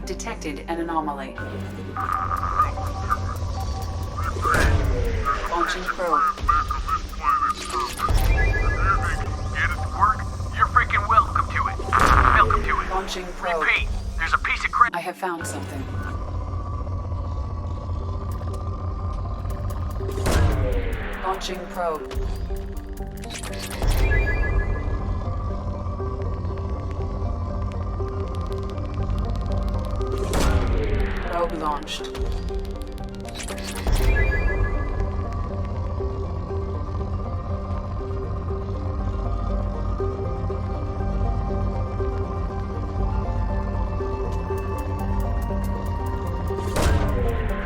detected an anomaly. Launching probe. Get it to work? You're freaking welcome to it. Welcome to it. Launching probe. Repeat, there's a piece of crap. I have found something. Launching probe. Probe launched.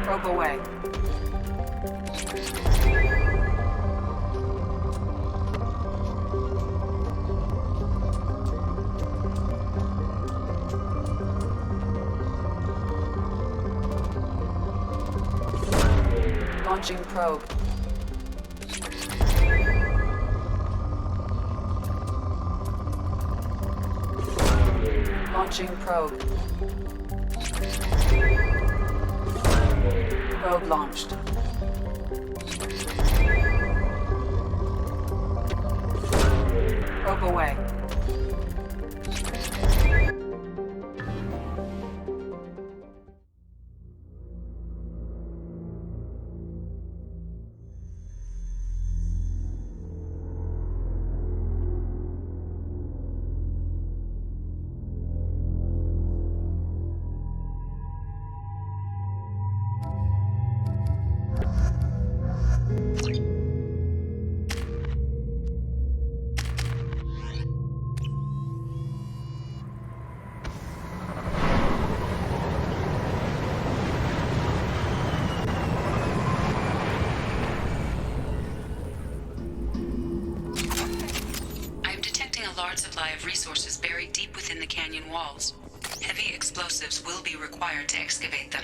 Probe away. Launching probe. Launching probe. Probe launched. Probe away. Supply of resources buried deep within the canyon walls. Heavy explosives will be required to excavate them.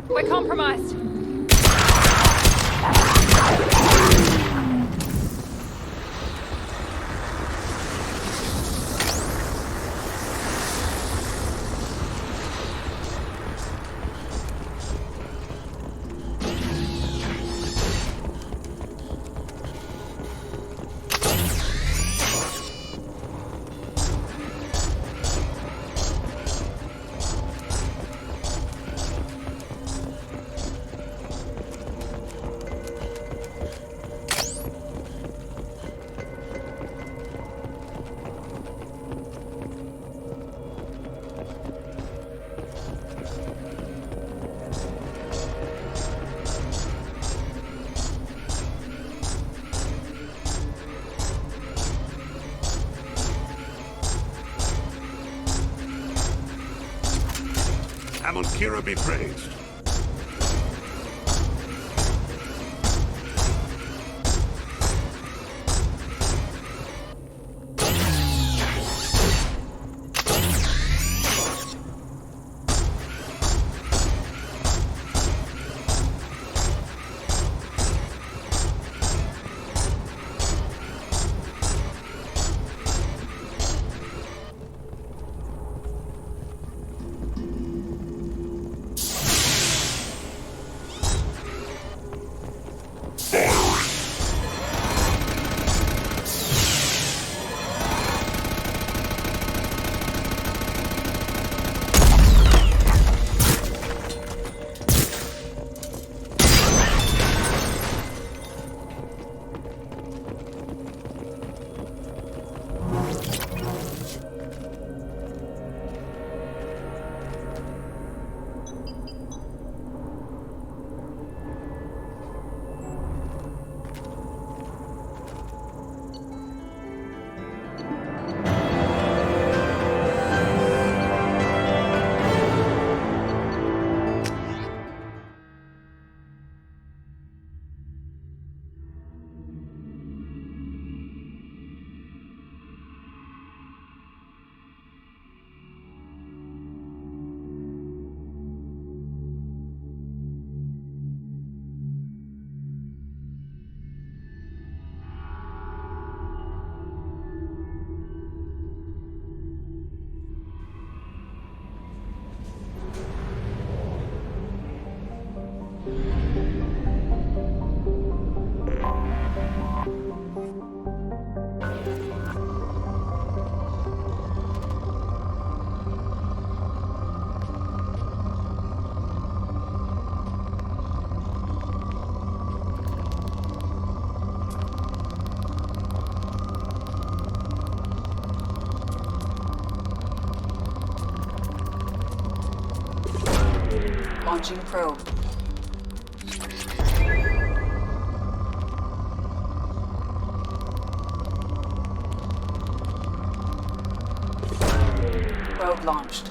We're compromised. Amon Kira be praised. Launching probe. Probe launched.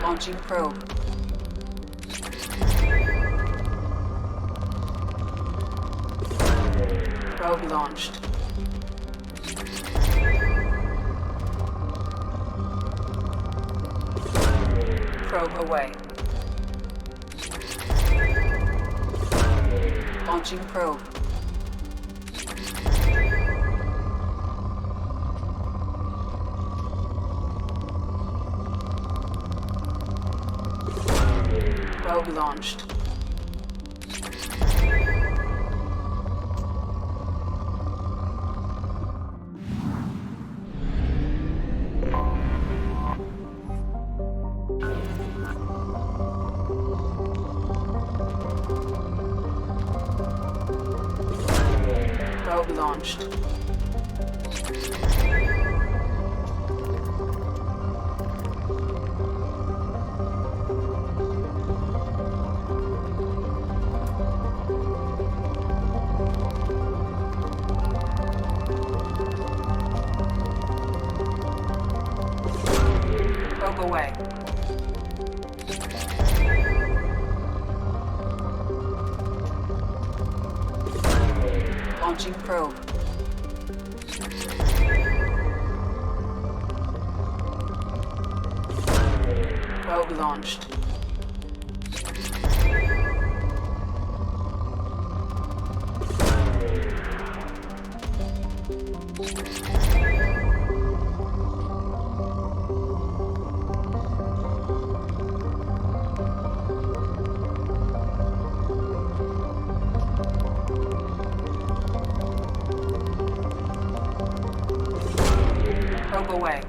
Launching probe. Probe launched. Probe away. Launching probe. Probe launched. Probe launched. Probe away. Launching probe. Probe launched. Probe away.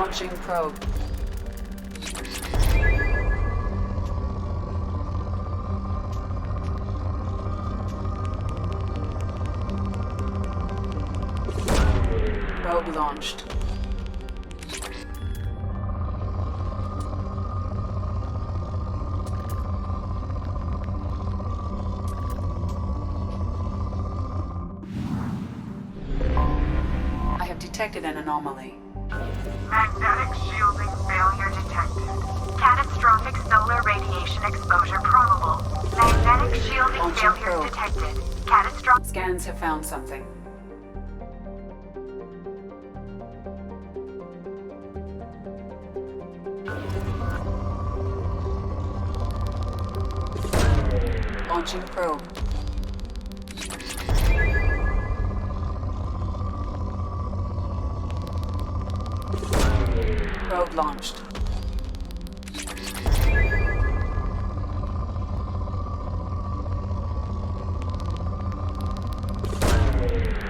Launching probe. Probe launched. I have detected an anomaly. Magnetic shielding failure detected. Catastrophic solar radiation exposure probable. Magnetic shielding Launching failure probe. detected. Catastrophic. Scans have found something. Launching probe. Probe launched.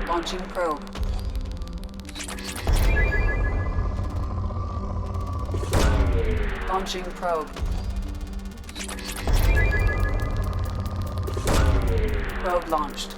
Launching probe. Launching probe. Probe launched.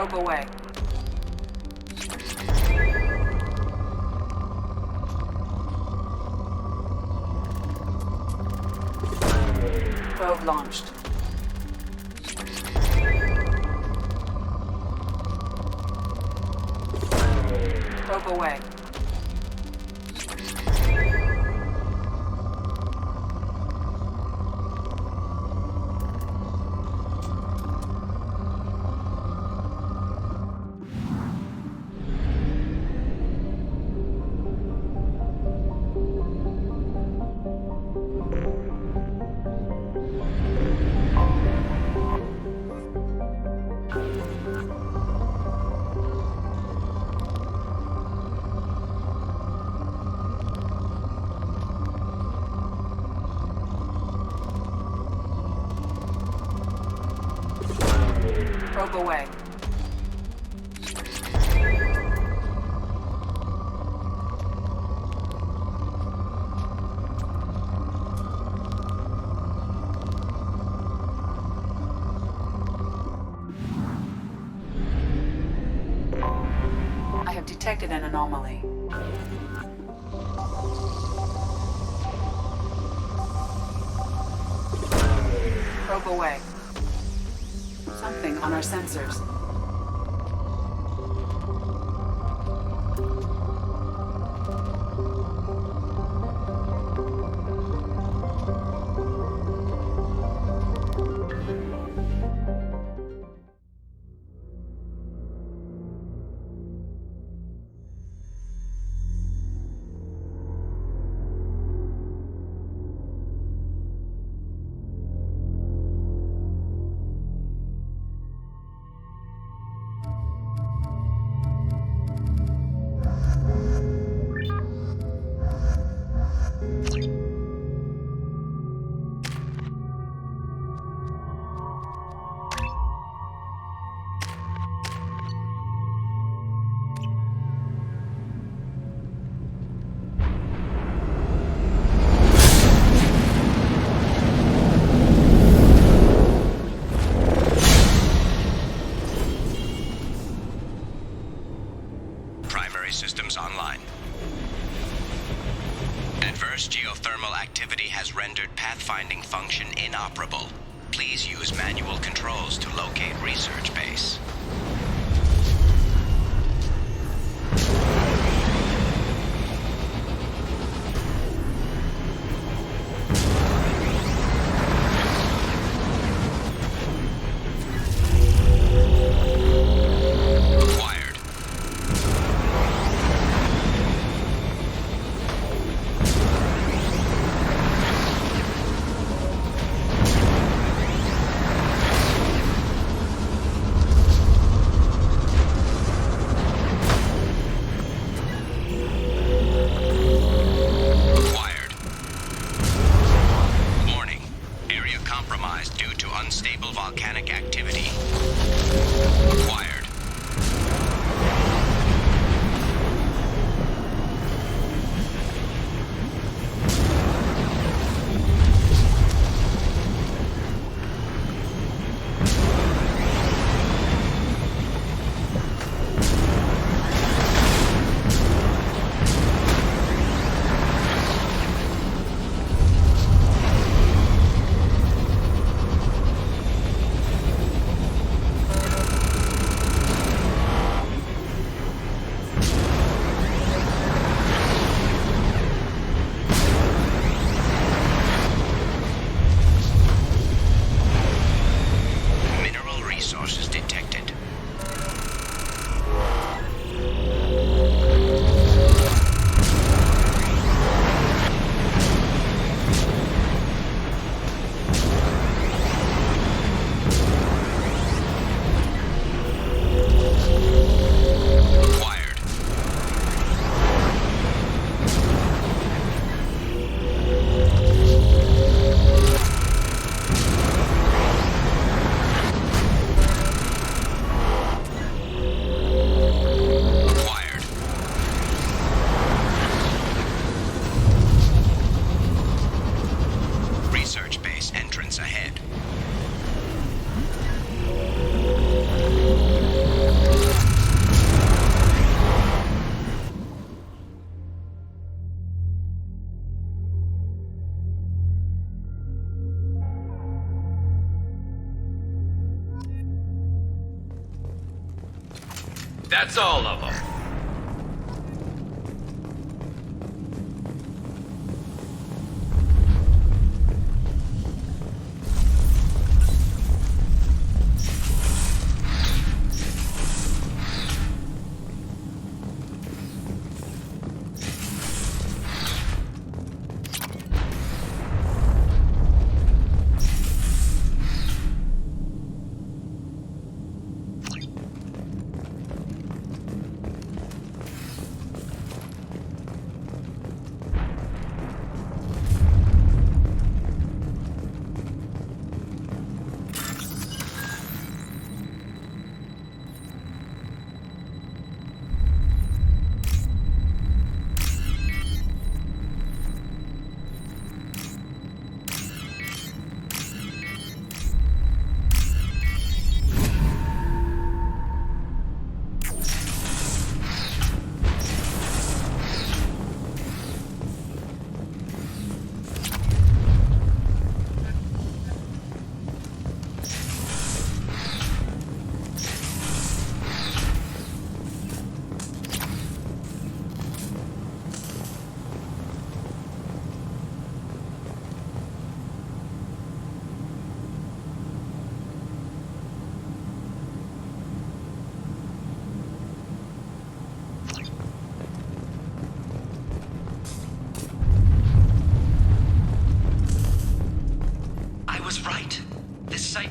Probe away. Probe launched. Probe away. Probe away. I have detected an anomaly. Probe away. Something on our sensors. Systems online. Adverse geothermal activity has rendered pathfinding function inoperable. Please use manual controls to locate research base. That's all of them.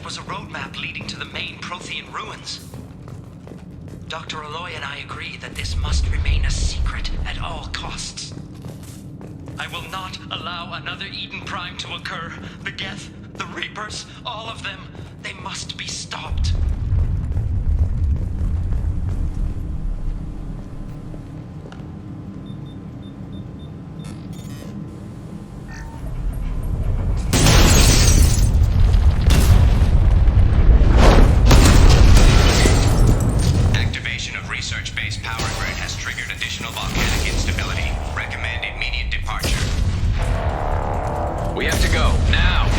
Was a roadmap leading to the main Prothean ruins. Dr. Aloy and I agree that this must remain a secret at all costs. I will not allow another Eden Prime to occur. The Geth, the Reapers, all of them, they must be stopped. Research-based power grid has triggered additional volcanic instability. Recommend immediate departure. We have to go, now!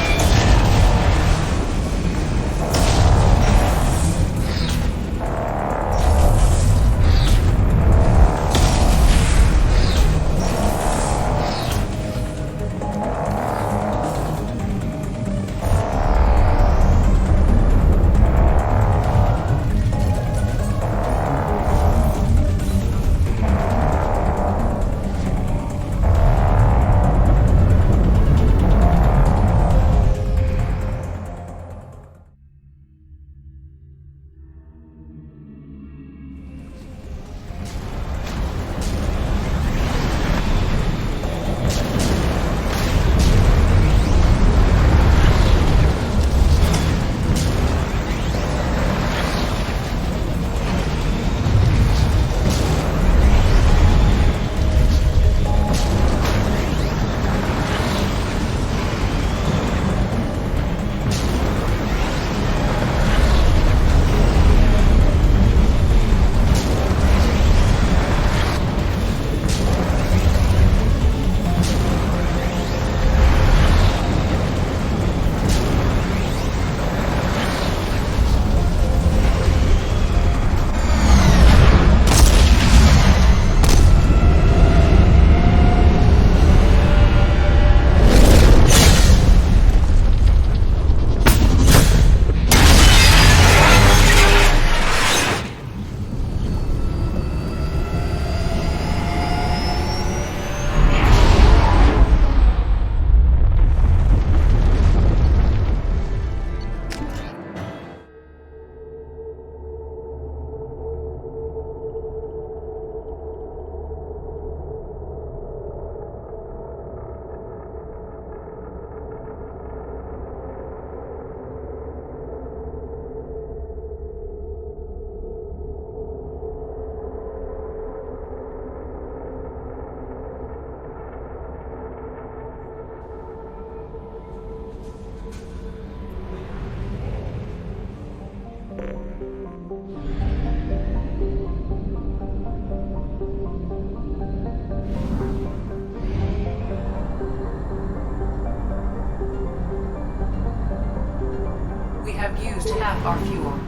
We have used half our fuel.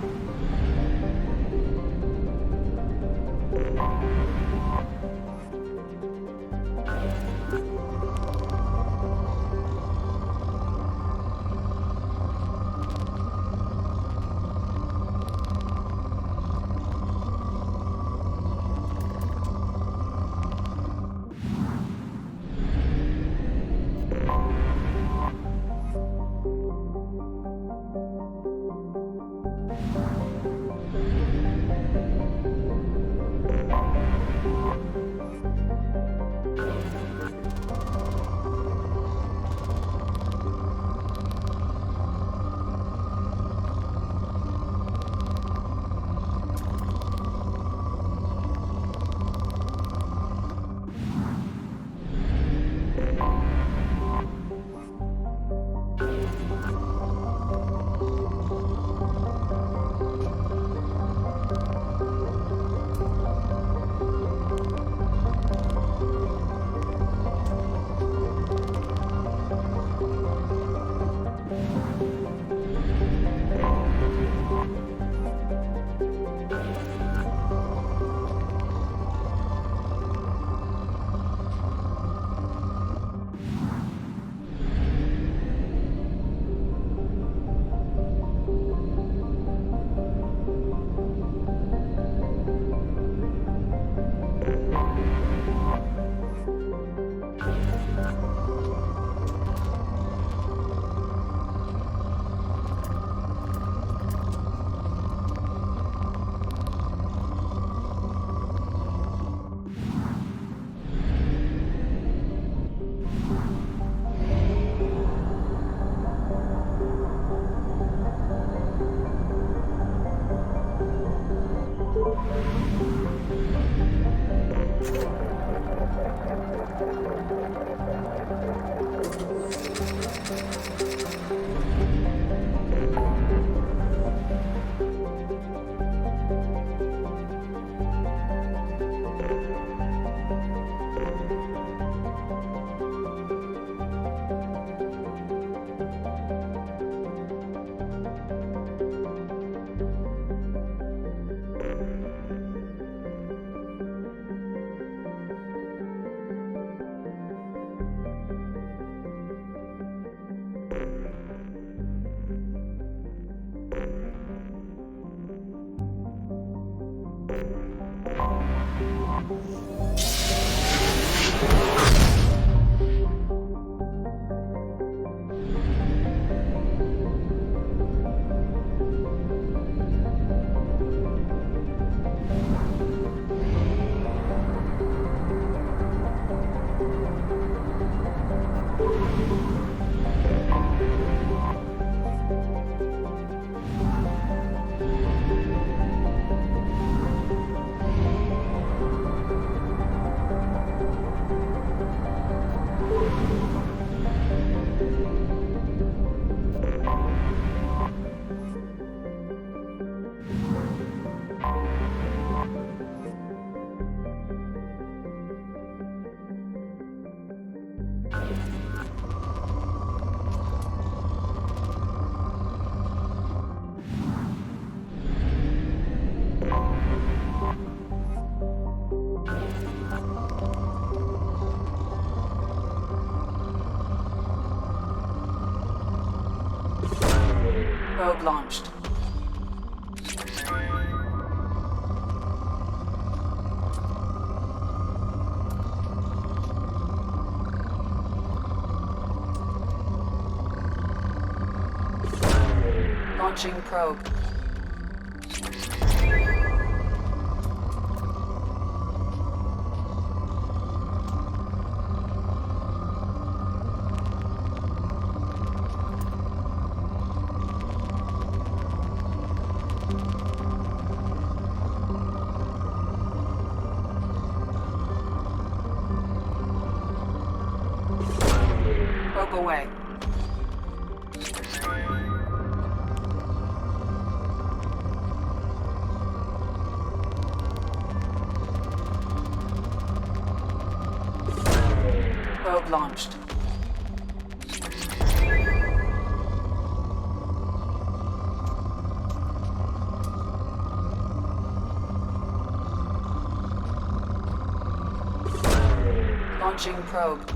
Probe launched. Launching probe. Probe away. Probe launched. Launching probe.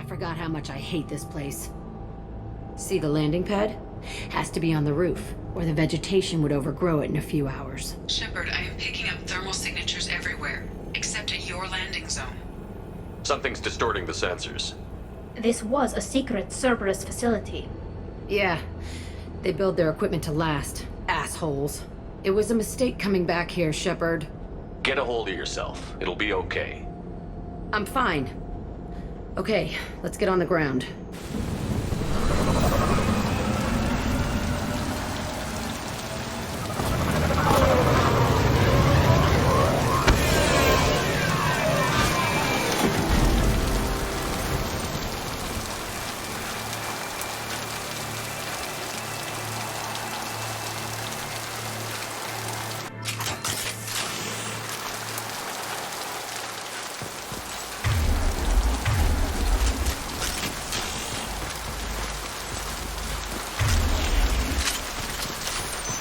Forgot how much I hate this place. See the landing pad? Has to be on the roof, or the vegetation would overgrow it in a few hours. Shepard, I am picking up thermal signatures everywhere, except at your landing zone. Something's distorting the sensors. This was a secret Cerberus facility. Yeah, they build their equipment to last. Assholes. It was a mistake coming back here, Shepard. Get a hold of yourself. It'll be okay. I'm fine. Okay, let's get on the ground.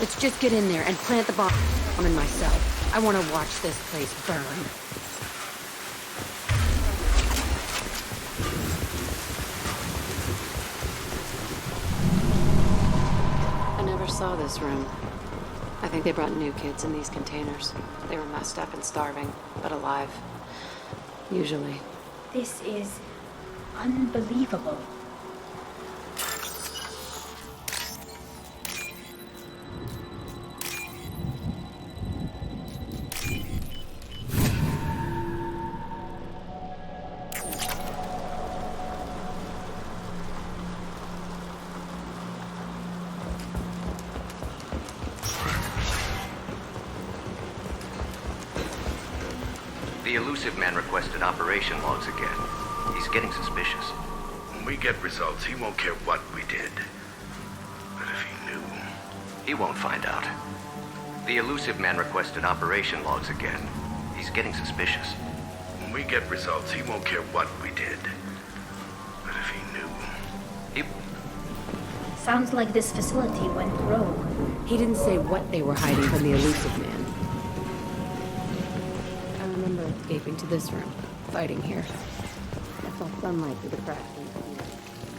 Let's just get in there and plant the bomb in myself. I want to watch this place burn. I never saw this room. I think they brought new kids in these containers. They were messed up and starving, but alive. Usually. This is unbelievable. The elusive man requested operation logs again. He's getting suspicious. When we get results, he won't care what we did. But if he knew... He won't find out. The elusive man requested operation logs again. He's getting suspicious. When we get results, he won't care what we did. But if he knew... Sounds like this facility went rogue. He didn't say what they were hiding from the elusive man. I remember escaping to this room, fighting here. I saw sunlight through the cracks in the ceiling.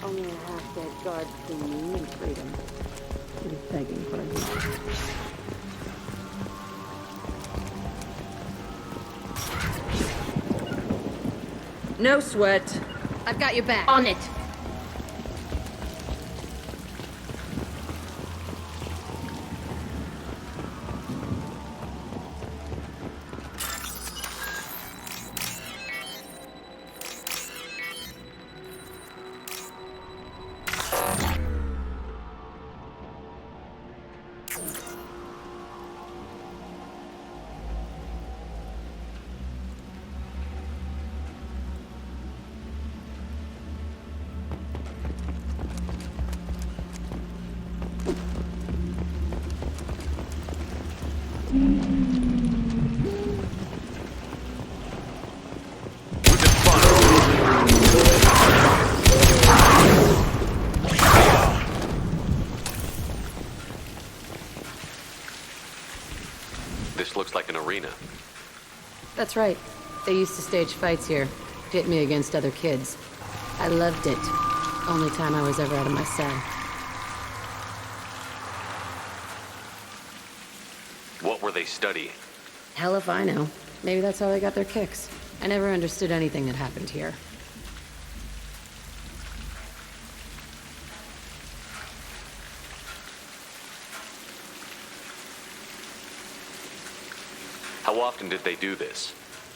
Only a half-dead guard between me and freedom. He was begging for it. No sweat. I've got your back. On it. This looks like an arena. That's right. They used to stage fights here, pit me against other kids. I loved it. Only time I was ever out of my cell. What were they studying? Hell if I know. Maybe that's how they got their kicks. I never understood anything that happened here. How often did they do this?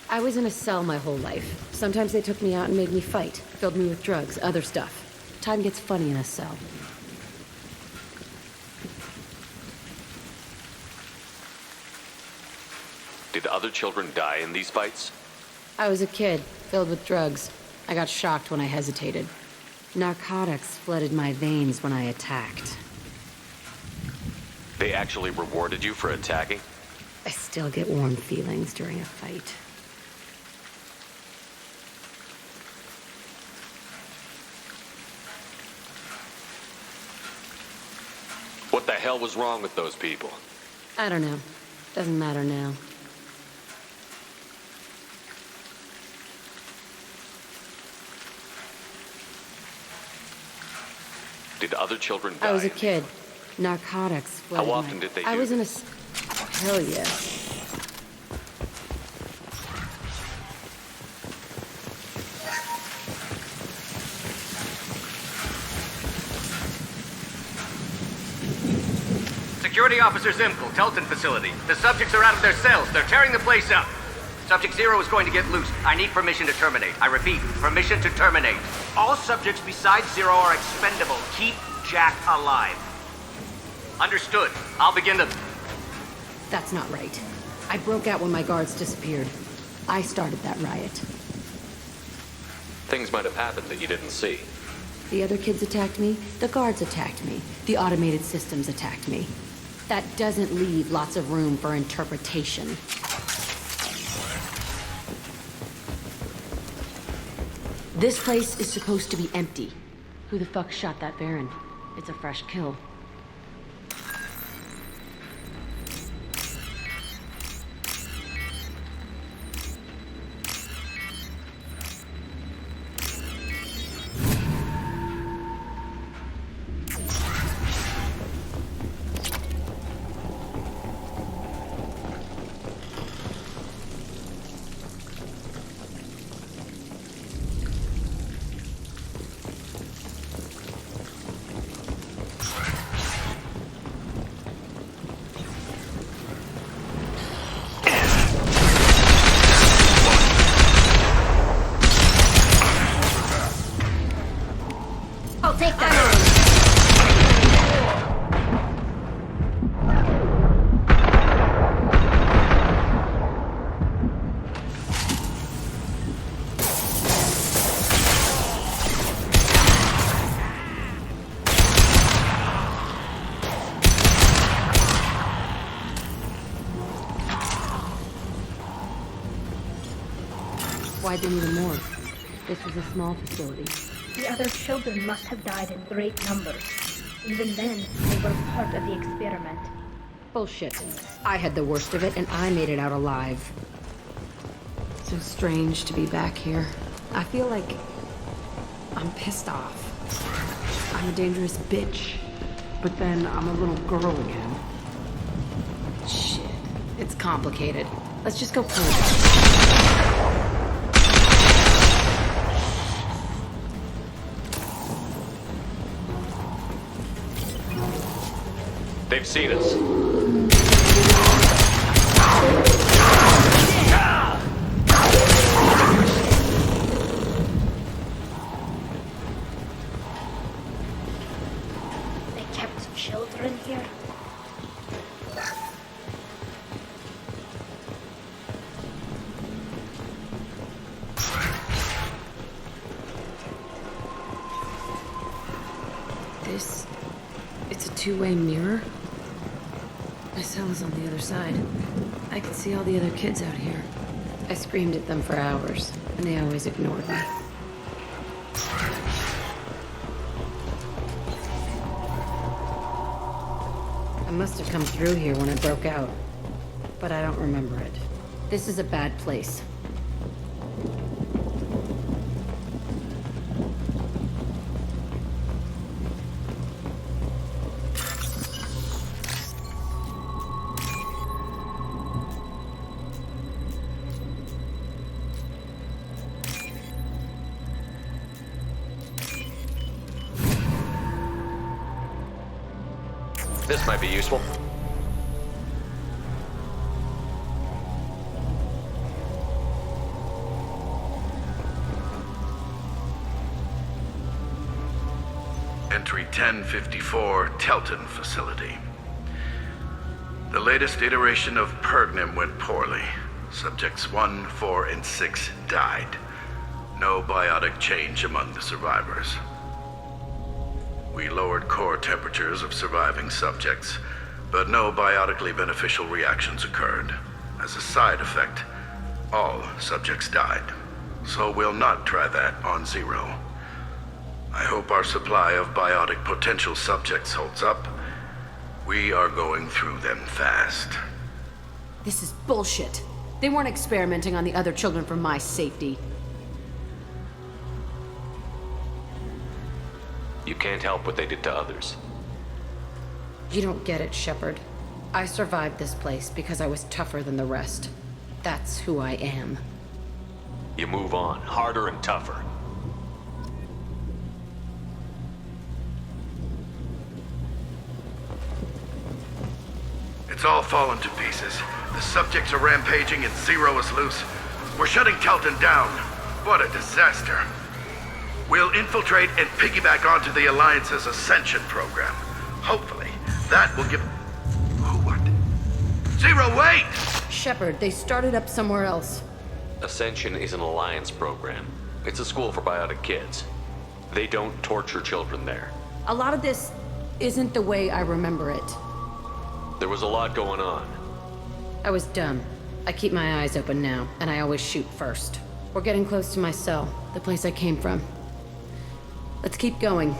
I was in a cell my whole life. Sometimes they took me out and made me fight, filled me with drugs, other stuff. Time gets funny in a cell. Did other children die in these fights? I was a kid, filled with drugs. I got shocked when I hesitated. Narcotics flooded my veins when I attacked. They actually rewarded you for attacking? I still get warm feelings during a fight. What the hell was wrong with those people? I don't know. Doesn't matter now. Did other children die? I was a kid. Narcotics flooded How often my... did they I do was in a... this? Hell yeah. Security Officer Zimkel, Telton facility. The subjects are out of their cells. They're tearing the place up. Subject Zero is going to get loose. I need permission to terminate. I repeat, permission to terminate. All subjects besides Zero are expendable. Keep Jack alive. Understood. I'll begin the... That's not right. I broke out when my guards disappeared. I started that riot. Things might have happened that you didn't see. The other kids attacked me. The guards attacked me. The automated systems attacked me. That doesn't leave lots of room for interpretation. This place is supposed to be empty. Who the fuck shot that Baron? It's a fresh kill. Why'd they need a morgue? This was a small facility. The other children must have died in great numbers. Even then, they were part of the experiment. Bullshit. I had the worst of it, and I made it out alive. So strange to be back here. I feel like I'm pissed off. I'm a dangerous bitch. But then I'm a little girl again. Shit. It's complicated. Let's just go play. They've seen us. They kept children here. It's a two-way mirror? My cell is on the other side. I can see all the other kids out here. I screamed at them for hours, and they always ignored me. I must have come through here when it broke out, but I don't remember it. This is a bad place. This might be useful. Entry 1054, Telton Facility. The latest iteration of Pergnim went poorly. Subjects 1, 4, and 6 died. No biotic change among the survivors. We lowered core temperatures of surviving subjects, but no biotically beneficial reactions occurred. As a side effect, all subjects died. So we'll not try that on Zero. I hope our supply of biotic potential subjects holds up. We are going through them fast. This is bullshit. They weren't experimenting on the other children for my safety. You can't help what they did to others. You don't get it, Shepard. I survived this place because I was tougher than the rest. That's who I am. You move on, harder and tougher. It's all fallen to pieces. The subjects are rampaging and Zero is loose. We're shutting Telton down. What a disaster. We'll infiltrate and piggyback onto the Alliance's Ascension program. Hopefully, that will give... What? Zero, wait! Shepard, they started up somewhere else. Ascension is an Alliance program. It's a school for biotic kids. They don't torture children there. A lot of this isn't the way I remember it. There was a lot going on. I was dumb. I keep my eyes open now, and I always shoot first. We're getting close to my cell, the place I came from. Let's keep going.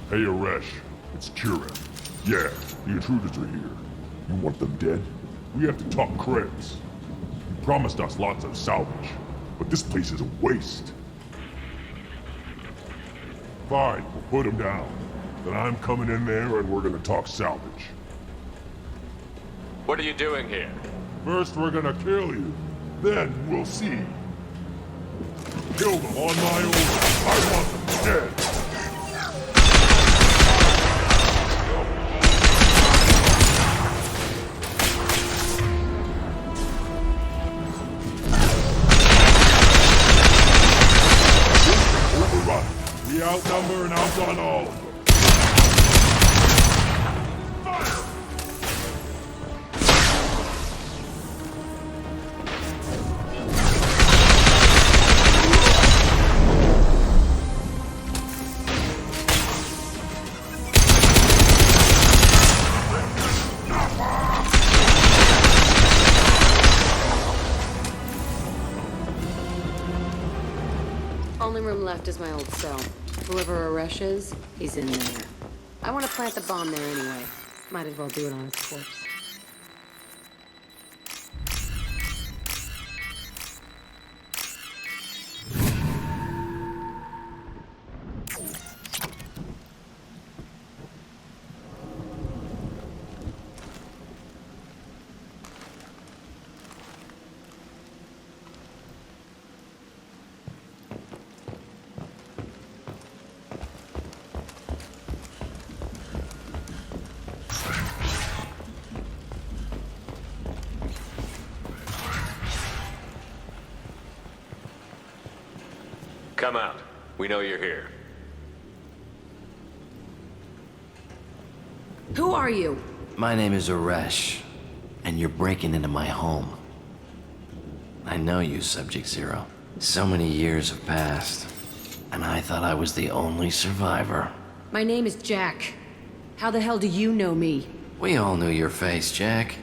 Hey, Aresh. It's Kieran. Yeah, the intruders are here. You want them dead? We have to talk creds. You promised us lots of salvage, but this place is a waste. Fine, we'll put them down. Then I'm coming in there and we're gonna talk salvage. What are you doing here? First we're gonna kill you, then we'll see. Kill them on my order. I want them dead. We outnumber and outdone all of them. Only room left is my old cell. Whoever Aresh is, he's in there. I want to plant the bomb there anyway. Might as well do it on his corpse. Come out. We know you're here. Who are you? My name is Aresh, and you're breaking into my home. I know you, Subject Zero. So many years have passed, and I thought I was the only survivor. My name is Jack. How the hell do you know me? We all knew your face, Jack.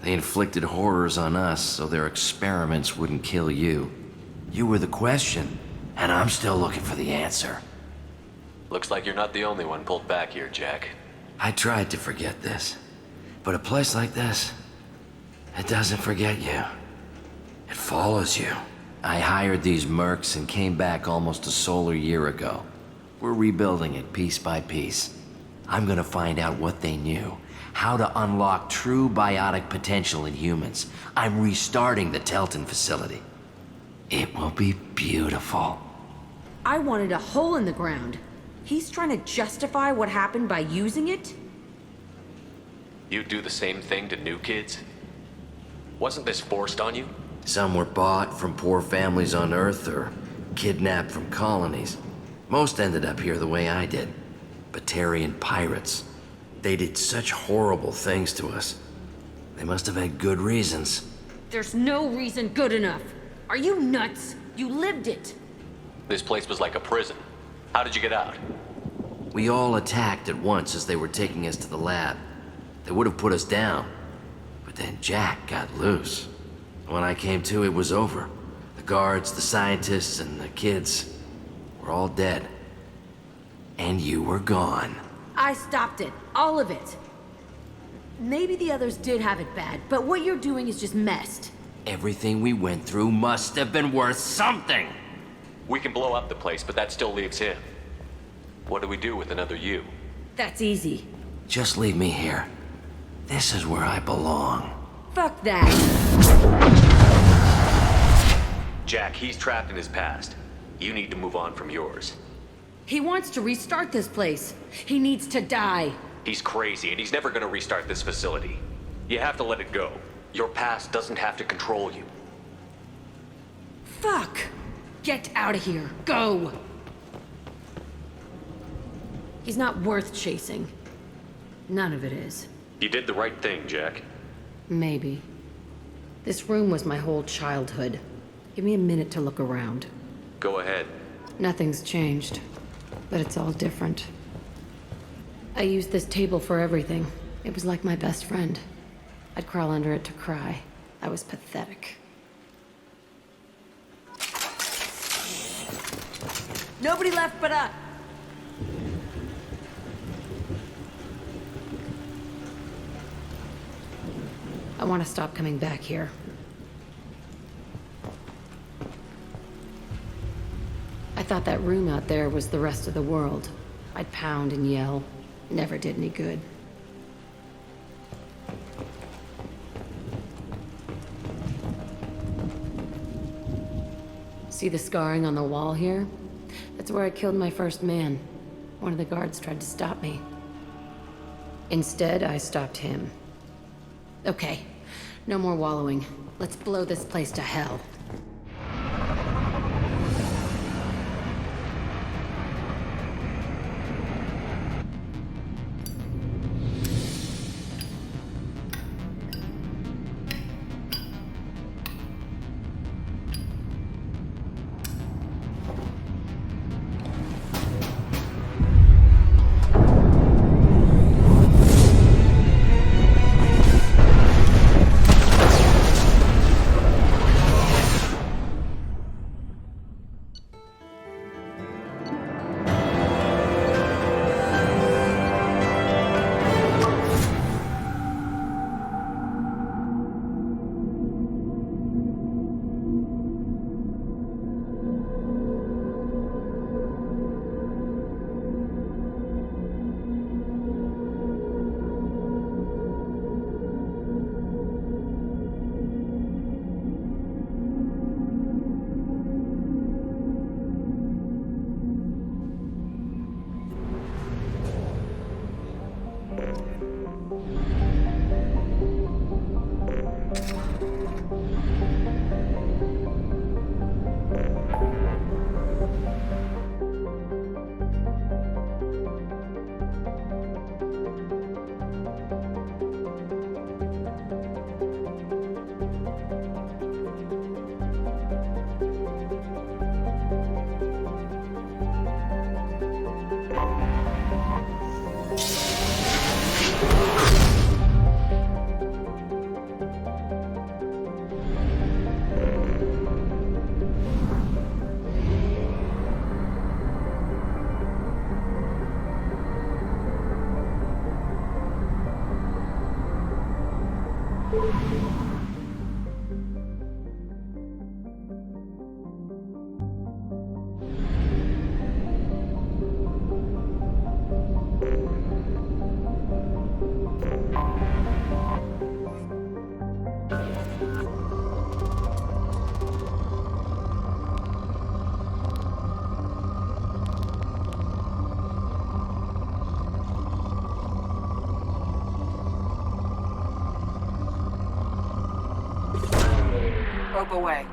They inflicted horrors on us so their experiments wouldn't kill you. You were the question, and I'm still looking for the answer. Looks like you're not the only one pulled back here, Jack. I tried to forget this, but a place like this, it doesn't forget you. It follows you. I hired these mercs and came back almost a solar year ago. We're rebuilding it piece by piece. I'm gonna find out what they knew, how to unlock true biotic potential in humans. I'm restarting the Telton facility. It will be beautiful. I wanted a hole in the ground. He's trying to justify what happened by using it? You'd do the same thing to new kids? Wasn't this forced on you? Some were bought from poor families on Earth or kidnapped from colonies. Most ended up here the way I did. Batarian pirates. They did such horrible things to us. They must have had good reasons. There's no reason good enough. Are you nuts? You lived it. This place was like a prison. How did you get out? We all attacked at once as they were taking us to the lab. They would have put us down. But then Jack got loose. When I came to, it was over. The guards, the scientists, and the kids were all dead. And you were gone. I stopped it. All of it. Maybe the others did have it bad, but what you're doing is just messed. Everything we went through must have been worth something. We can blow up the place, but that still leaves him. What do we do with another you? That's easy. Just leave me here. This is where I belong. Fuck that. Jack, he's trapped in his past. You need to move on from yours. He wants to restart this place. He needs to die. He's crazy, and he's never gonna restart this facility. You have to let it go. Your past doesn't have to control you. Fuck! Get out of here. Go! He's not worth chasing. None of it is. You did the right thing, Jack. Maybe. This room was my whole childhood. Give me a minute to look around. Go ahead. Nothing's changed, but it's all different. I used this table for everything. It was like my best friend. I'd crawl under it to cry. I was pathetic. Nobody left but us! I want to stop coming back here. I thought that room out there was the rest of the world. I'd pound and yell. Never did any good. See the scarring on the wall here? That's where I killed my first man. One of the guards tried to stop me. Instead, I stopped him. Okay, no more wallowing. Let's blow this place to hell. Probe away.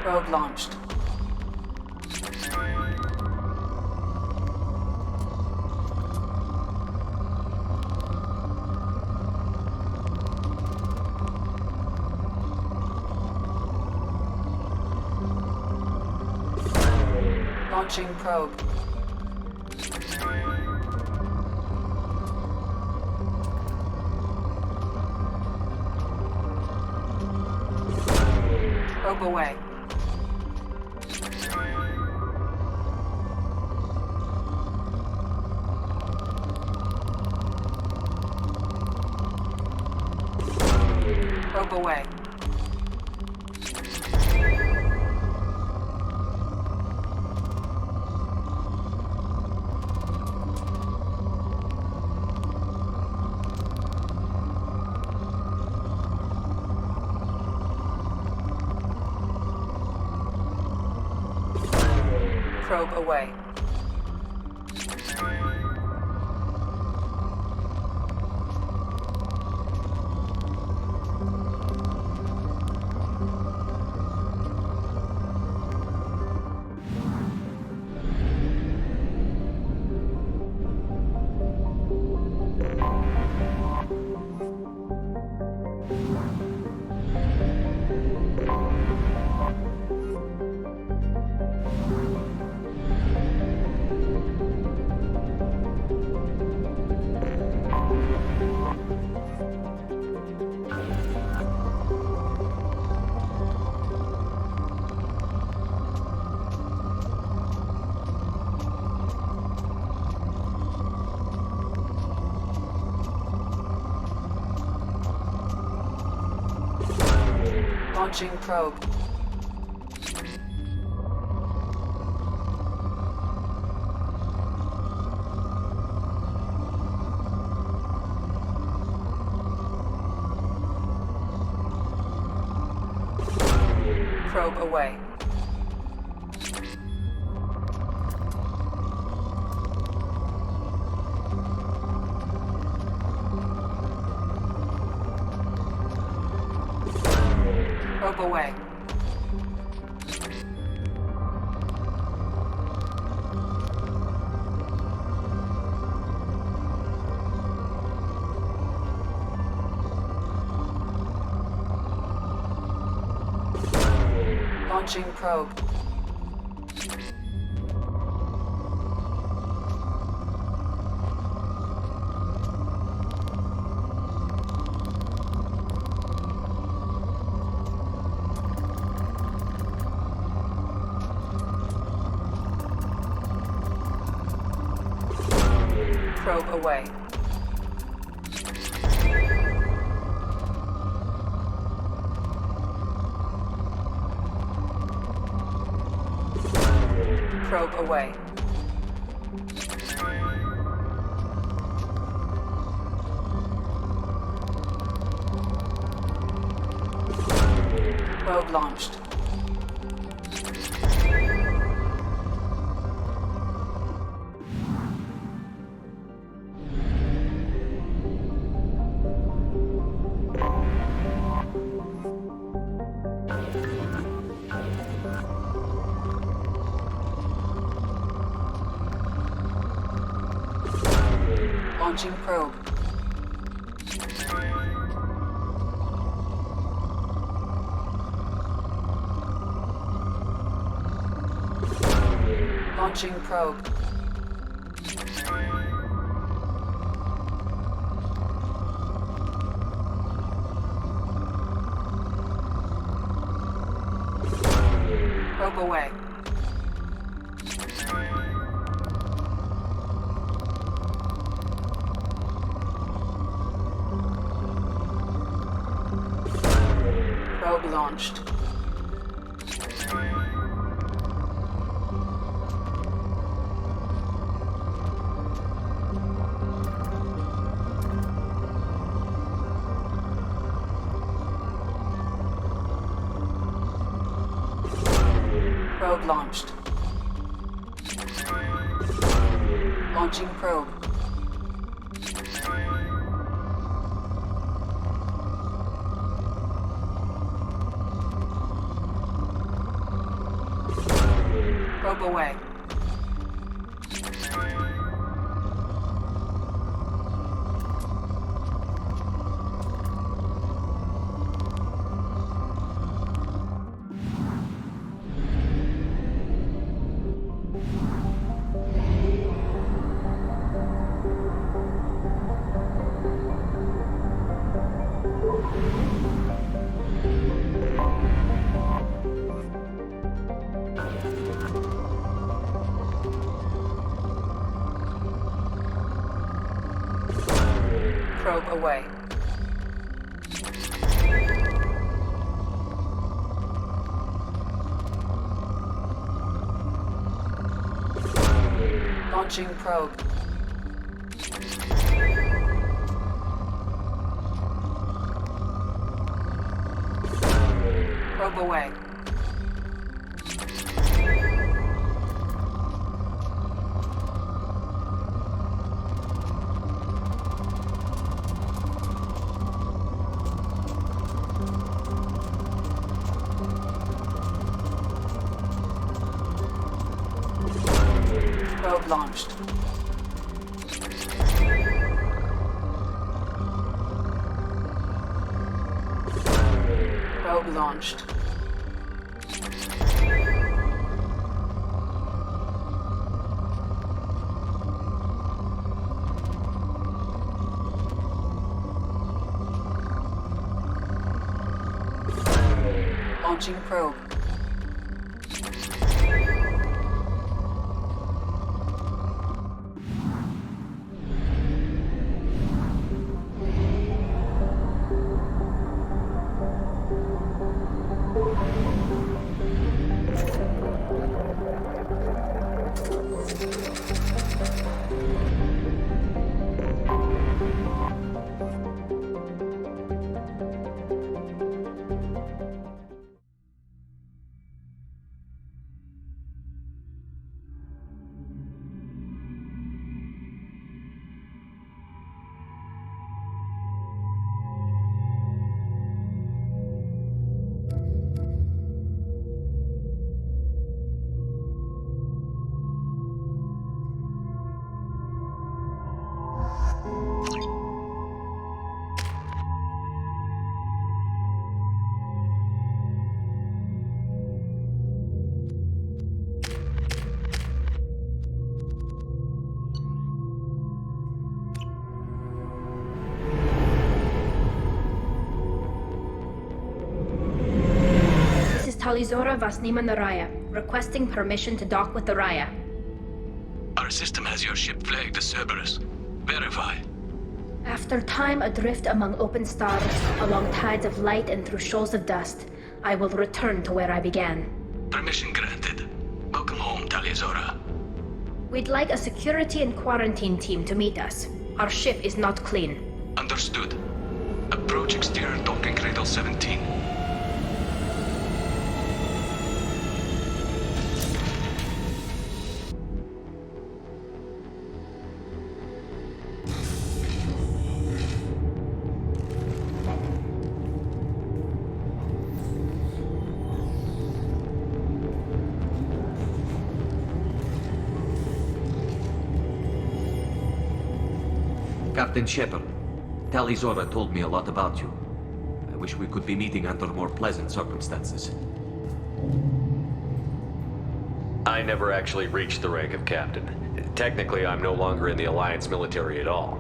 Probe launched. Launching probe. Probe away. Probe away. Probe away. Launching probe. Probe away. Probe away. Launching probe. Probe away. Probe away. Probe launched. Launching probe. Launching probe. Probe away. Probe launched. Probe launched. Launching probe. Probe away. Probe away. Launching probe. Probe away. Probe launched. Probe launched. Launching probe. Talizora Vasnima Naraya, requesting permission to dock with the Raya. Our system has your ship flagged as Cerberus. Verify. After time adrift among open stars, along tides of light and through shoals of dust, I will return to where I began. Permission granted. Welcome home, Talizora. We'd like a security and quarantine team to meet us. Our ship is not clean. Understood. Approach exterior docking cradle 17. Captain Shepard, Talizora told me a lot about you. I wish we could be meeting under more pleasant circumstances. I never actually reached the rank of captain. Technically, I'm no longer in the Alliance military at all.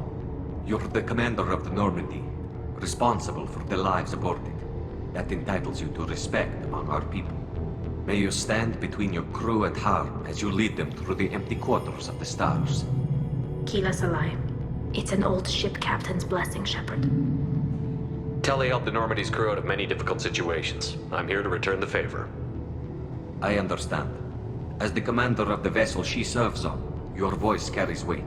You're the commander of the Normandy, responsible for the lives aborted. That entitles you to respect among our people. May you stand between your crew and harm as you lead them through the empty quarters of the stars. Kila Salai. It's an old ship captain's blessing, Shepard. Telly helped the Normandy's crew out of many difficult situations. I'm here to return the favor. I understand. As the commander of the vessel she serves on, your voice carries weight.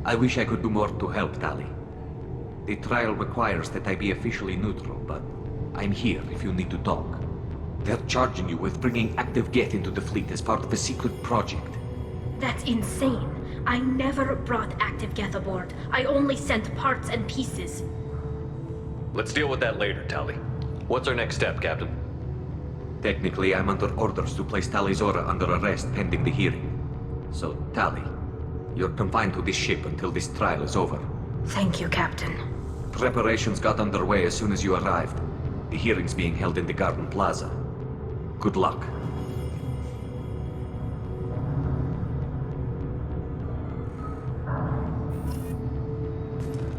I wish I could do more to help, Tali. The trial requires that I be officially neutral, but I'm here if you need to talk. They're charging you with bringing active Geth into the fleet as part of a secret project. That's insane. I never brought active Geth aboard. I only sent parts and pieces. Let's deal with that later, Tali. What's our next step, Captain? Technically, I'm under orders to place Tali Zora under arrest pending the hearing. So, Tali, you're confined to this ship until this trial is over. Thank you, Captain. Preparations got underway as soon as you arrived. The hearing's being held in the Garden Plaza. Good luck.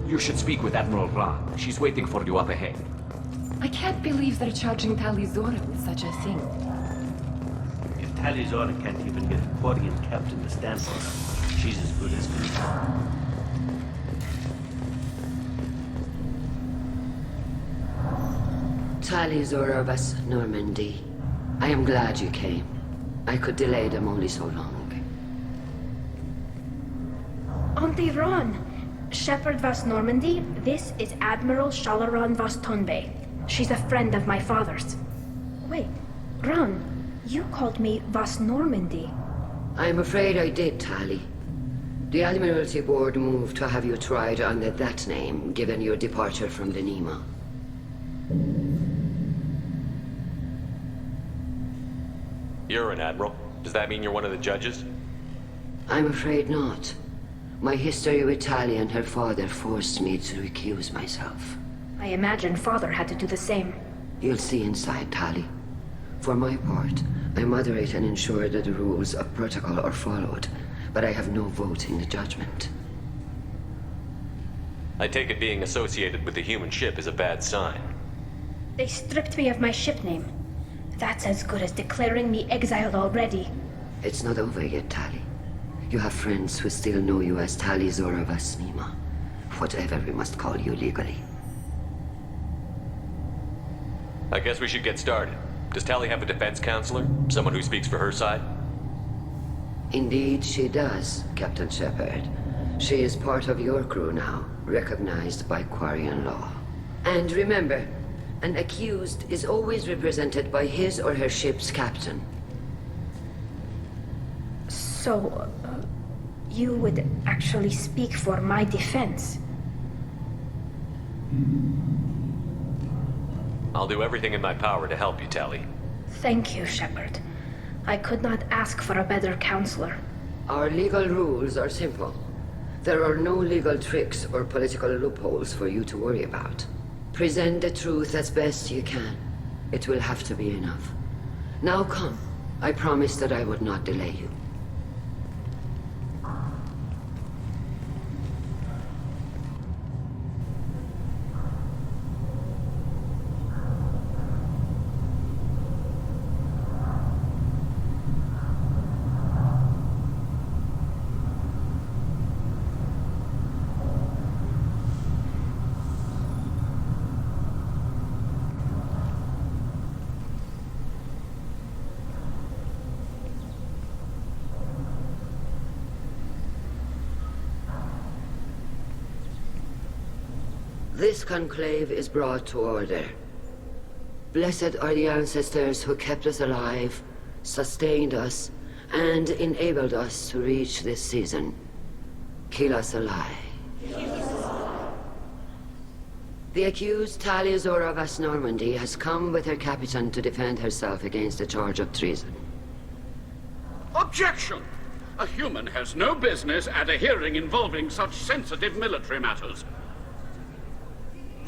You should speak with Admiral Ra. She's waiting for you up ahead. I can't believe they're charging Tali Zora with such a thing. If Tali Zora can't even get a Quarian captain to stand for her, she's as good as good. Tali Zora Vas Normandy. I am glad you came. I could delay them only so long. Auntie Ron! Shepard Vas Normandy, this is Admiral Shalaran Vas Tonbe. She's a friend of my father's. Wait, Ron, you called me Vas Normandy. I'm afraid I did, Tali. The Admiralty Board moved to have you tried under that name, given your departure from the Nima. You're an admiral. Does that mean you're one of the judges? I'm afraid not. My history with Tali and her father forced me to recuse myself. I imagine father had to do the same. You'll see inside, Tali. For my part, I moderate and ensure that the rules of protocol are followed, but I have no vote in the judgment. I take it being associated with the human ship is a bad sign. They stripped me of my ship name. That's as good as declaring me exiled already. It's not over yet, Tali. You have friends who still know you as Tali Zora Vas Nima. Whatever we must call you legally. I guess we should get started. Does Tali have a defense counselor? Someone who speaks for her side? Indeed, she does, Captain Shepard. She is part of your crew now, recognized by Quarian law. And remember, an accused is always represented by his or her ship's captain. So, you would actually speak for my defense? I'll do everything in my power to help you, Tali. Thank you, Shepard. I could not ask for a better counselor. Our legal rules are simple. There are no legal tricks or political loopholes for you to worry about. Present the truth as best you can. It will have to be enough. Now come. I promised that I would not delay you. This conclave is brought to order. Blessed are the ancestors who kept us alive, sustained us, and enabled us to reach this season. Keep us alive. The accused Tali Zora Vas Normandy has come with her captain to defend herself against a charge of treason. Objection! A human has no business at a hearing involving such sensitive military matters.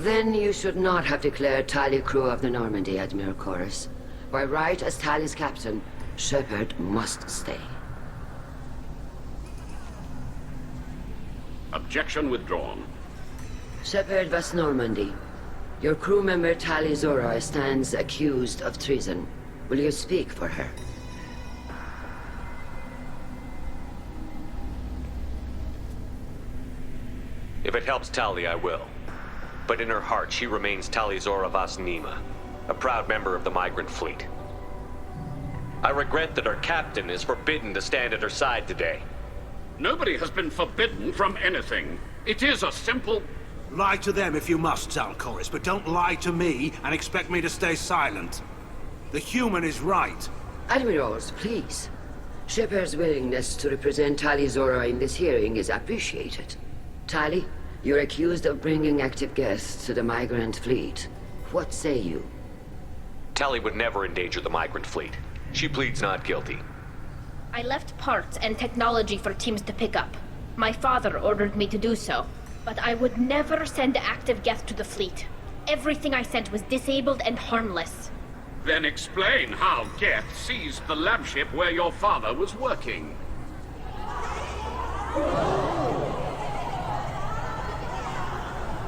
Then you should not have declared Tali crew of the Normandy, Admiral Chorus. By right as Tali's captain, Shepard must stay. Objection withdrawn. Shepard Vas Normandy, your crew member Tali Zora stands accused of treason. Will you speak for her? If it helps Tali, I will. But in her heart, she remains Tali Zora Vas Nima, a proud member of the migrant fleet. I regret that her captain is forbidden to stand at her side today. Nobody has been forbidden from anything. It is a simple... Lie to them if you must, Zalcoris, but don't lie to me and expect me to stay silent. The human is right. Admirals, please. Shepard's willingness to represent Tali Zora in this hearing is appreciated. Tali, you're accused of bringing active guests to the migrant fleet. What say you? Tali would never endanger the migrant fleet. She pleads not guilty. I left parts and technology for teams to pick up. My father ordered me to do so, but I would never send active Geth to the fleet. Everything I sent was disabled and harmless. Then explain how Geth seized the lab ship where your father was working.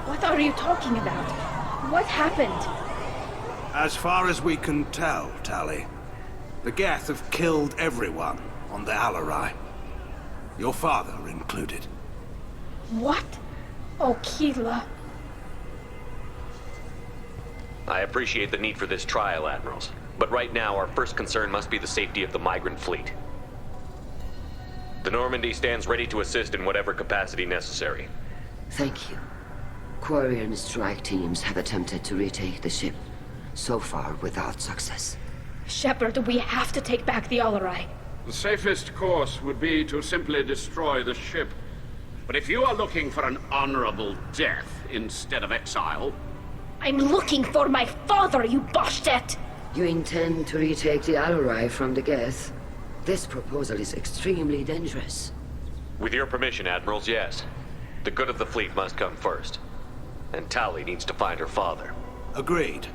What are you talking about? What happened? As far as we can tell, Tali, the Geth have killed everyone on the Alarai. Your father included. What? Oh, Keela. I appreciate the need for this trial, Admirals. But right now, our first concern must be the safety of the migrant fleet. The Normandy stands ready to assist in whatever capacity necessary. Thank you. Quarry and strike teams have attempted to retake the ship, so far without success. Shepard, we have to take back the Alarai. The safest course would be to simply destroy the ship. But if you are looking for an honorable death instead of exile... I'm looking for my father, you bastet! You intend to retake the Alarai from the Geth? This proposal is extremely dangerous. With your permission, Admirals, yes. The good of the fleet must come first. And Tali needs to find her father. Agreed.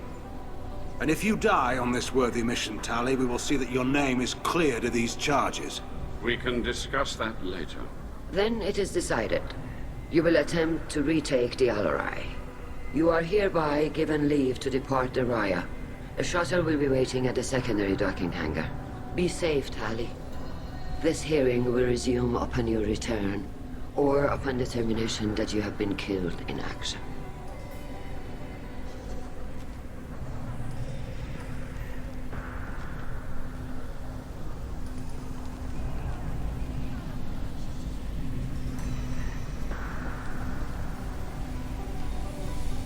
And if you die on this worthy mission, Tali, we will see that your name is cleared of these charges. We can discuss that later. Then it is decided. You will attempt to retake the Alarai. You are hereby given leave to depart the Raya. A shuttle will be waiting at the secondary docking hangar. Be safe, Tali. This hearing will resume upon your return, or upon determination that you have been killed in action.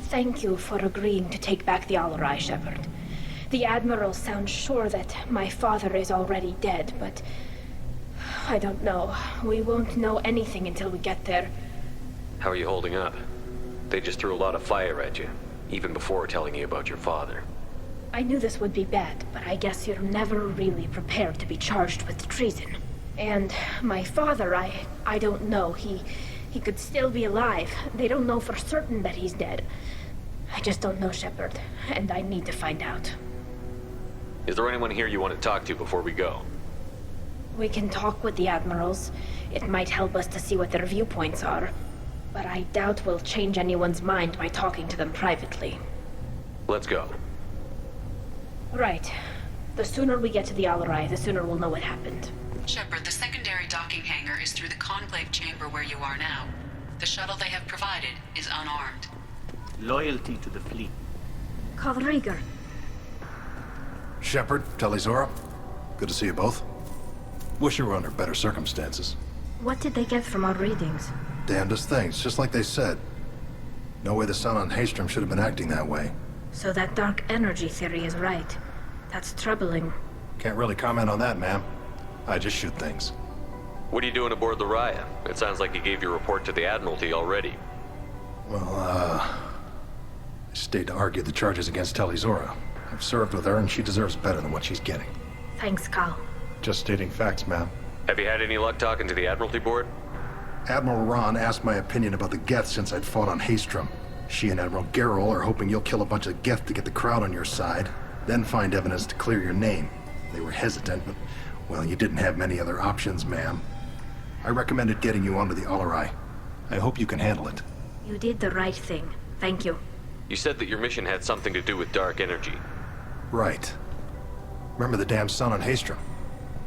Thank you for agreeing to take back the Alarai, Shepard. The Admiral sounds sure that my father is already dead, but... I don't know. We won't know anything until we get there. How are you holding up? They just threw a lot of fire at you, even before telling you about your father. I knew this would be bad, but I guess you're never really prepared to be charged with treason. And my father, I don't know. He could still be alive. They don't know for certain that he's dead. I just don't know, Shepard, and I need to find out. Is there anyone here you want to talk to before we go? We can talk with the Admirals. It might help us to see what their viewpoints are. But I doubt we'll change anyone's mind by talking to them privately. Let's go. Right. The sooner we get to the Alarai, the sooner we'll know what happened. Shepard, the secondary docking hangar is through the conclave chamber where you are now. The shuttle they have provided is unarmed. Loyalty to the fleet. Call Rieger. Shepard, Talizora. Good to see you both. Wish you were under better circumstances. What did they get from our readings? Damnedest things, just like they said. No way the sun on Haystrom should have been acting that way. So that dark energy theory is right. That's troubling. Can't really comment on that, ma'am. I just shoot things. What are you doing aboard the Raya? It sounds like you gave your report to the Admiralty already. Well, I stayed to argue the charges against Talizora. I've served with her, and she deserves better than what she's getting. Thanks, Cal. Just stating facts, ma'am. Have you had any luck talking to the Admiralty board? Admiral Ron asked my opinion about the Geth since I'd fought on Haystrom. She and Admiral Gerrel are hoping you'll kill a bunch of Geth to get the crowd on your side, then find evidence to clear your name. They were hesitant, but, well, you didn't have many other options, ma'am. I recommended getting you onto the Alarai. I hope you can handle it. You did the right thing. Thank you. You said that your mission had something to do with dark energy. Right. Remember the damn sun on Haystrom?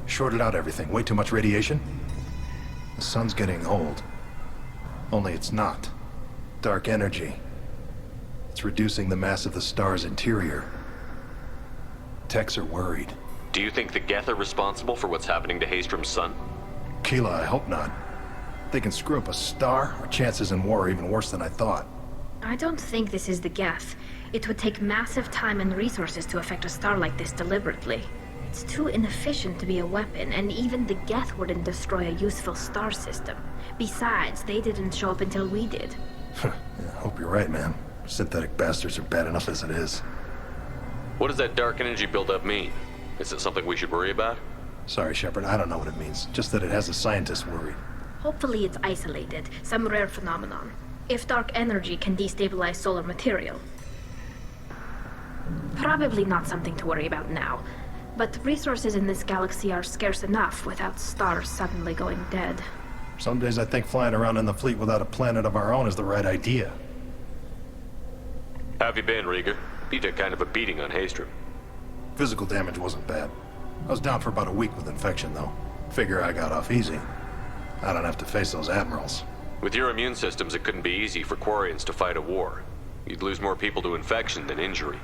Shorted out everything. Way too much radiation? The sun's getting old. Only it's not. Dark energy. It's reducing the mass of the star's interior. Techs are worried. Do you think the Geth are responsible for what's happening to Haystrom's sun? Keela, I hope not. If they can screw up a star, our chances in war are even worse than I thought. I don't think this is the Geth. It would take massive time and resources to affect a star like this deliberately. It's too inefficient to be a weapon, and even the Geth wouldn't destroy a useful star system. Besides, they didn't show up until we did. I hope you're right, man. Synthetic bastards are bad enough as it is. What does that dark energy buildup mean? Is it something we should worry about? Sorry, Shepard, I don't know what it means. Just that it has the scientists worried. Hopefully it's isolated, some rare phenomenon. If dark energy can destabilize solar material. Probably not something to worry about now. But resources in this galaxy are scarce enough without stars suddenly going dead. Some days I think flying around in the fleet without a planet of our own is the right idea. How have you been, Rieger? You took kind of a beating on Haystrom. Physical damage wasn't bad. I was down for about a week with infection, though. Figure I got off easy. I don't have to face those admirals. With your immune systems, it couldn't be easy for Quarians to fight a war. You'd lose more people to infection than injury.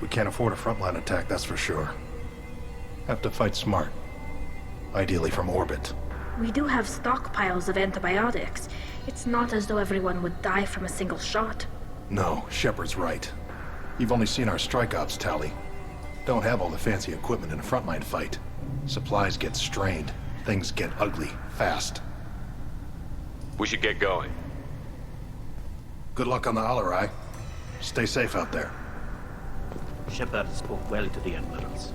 We can't afford a frontline attack, that's for sure. Have to fight smart. Ideally from orbit. We do have stockpiles of antibiotics. It's not as though everyone would die from a single shot. No, Shepard's right. You've only seen our strike ops, Tali. Don't have all the fancy equipment in a frontline fight. Supplies get strained. Things get ugly, fast. We should get going. Good luck on the Alarai. Stay safe out there. Shepard spoke well to the admirals.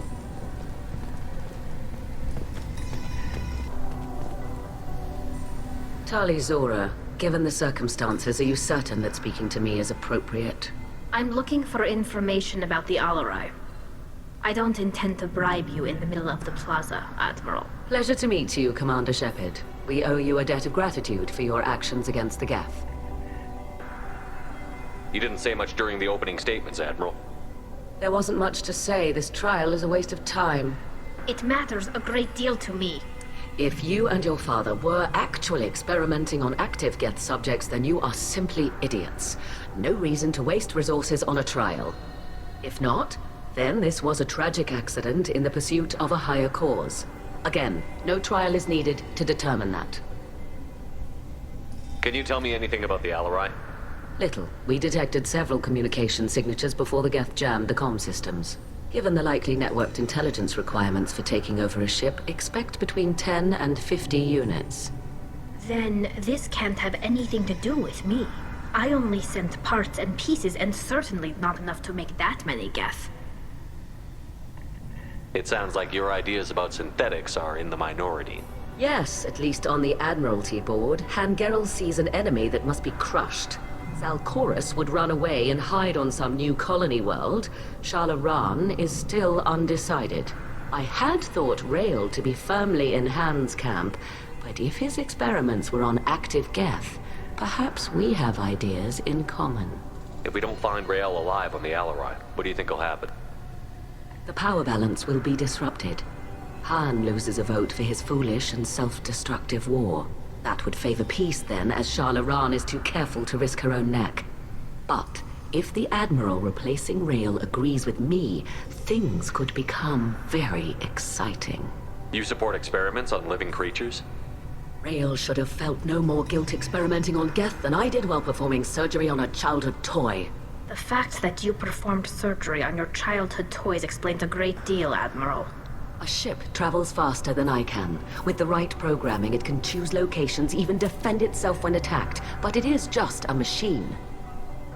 Tali Zora, given the circumstances, are you certain that speaking to me is appropriate? I'm looking for information about the Alarai. I don't intend to bribe you in the middle of the plaza, Admiral. Pleasure to meet you, Commander Shepard. We owe you a debt of gratitude for your actions against the Geth. You didn't say much during the opening statements, Admiral. There wasn't much to say. This trial is a waste of time. It matters a great deal to me. If you and your father were actually experimenting on active Geth subjects, then you are simply idiots. No reason to waste resources on a trial. If not, then this was a tragic accident in the pursuit of a higher cause. Again, no trial is needed to determine that. Can you tell me anything about the Alarai? Little. We detected several communication signatures before the Geth jammed the comm systems. Given the likely networked intelligence requirements for taking over a ship, expect between 10 and 50 units. Then this can't have anything to do with me. I only sent parts and pieces, and certainly not enough to make that many Geth. It sounds like your ideas about synthetics are in the minority. Yes, at least on the Admiralty board, Hangerel sees an enemy that must be crushed. Zalcorus would run away and hide on some new colony world. Shalaran is still undecided. I had thought Rael to be firmly in Han's camp, but if his experiments were on active Geth, perhaps we have ideas in common. If we don't find Rael alive on the Alarai, what do you think will happen? The power balance will be disrupted. Han loses a vote for his foolish and self-destructive war. That would favor peace then, as Shalaran is too careful to risk her own neck. But if the Admiral replacing Rael agrees with me, things could become very exciting. You support experiments on living creatures? Rael should have felt no more guilt experimenting on Geth than I did while performing surgery on a childhood toy. The fact that you performed surgery on your childhood toys explains a great deal, Admiral. A ship travels faster than I can. With the right programming, it can choose locations, even defend itself when attacked. But it is just a machine.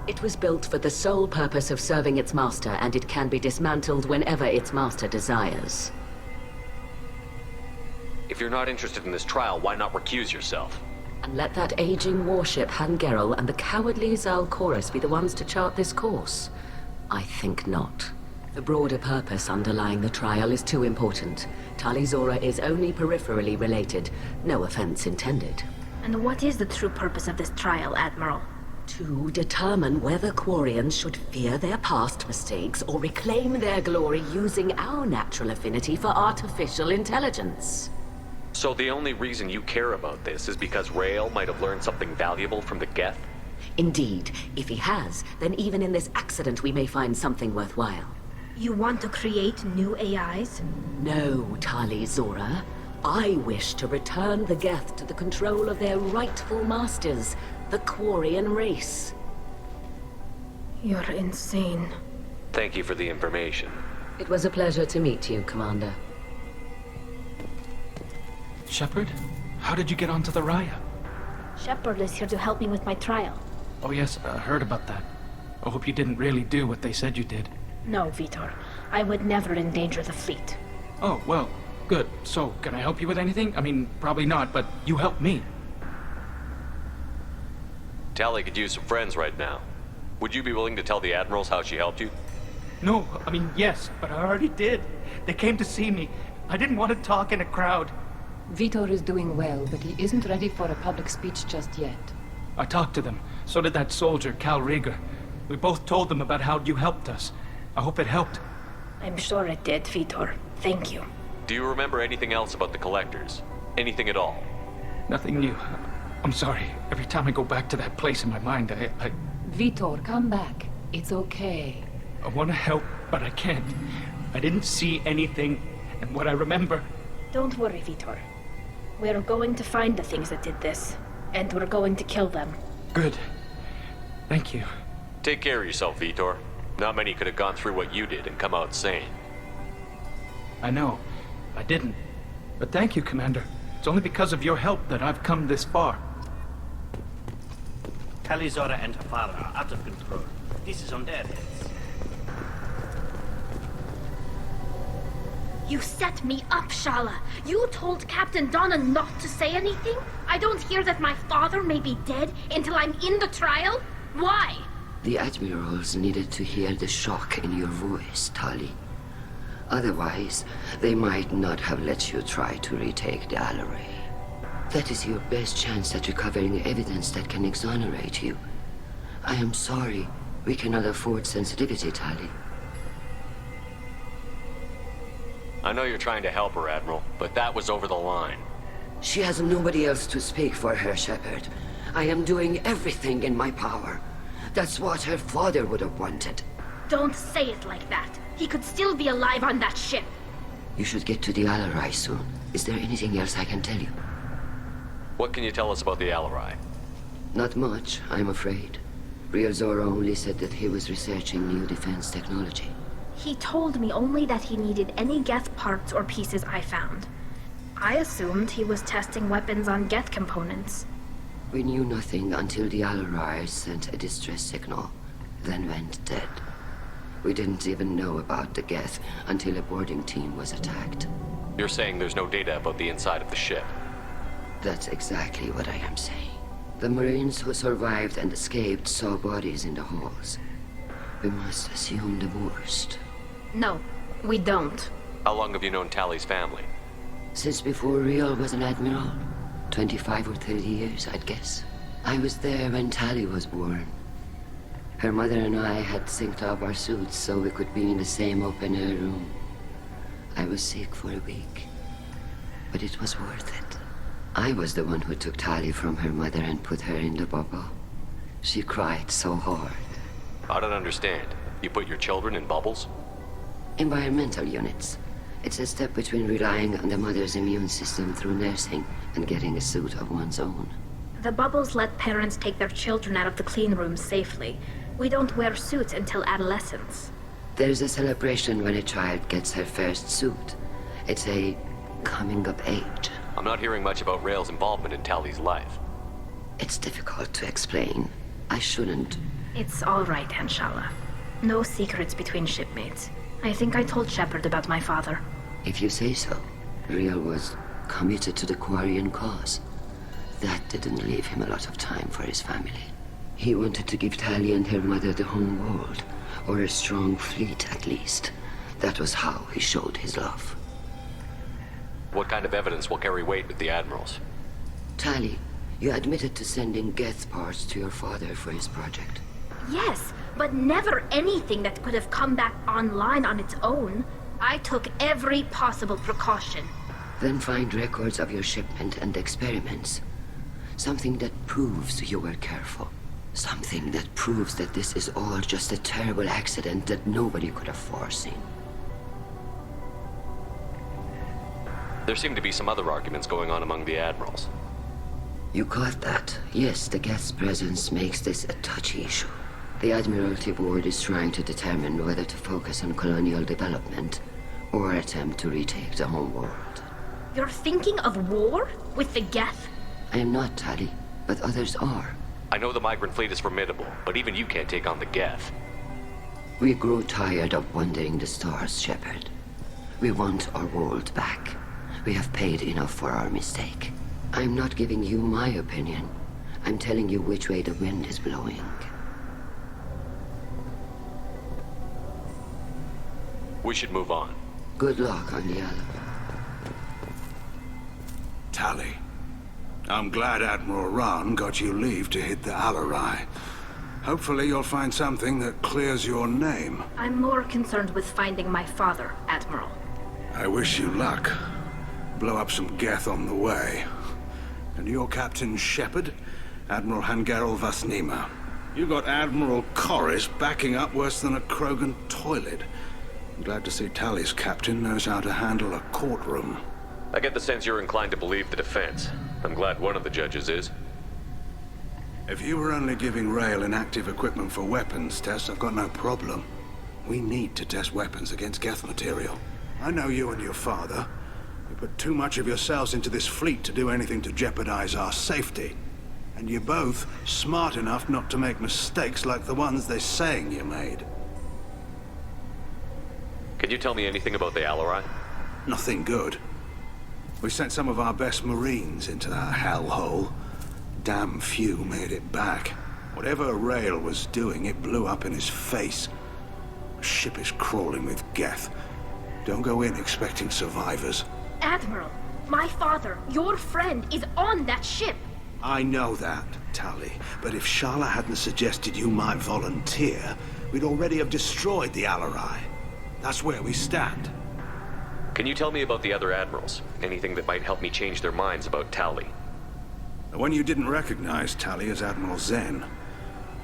It was built for the sole purpose of serving its master, and it can be dismantled whenever its master desires. If you're not interested in this trial, why not recuse yourself? And let that aging warship Hangerel and the cowardly Zalcorus be the ones to chart this course? I think not. The broader purpose underlying the trial is too important. Tali Zora is only peripherally related. No offense intended. And what is the true purpose of this trial, Admiral? To determine whether Quarians should fear their past mistakes or reclaim their glory using our natural affinity for artificial intelligence. So the only reason you care about this is because Rael might have learned something valuable from the Geth? Indeed. If he has, then even in this accident we may find something worthwhile. You want to create new AIs? No, Tali Zora. I wish to return the Geth to the control of their rightful masters, the Quarian race. You're insane. Thank you for the information. It was a pleasure to meet you, Commander. Shepard? How did you get onto the Raya? Shepard is here to help me with my trial. Oh yes, heard about that. I hope you didn't really do what they said you did. No, Vitor. I would never endanger the fleet. Oh, well, good. So, can I help you with anything? I mean, probably not, but you helped me. Tali could use some friends right now. Would you be willing to tell the Admirals how she helped you? No, I mean, yes, but I already did. They came to see me. I didn't want to talk in a crowd. Vitor is doing well, but he isn't ready for a public speech just yet. I talked to them. So did that soldier, Cal Rieger. We both told them about how you helped us. I hope it helped. I'm sure it did, Vitor. Thank you. Do you remember anything else about the Collectors? Anything at all? Nothing new. I'm sorry. Every time I go back to that place in my mind, I Vitor, come back. It's okay. I want to help, but I can't. I didn't see anything, and what I remember... Don't worry, Vitor. We're going to find the things that did this, and we're going to kill them. Good. Thank you. Take care of yourself, Vitor. Not many could have gone through what you did and come out sane. I know. I didn't. But thank you, Commander. It's only because of your help that I've come this far. Tali'Zorah and her father are out of control. This is on their heads. You set me up, Shala. You told Captain Donna not to say anything? I don't hear that my father may be dead until I'm in the trial? Why? The Admirals needed to hear the shock in your voice, Tali. Otherwise, they might not have let you try to retake the Alaray. That is your best chance at recovering evidence that can exonerate you. I am sorry. We cannot afford sensitivity, Tali. I know you're trying to help her, Admiral, but that was over the line. She has nobody else to speak for her, Shepard. I am doing everything in my power. That's what her father would have wanted. Don't say it like that. He could still be alive on that ship. You should get to the Alarai soon. Is there anything else I can tell you? What can you tell us about the Alarai? Not much, I'm afraid. Real Zora only said that he was researching new defense technology. He told me only that he needed any Geth parts or pieces I found. I assumed he was testing weapons on Geth components. We knew nothing until the Alarai sent a distress signal, then went dead. We didn't even know about the Geth until a boarding team was attacked. You're saying there's no data about the inside of the ship? That's exactly what I am saying. The Marines who survived and escaped saw bodies in the halls. We must assume the worst. No, we don't. How long have you known Tali's family? Since before Riel was an admiral. 25 or 30 years, I'd guess. I was there when Tali was born. Her mother and I had synced up our suits so we could be in the same open-air room. I was sick for a week, but it was worth it. I was the one who took Tali from her mother and put her in the bubble. She cried so hard. I don't understand. You put your children in bubbles? Environmental units. It's a step between relying on the mother's immune system through nursing and getting a suit of one's own. The bubbles let parents take their children out of the clean rooms safely. We don't wear suits until adolescence. There's a celebration when a child gets her first suit. It's a coming of age. I'm not hearing much about Rael's involvement in Tali's life. It's difficult to explain. I shouldn't. It's all right, Anshala. No secrets between shipmates. I think I told Shepard about my father. If you say so. Riel was committed to the Quarian cause. That didn't leave him a lot of time for his family. He wanted to give Tali and her mother the home world, or a strong fleet at least. That was how he showed his love. What kind of evidence will carry weight with the Admirals? Tali, you admitted to sending Geth parts to your father for his project. Yes, but never anything that could have come back online on its own. I took every possible precaution. Then find records of your shipment and experiments. Something that proves you were careful. Something that proves that this is all just a terrible accident that nobody could have foreseen. There seem to be some other arguments going on among the Admirals. You caught that? Yes, the Geth's presence makes this a touchy issue. The Admiralty Board is trying to determine whether to focus on colonial development or attempt to retake the home world. You're thinking of war? With the Geth? I am not, Tali, but others are. I know the migrant fleet is formidable, but even you can't take on the Geth. We grew tired of wandering the stars, Shepard. We want our world back. We have paid enough for our mistake. I'm not giving you my opinion. I'm telling you which way the wind is blowing. We should move on. Good luck on the Alamo. Tali, I'm glad Admiral Rahn got you leave to hit the Alarai. Hopefully you'll find something that clears your name. I'm more concerned with finding my father, Admiral. I wish you luck. Blow up some Geth on the way. And you're Captain Shepard, Admiral Hangarel Vasnima. You got Admiral Corris backing up worse than a Krogan toilet. I'm glad to see Tali's captain knows how to handle a courtroom. I get the sense you're inclined to believe the defense. I'm glad one of the judges is. If you were only giving Rail inactive equipment for weapons tests, I've got no problem. We need to test weapons against Geth material. I know you and your father. You put too much of yourselves into this fleet to do anything to jeopardize our safety. And you're both smart enough not to make mistakes like the ones they're saying you made. Can you tell me anything about the Alarai? Nothing good. We sent some of our best Marines into that hellhole. Damn few made it back. Whatever Rail was doing, it blew up in his face. The ship is crawling with Geth. Don't go in expecting survivors. Admiral, my father, your friend, is on that ship. I know that, Tali. But if Shala hadn't suggested you might volunteer, we'd already have destroyed the Alarai. That's where we stand. Can you tell me about the other admirals? Anything that might help me change their minds about Tali? The one you didn't recognize, Tali, is Admiral Zen.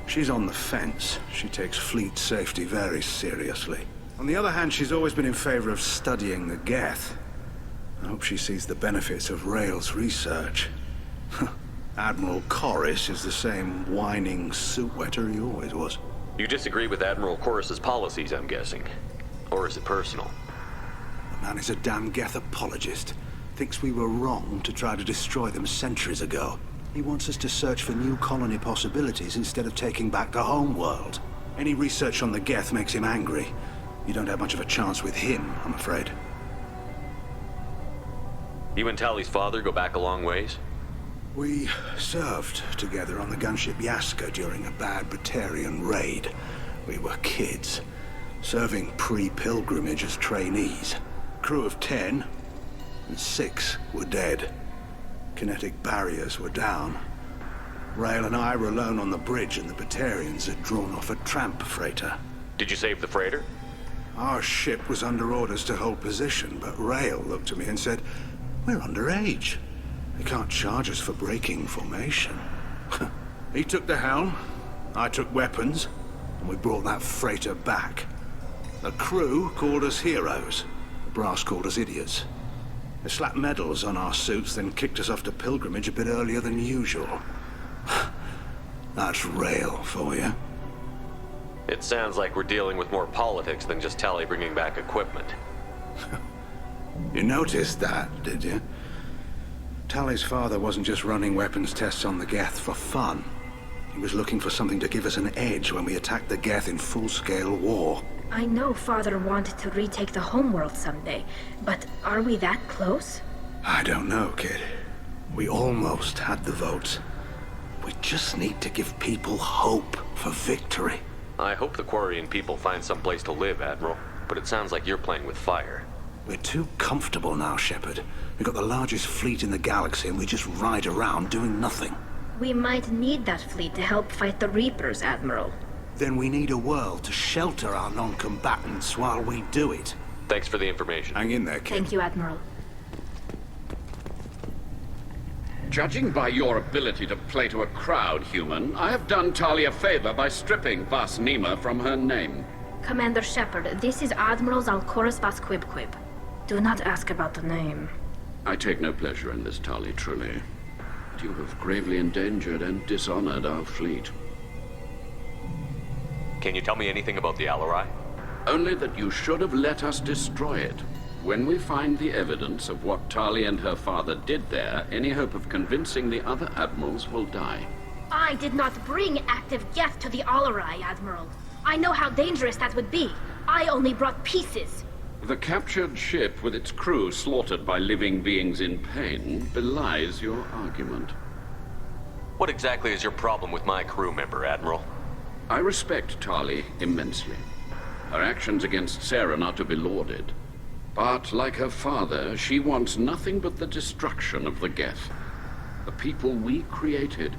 She's on the fence. She takes fleet safety very seriously. On the other hand, she's always been in favor of studying the Geth. I hope she sees the benefits of Rail's research. Admiral Corris is the same whining suit wetter he always was. You disagree with Admiral Corris's policies, I'm guessing. Or is it personal? The man is a damn Geth apologist. Thinks we were wrong to try to destroy them centuries ago. He wants us to search for new colony possibilities instead of taking back the home world. Any research on the Geth makes him angry. You don't have much of a chance with him, I'm afraid. You and Tali's father go back a long ways? We served together on the gunship Yaska during a bad Batarian raid. We were kids, serving pre-pilgrimage as trainees. Crew of 10, and 6 were dead. Kinetic barriers were down. Rail and I were alone on the bridge, and the Batarians had drawn off a tramp freighter. Did you save the freighter? Our ship was under orders to hold position, but Rail looked at me and said, "We're underage. They can't charge us for breaking formation." He took the helm, I took weapons, and we brought that freighter back. The crew called us heroes. The brass called us idiots. They slapped medals on our suits, then kicked us off to pilgrimage a bit earlier than usual. That's Rail for you. It sounds like we're dealing with more politics than just Tali bringing back equipment. You noticed that, did you? Tali's father wasn't just running weapons tests on the Geth for fun. He was looking for something to give us an edge when we attacked the Geth in full-scale war. I know Father wanted to retake the homeworld someday, but are we that close? I don't know, kid. We almost had the votes. We just need to give people hope for victory. I hope the Quarian people find some place to live, Admiral, but it sounds like you're playing with fire. We're too comfortable now, Shepard. We've got the largest fleet in the galaxy and we just ride around doing nothing. We might need that fleet to help fight the Reapers, Admiral. Then we need a world to shelter our non-combatants while we do it. Thanks for the information. Hang in there, kid. Thank you, Admiral. Judging by your ability to play to a crowd, human, I have done Tali a favor by stripping Vasnima from her name. Commander Shepard, this is Admiral Zalkoris Vasquibquib. Do not ask about the name. I take no pleasure in this, Tali, truly. But you have gravely endangered and dishonored our fleet. Can you tell me anything about the Alarai? Only that you should have let us destroy it. When we find the evidence of what Tali and her father did there, any hope of convincing the other admirals will die. I did not bring active Geth to the Alarai, Admiral. I know how dangerous that would be. I only brought pieces. The captured ship with its crew slaughtered by living beings in pain belies your argument. What exactly is your problem with my crew member, Admiral? I respect Tali immensely. Her actions against Saren are to be lauded. But, like her father, she wants nothing but the destruction of the Geth. The people we created.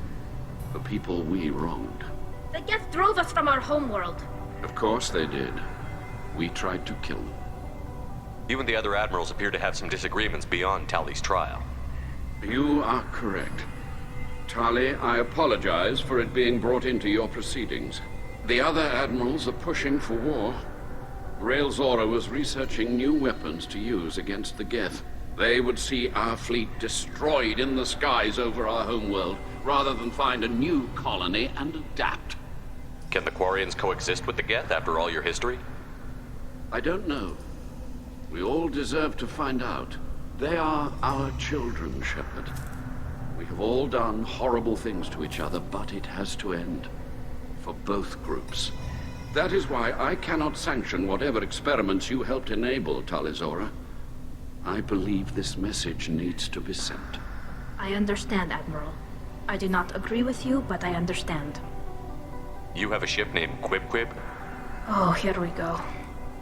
The people we wronged. The Geth drove us from our homeworld. Of course they did. We tried to kill them. You and the other admirals appear to have some disagreements beyond Tali's trial. You are correct. Tali, I apologize for it being brought into your proceedings. The other admirals are pushing for war. Rael Zora was researching new weapons to use against the Geth. They would see our fleet destroyed in the skies over our homeworld, rather than find a new colony and adapt. Can the Quarians coexist with the Geth after all your history? I don't know. We all deserve to find out. They are our children, Shepard. We have all done horrible things to each other, but it has to end. For both groups. That is why I cannot sanction whatever experiments you helped enable, Talizora. I believe this message needs to be sent. I understand, Admiral. I do not agree with you, but I understand. You have a ship named Quib-Quib? Oh, here we go.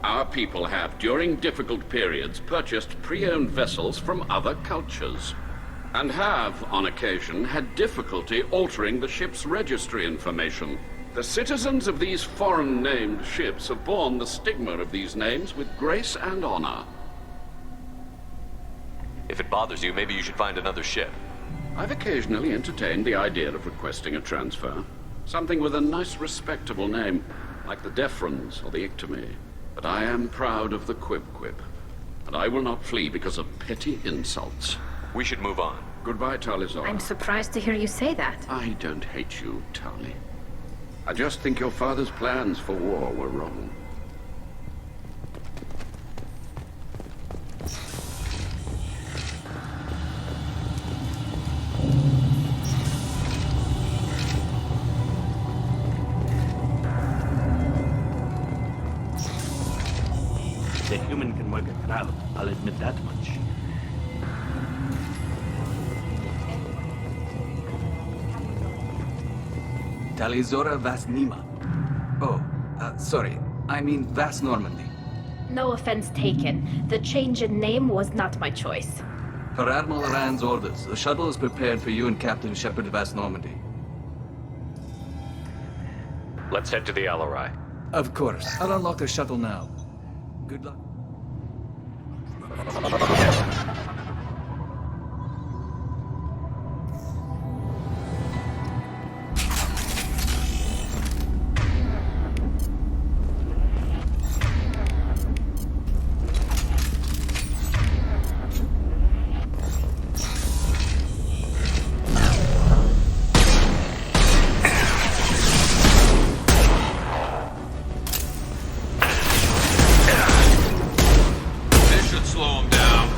Our people have, during difficult periods, purchased pre-owned vessels from other cultures. And have, on occasion, had difficulty altering the ship's registry information. The citizens of these foreign-named ships have borne the stigma of these names with grace and honor. If it bothers you, maybe you should find another ship. I've occasionally entertained the idea of requesting a transfer. Something with a nice, respectable name, like the Defrons or the Ictomy. But I am proud of the Quib-Quib. And I will not flee because of petty insults. We should move on. Goodbye, Talizora. I'm surprised to hear you say that. I don't hate you, Tali. I just think your father's plans for war were wrong. The human can work a crowd, I'll admit that much. Talizora Vas Nima. Oh, sorry. I mean Vas Normandy. No offense taken. The change in name was not my choice. Per Admiral Rand's orders, the shuttle is prepared for you and Captain Shepard Vas Normandy. Let's head to the Alarai. Of course. I'll unlock the shuttle now. Good luck. Slow him down.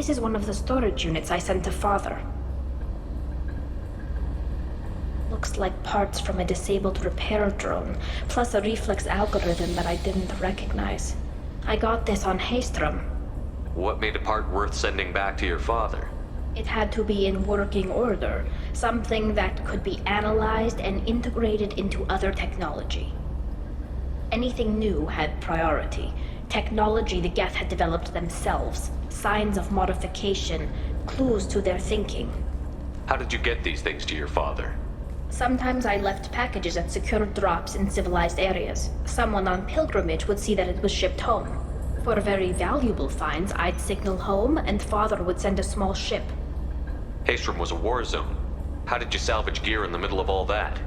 This is one of the storage units I sent to Father. Looks like parts from a disabled repair drone, plus a reflex algorithm that I didn't recognize. I got this on Haystrom. What made a part worth sending back to your father? It had to be in working order, something that could be analyzed and integrated into other technology. Anything new had priority. Technology the Geth had developed themselves, signs of modification, clues to their thinking. How did you get these things to your father? Sometimes I left packages at secure drops in civilized areas. Someone on pilgrimage would see that it was shipped home. For very valuable finds, I'd signal home, and Father would send a small ship. Haystrom was a war zone. How did you salvage gear in the middle of all that?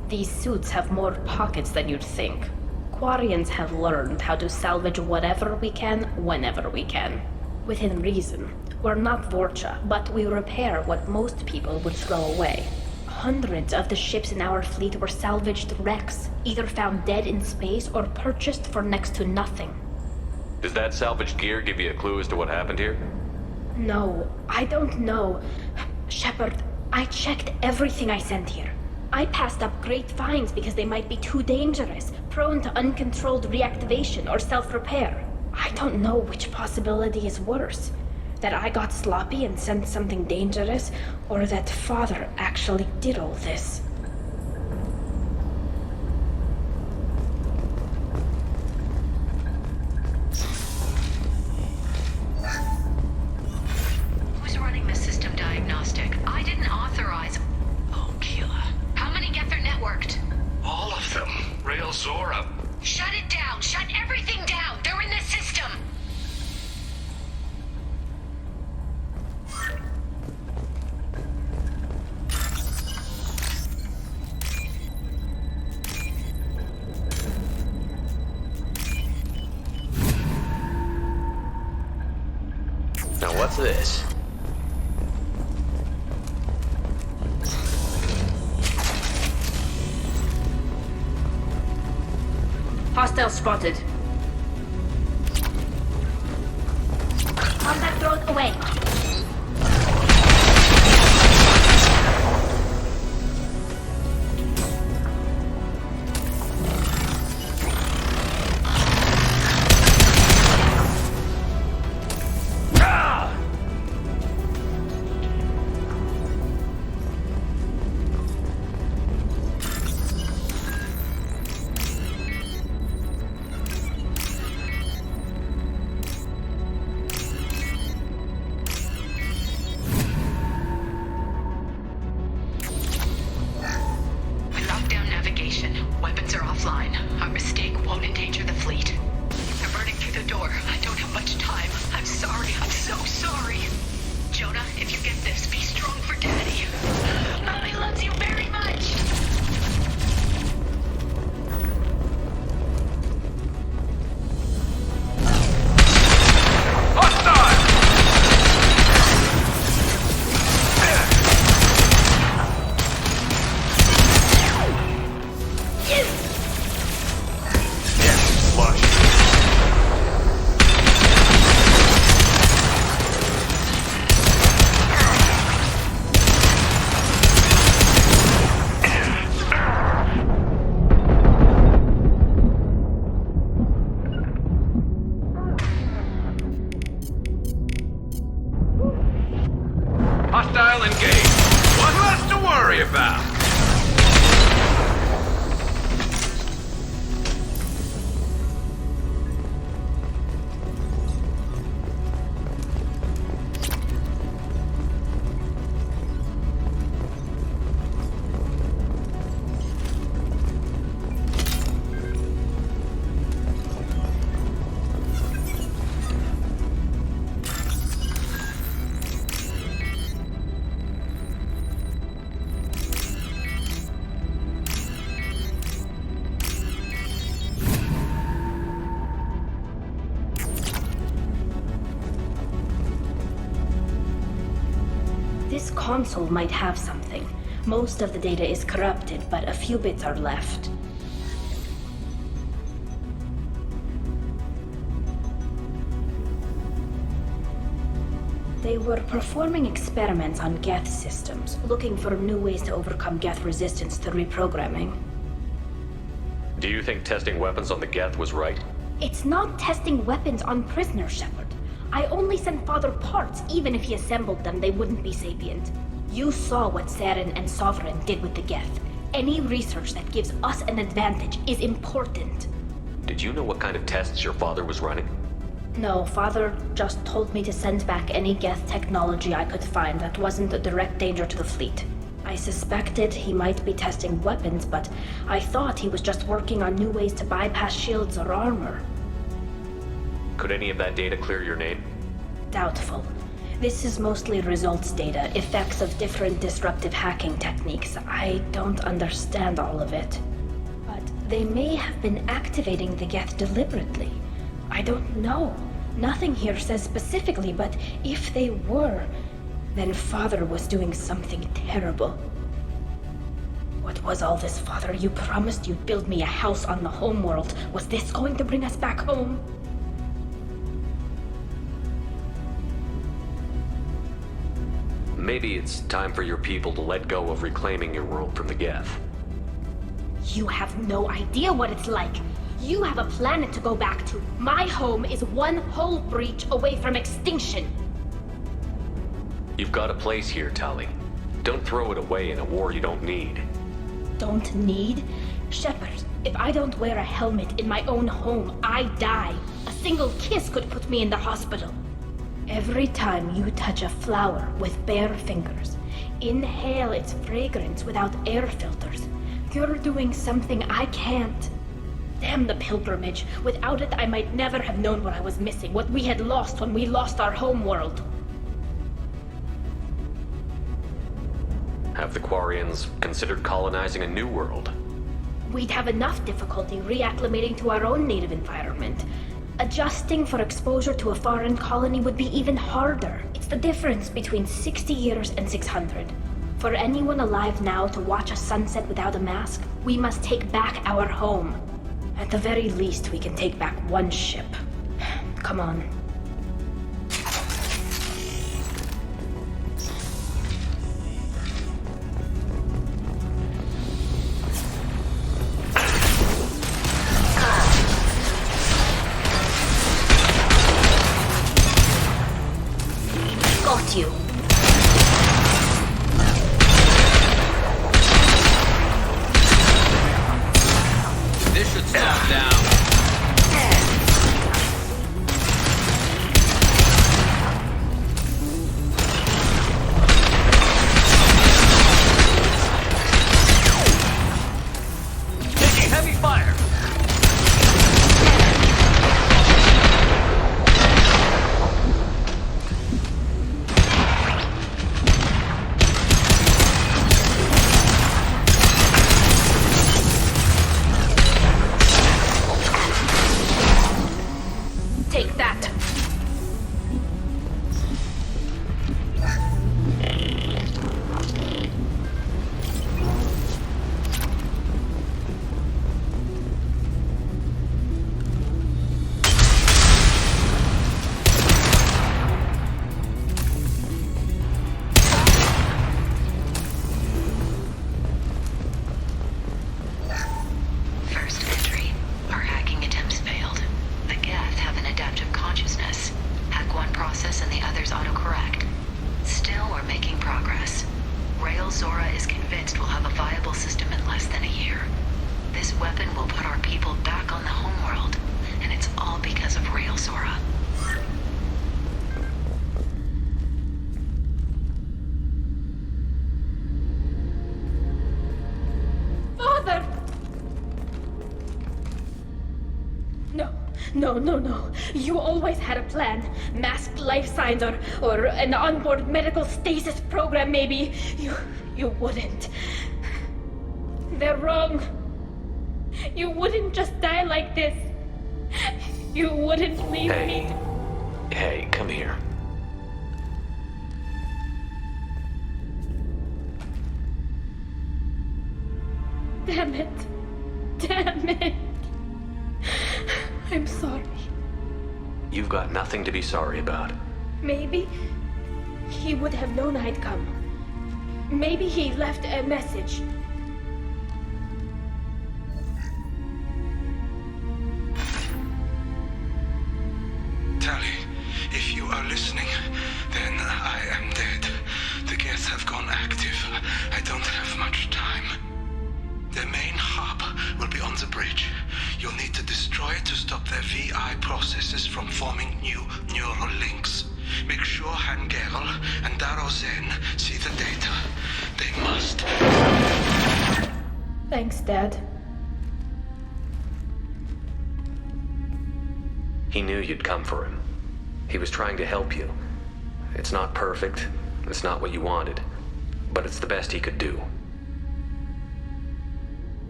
These suits have more pockets than you'd think. Quarians have learned how to salvage whatever we can, whenever we can. Within reason. We're not Vorcha, but we repair what most people would throw away. Hundreds of the ships in our fleet were salvaged wrecks, either found dead in space or purchased for next to nothing. Does that salvaged gear give you a clue as to what happened here? No, I don't know. Shepard, I checked everything I sent here. I passed up great finds because they might be too dangerous, prone to uncontrolled reactivation or self-repair. I don't know which possibility is worse. That I got sloppy and sent something dangerous, or that Father actually did all this. Who's running the system diagnostic? I didn't authorize... Oh, Keela. How many Geth are networked? All of them. Rail Zora. Shut it down! Shut everything down! They're in the system! Now what's this? Hostile spotted. Contact road away. Hostile engaged. One less to worry about. This console might have something. Most of the data is corrupted, but a few bits are left. They were performing experiments on Geth systems, looking for new ways to overcome Geth resistance to reprogramming. Do you think testing weapons on the Geth was right? It's not testing weapons on prisoners, Shepard. I only sent Father parts. Even if he assembled them, they wouldn't be sapient. You saw what Saren and Sovereign did with the Geth. Any research that gives us an advantage is important. Did you know what kind of tests your father was running? No, Father just told me to send back any Geth technology I could find that wasn't a direct danger to the fleet. I suspected he might be testing weapons, but I thought he was just working on new ways to bypass shields or armor. Could any of that data clear your name? Doubtful. This is mostly results data, effects of different disruptive hacking techniques. I don't understand all of it. But they may have been activating the Geth deliberately. I don't know. Nothing here says specifically, but if they were, then Father was doing something terrible. What was all this, Father? You promised you'd build me a house on the homeworld. Was this going to bring us back home? Maybe it's time for your people to let go of reclaiming your world from the Geth. You have no idea what it's like. You have a planet to go back to. My home is one hull breach away from extinction. You've got a place here, Tali. Don't throw it away in a war you don't need. Don't need? Shepard, if I don't wear a helmet in my own home, I die. A single kiss could put me in the hospital. Every time you touch a flower with bare fingers, inhale its fragrance without air filters, you're doing something I can't. Damn the pilgrimage. Without it, I might never have known what I was missing, what we had lost when we lost our homeworld. Have the Quarians considered colonizing a new world? We'd have enough difficulty reacclimating to our own native environment. Adjusting for exposure to a foreign colony would be even harder. It's the difference between 60 years and 600. For anyone alive now to watch a sunset without a mask, we must take back our home. At the very least, we can take back one ship. Come on. Got you. This should slow him down. Taking heavy fire. Take that. First entry. Our hacking attempts failed. The Geth have an adaptive consciousness. Hack one process and the others autocorrect. Still, we're making progress. Rael Zora is convinced we'll have a viable system in less than a year. This weapon will put our people back on the homeworld, and it's all because of Rael Zora. Father! No. You always had a plan. Masked life signs or an onboard medical stasis program, maybe. You wouldn't. They're wrong. You wouldn't just die like this. You wouldn't leave me. Hey, come here. Damn it. I'm sorry. You've got nothing to be sorry about. Maybe He would have known I'd come. Maybe he left a message. Tali, if you are listening, then I am dead. The Geth have gone active. I don't have much time. The main hub will be on the bridge. You'll need to destroy it to stop their VI processes from forming new neural links. Make sure Han Gerel and Daro Zen see the data. They must. Thanks, Dad. He knew you'd come for him. He was trying to help you. It's not perfect. It's not what you wanted. But it's the best he could do.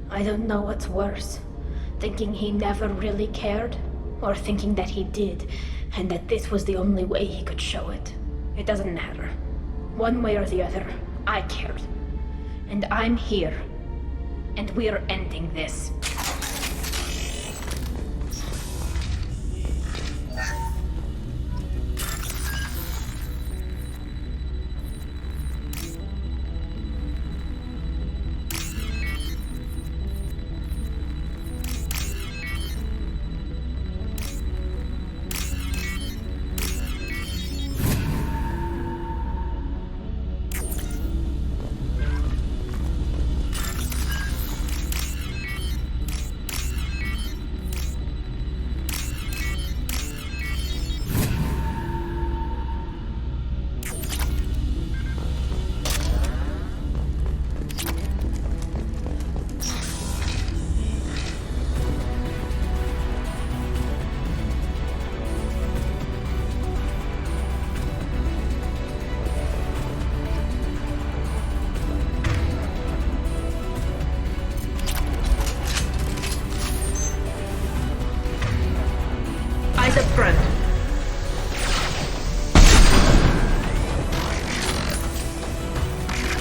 I don't know what's worse. Thinking he never really cared, or thinking that he did, and that this was the only way he could show it. It doesn't matter. One way or the other, I cared. And I'm here. And we're ending this.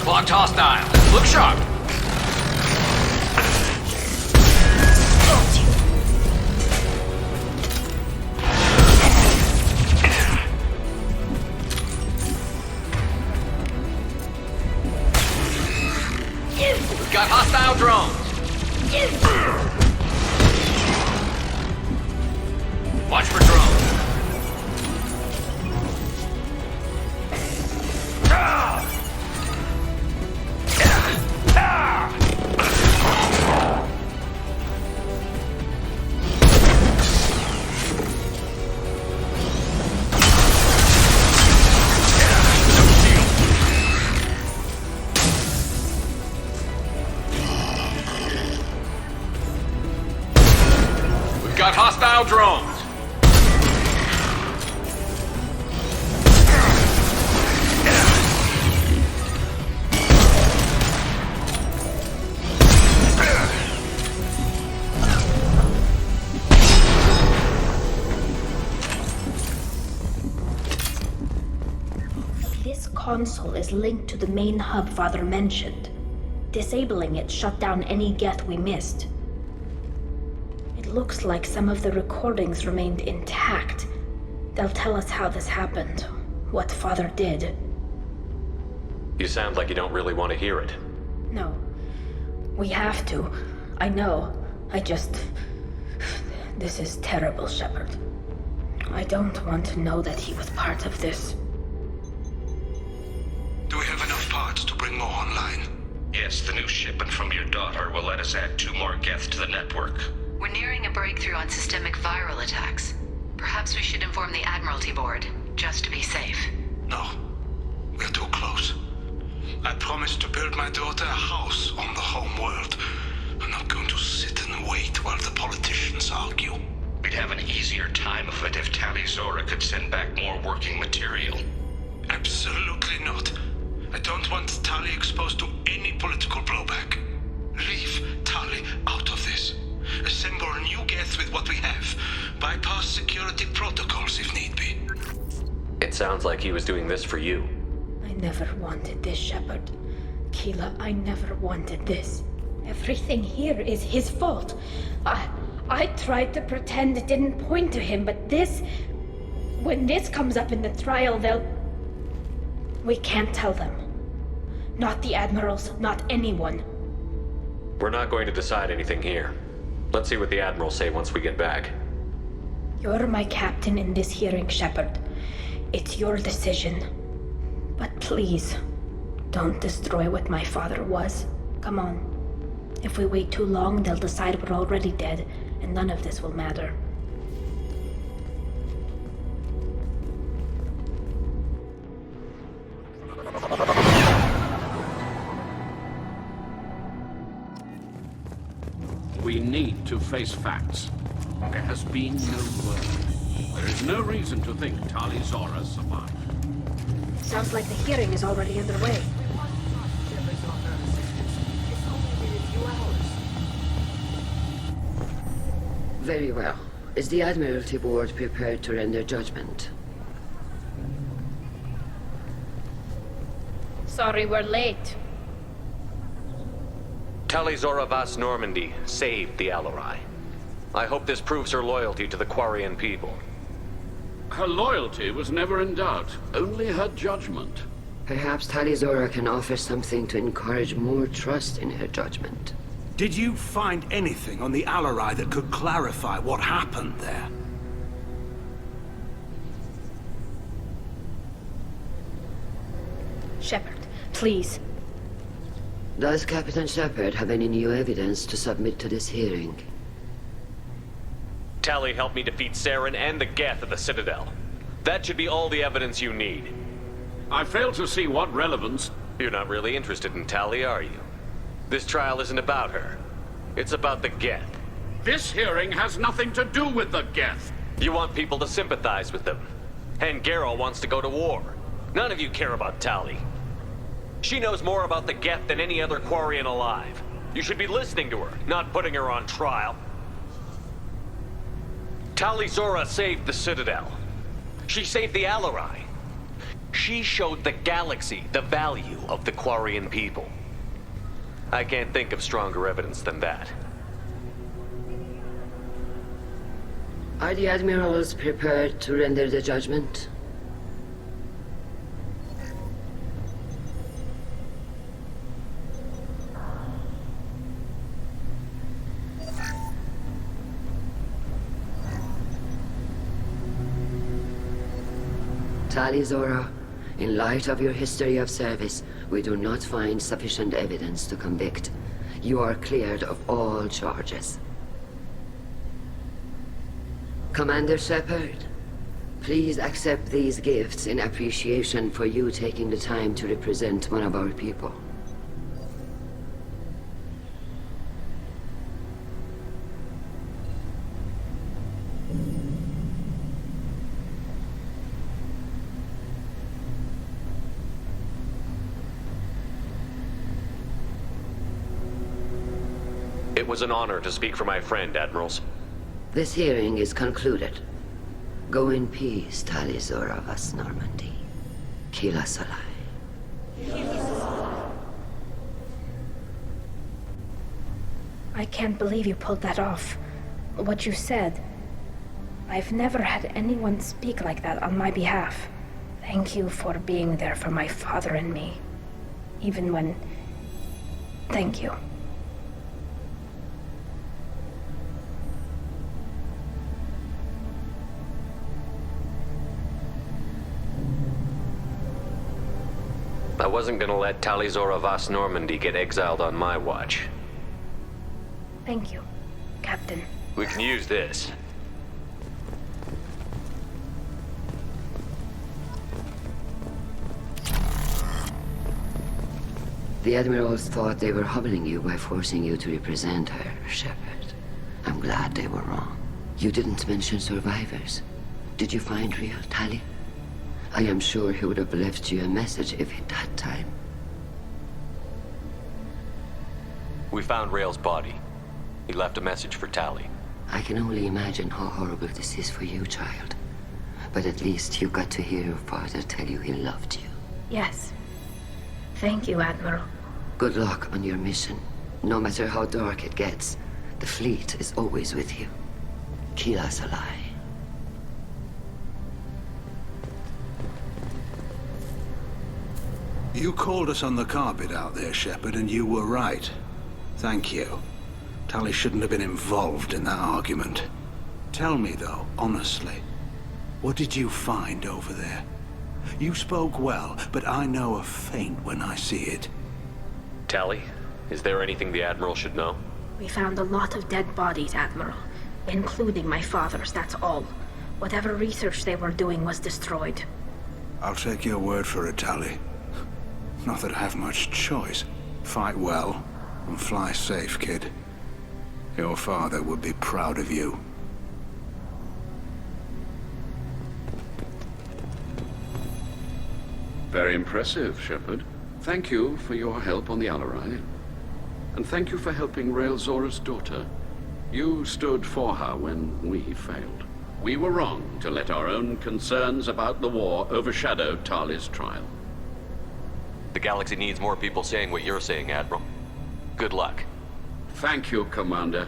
Locked hostile. Look sharp. We've got hostile drones. Watch for drones. Got hostile drones. This console is linked to the main hub Father mentioned. Disabling it shut down any Geth we missed. Looks like some of the recordings remained intact. They'll tell us how this happened, what Father did. You sound like you don't really want to hear it. No. We have to. I know. This is terrible, Shepard. I don't want to know that he was part of this. Do we have enough parts to bring more online? Yes, the new shipment from your daughter will let us add 2 more Geth to the network. We're nearing a breakthrough on systemic viral attacks. Perhaps we should inform the Admiralty Board, just to be safe. No. We're too close. I promised to build my daughter a house on the home world. I'm not going to sit and wait while the politicians argue. We'd have an easier time of it if Tali Zora could send back more working material. Absolutely not. I don't want Tali exposed to any political blowback. Leave Tali out of this. Assemble a new Geth with what we have. Bypass security protocols if need be. It sounds like he was doing this for you. I never wanted this, Shepard. Keela, I never wanted this. Everything here is his fault. I tried to pretend it didn't point to him, but this... When this comes up in the trial, they'll... We can't tell them. Not the admirals, not anyone. We're not going to decide anything here. Let's see what the Admirals say once we get back. You're my captain in this hearing, Shepard. It's your decision. But please, don't destroy what my father was. Come on. If we wait too long, they'll decide we're already dead, and none of this will matter. We need to face facts. There has been no word. There is no reason to think Tali Zora survived. Sounds like the hearing is already underway. Very well. Is the Admiralty Board prepared to render judgment? Sorry we're late. Tali Zora Vas Normandy saved the Alarai. I hope this proves her loyalty to the Quarian people. Her loyalty was never in doubt, only her judgment. Perhaps Tali Zora can offer something to encourage more trust in her judgment. Did you find anything on the Alarai that could clarify what happened there? Shepard, please. Does Captain Shepard have any new evidence to submit to this hearing? Tali helped me defeat Saren and the Geth at the Citadel. That should be all the evidence you need. I fail to see what relevance... You're not really interested in Tali, are you? This trial isn't about her. It's about the Geth. This hearing has nothing to do with the Geth. You want people to sympathize with them. And Geralt wants to go to war. None of you care about Tali. She knows more about the Geth than any other Quarian alive. You should be listening to her, not putting her on trial. Tali Zora saved the Citadel. She saved the Alarai. She showed the galaxy the value of the Quarian people. I can't think of stronger evidence than that. Are the Admirals prepared to render the judgment? Tali Zora, in light of your history of service, we do not find sufficient evidence to convict. You are cleared of all charges. Commander Shepard, please accept these gifts in appreciation for you taking the time to represent one of our people. It was an honor to speak for my friend, Admirals. This hearing is concluded. Go in peace, Tali Zora Vas Normandy. Kila Salai. I can't believe you pulled that off. What you said. I've never had anyone speak like that on my behalf. Thank you for being there for my father and me. Even when... Thank you. I wasn't gonna let Tali Zora Vas Normandy get exiled on my watch. Thank you, Captain. We can use this. The Admirals thought they were humbling you by forcing you to represent her, Shepard. I'm glad they were wrong. You didn't mention survivors. Did you find real Tali? I am sure he would have left you a message if he'd had time. We found Rael's body. He left a message for Tali. I can only imagine how horrible this is for you, child. But at least you got to hear your father tell you he loved you. Yes. Thank you, Admiral. Good luck on your mission. No matter how dark it gets, the fleet is always with you. Kila Salai. You called us on the carpet out there, Shepard, and you were right. Thank you. Tali shouldn't have been involved in that argument. Tell me, though, honestly, what did you find over there? You spoke well, but I know a feint when I see it. Tali, is there anything the Admiral should know? We found a lot of dead bodies, Admiral. Including my father's, that's all. Whatever research they were doing was destroyed. I'll take your word for it, Tali. Not that I have much choice. Fight well, and fly safe, kid. Your father would be proud of you. Very impressive, Shepard. Thank you for your help on the Alarai. And thank you for helping Rael Zora's daughter. You stood for her when we failed. We were wrong to let our own concerns about the war overshadow Tali's trial. The galaxy needs more people saying what you're saying, Admiral. Good luck. Thank you, Commander.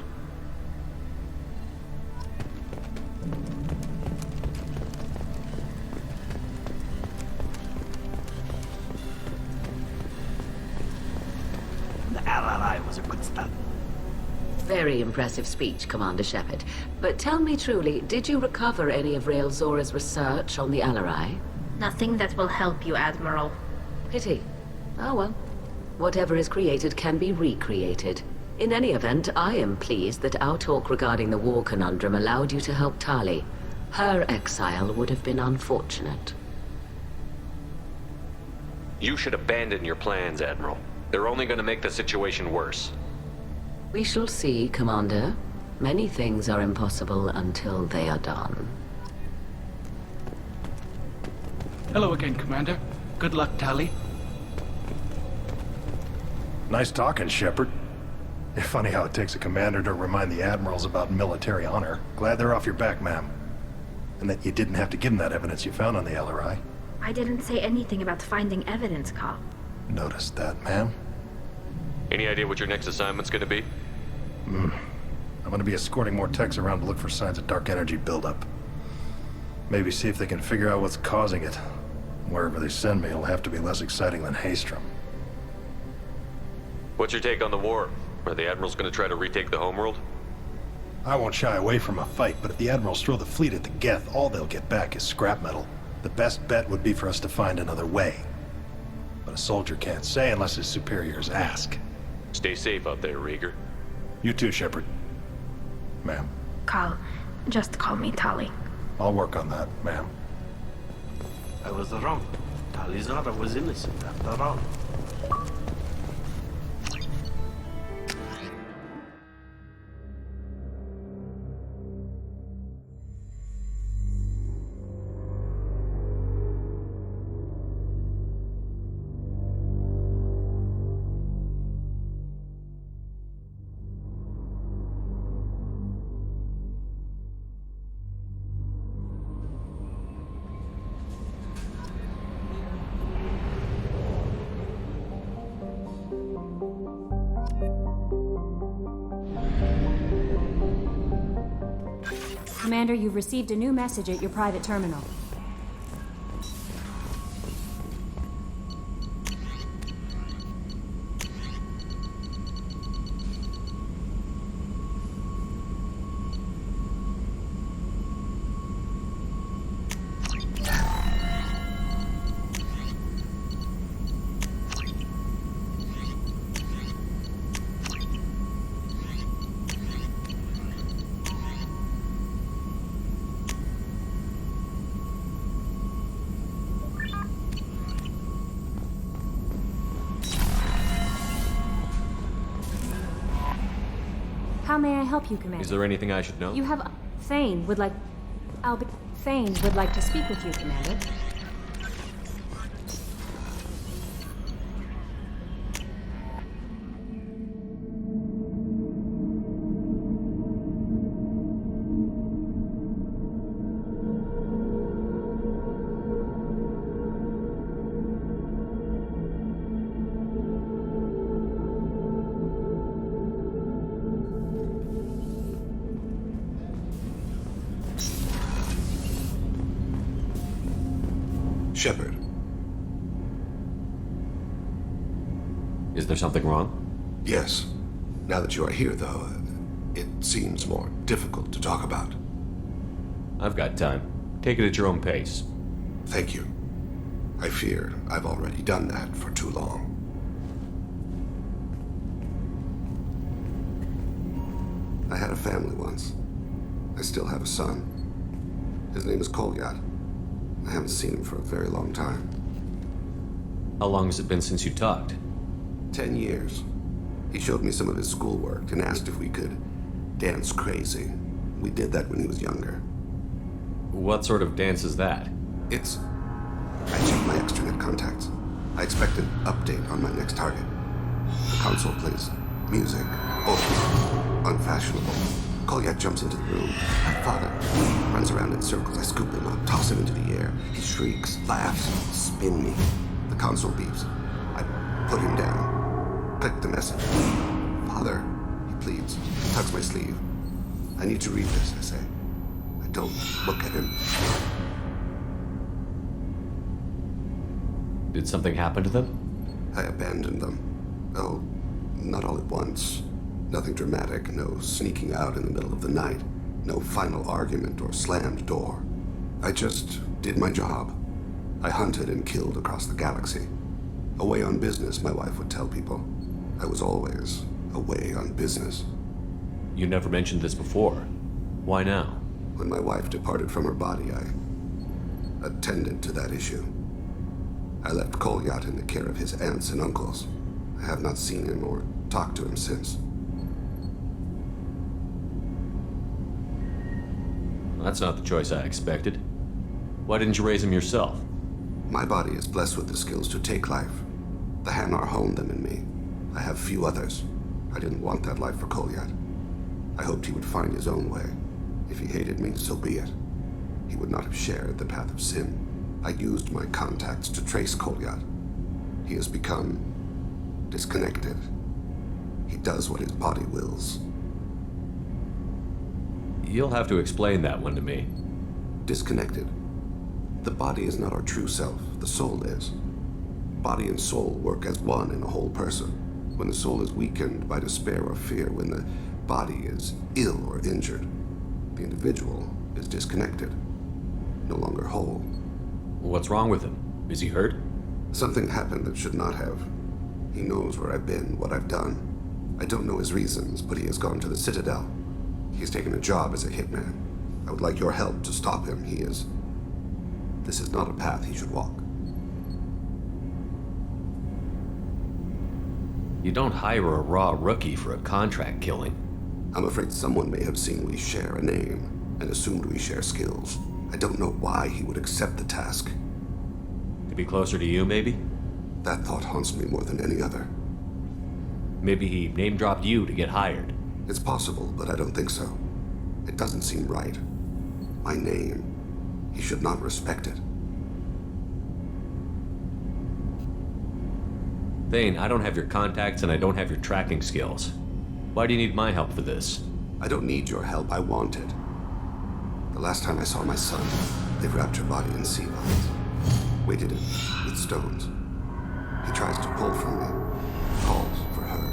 The Alarai was a good start. Very impressive speech, Commander Shepard. But tell me truly, did you recover any of Rael Zora's research on the Alarai? Nothing that will help you, Admiral. Pity. Oh well. Whatever is created can be recreated. In any event, I am pleased that our talk regarding the war conundrum allowed you to help Tali. Her exile would have been unfortunate. You should abandon your plans, Admiral. They're only going to make the situation worse. We shall see, Commander. Many things are impossible until they are done. Hello again, Commander. Good luck, Tali. Nice talking, Shepard. It's funny how it takes a commander to remind the admirals about military honor. Glad they're off your back, ma'am. And that you didn't have to give them that evidence you found on the Alarai. I didn't say anything about finding evidence, Carl. Noticed that, ma'am. Any idea what your next assignment's going to be? I'm gonna be escorting more techs around to look for signs of dark energy buildup. Maybe see if they can figure out what's causing it. Wherever they send me, it'll have to be less exciting than Haystrom. What's your take on the war? Are the Admirals going to try to retake the homeworld? I won't shy away from a fight, but if the Admirals throw the fleet at the Geth, all they'll get back is scrap metal. The best bet would be for us to find another way. But a soldier can't say unless his superiors ask. Stay safe out there, Rieger. You too, Shepard. Ma'am. Carl, just call me Tali. I'll work on that, ma'am. I was wrong. Tali Zora was innocent after all. Commander, you've received a new message at your private terminal. How may I help you, Commander? Is there anything I should know? You have... Thane would like... Thane would like to speak with you, Commander. Shepard. Is there something wrong? Yes. Now that you are here, though, it seems more difficult to talk about. I've got time. Take it at your own pace. Thank you. I fear I've already done that for too long. I had a family once. I still have a son. His name is Kolyat. I haven't seen him for a very long time. How long has it been since you talked? 10 years. He showed me some of his schoolwork and asked if we could dance crazy. We did that when he was younger. What sort of dance is that? I checked my extranet contacts. I expect an update on my next target. The console plays music, old, unfashionable. Kolyat jumps into the room. My father runs around in circles. I scoop him up, toss him into the air. He shrieks, laughs, spin me. The console beeps. I put him down. Click the message. Father, he pleads, tugs my sleeve. I need to read this, I say. I don't look at him. Did something happen to them? I abandoned them. Oh, not all at once. Nothing dramatic, no sneaking out in the middle of the night, no final argument or slammed door. I just did my job. I hunted and killed across the galaxy. Away on business, my wife would tell people. I was always away on business. You never mentioned this before. Why now? When my wife departed from her body, I attended to that issue. I left Kolyat in the care of his aunts and uncles. I have not seen him or talked to him since. That's not the choice I expected. Why didn't you raise him yourself? My body is blessed with the skills to take life. The Hanar honed them in me. I have few others. I didn't want that life for Kolyat. I hoped he would find his own way. If he hated me, so be it. He would not have shared the path of sin. I used my contacts to trace Kolyat. He has become disconnected. He does what his body wills. You'll have to explain that one to me. Disconnected. The body is not our true self, the soul is. Body and soul work as one in a whole person. When the soul is weakened by despair or fear, when the body is ill or injured, the individual is disconnected, no longer whole. What's wrong with him? Is he hurt? Something happened that should not have. He knows where I've been, what I've done. I don't know his reasons, but he has gone to the Citadel. He's taken a job as a hitman. I would like your help to stop him. This is not a path he should walk. You don't hire a raw rookie for a contract killing. I'm afraid someone may have seen we share a name and assumed we share skills. I don't know why he would accept the task. To be closer to you, maybe? That thought haunts me more than any other. Maybe he name-dropped you to get hired. It's possible, but I don't think so. It doesn't seem right. My name. He should not respect it. Thane, I don't have your contacts and I don't have your tracking skills. Why do you need my help for this? I don't need your help. I want it. The last time I saw my son, they wrapped your body in sea vines, weighted it with stones. He tries to pull from me, calls for her.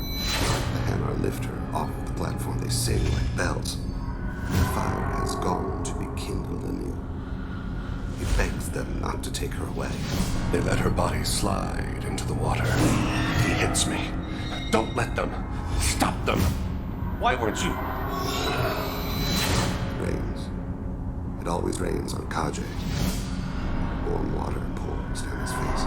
The Hanar lift her off the platform. They sing like bells. The fire has gone to be kindled anew. He begs them not to take her away. They let her body slide into the water. He hits me. Don't let them. Stop them. Why weren't you? Rains. It always rains on Kaje. Warm water pours down his face.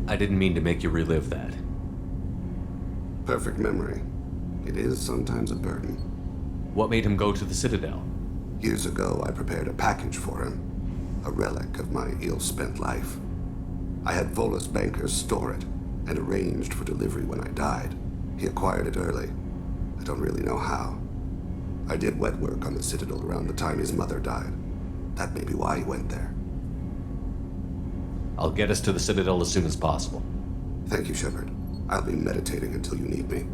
I didn't mean to make you relive that. Perfect memory. It is sometimes a burden. What made him go to the Citadel? Years ago, I prepared a package for him. A relic of my ill-spent life. I had Volus bankers store it, and arranged for delivery when I died. He acquired it early. I don't really know how. I did wet work on the Citadel around the time his mother died. That may be why he went there. I'll get us to the Citadel as soon as possible. Thank you, Shepard. I'll be meditating until you need me.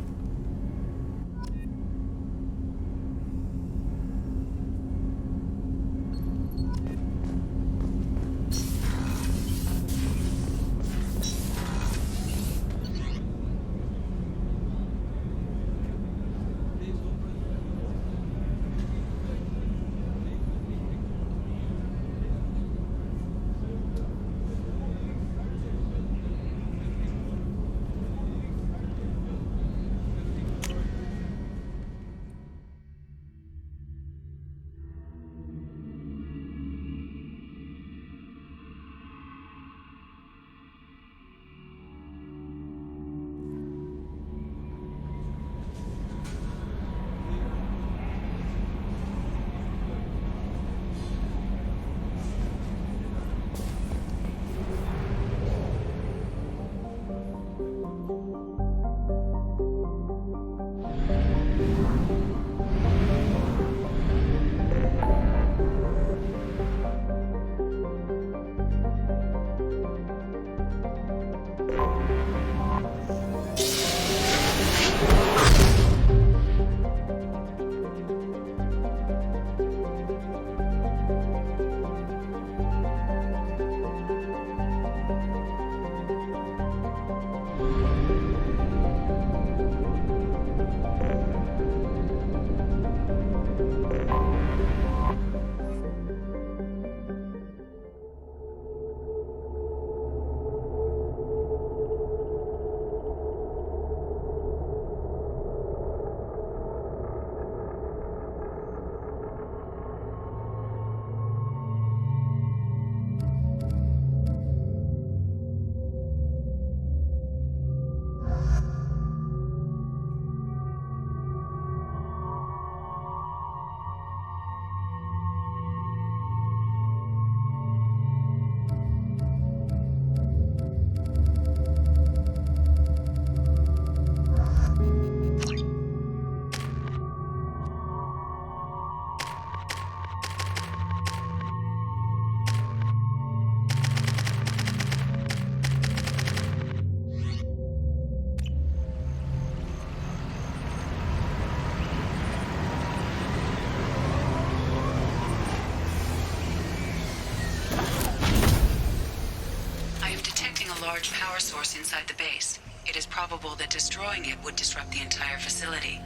detecting a large power source inside the base. It is probable that destroying it would disrupt the entire facility.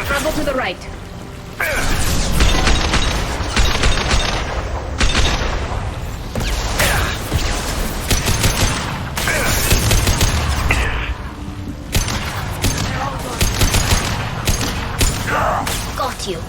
Travel to the right. Got you.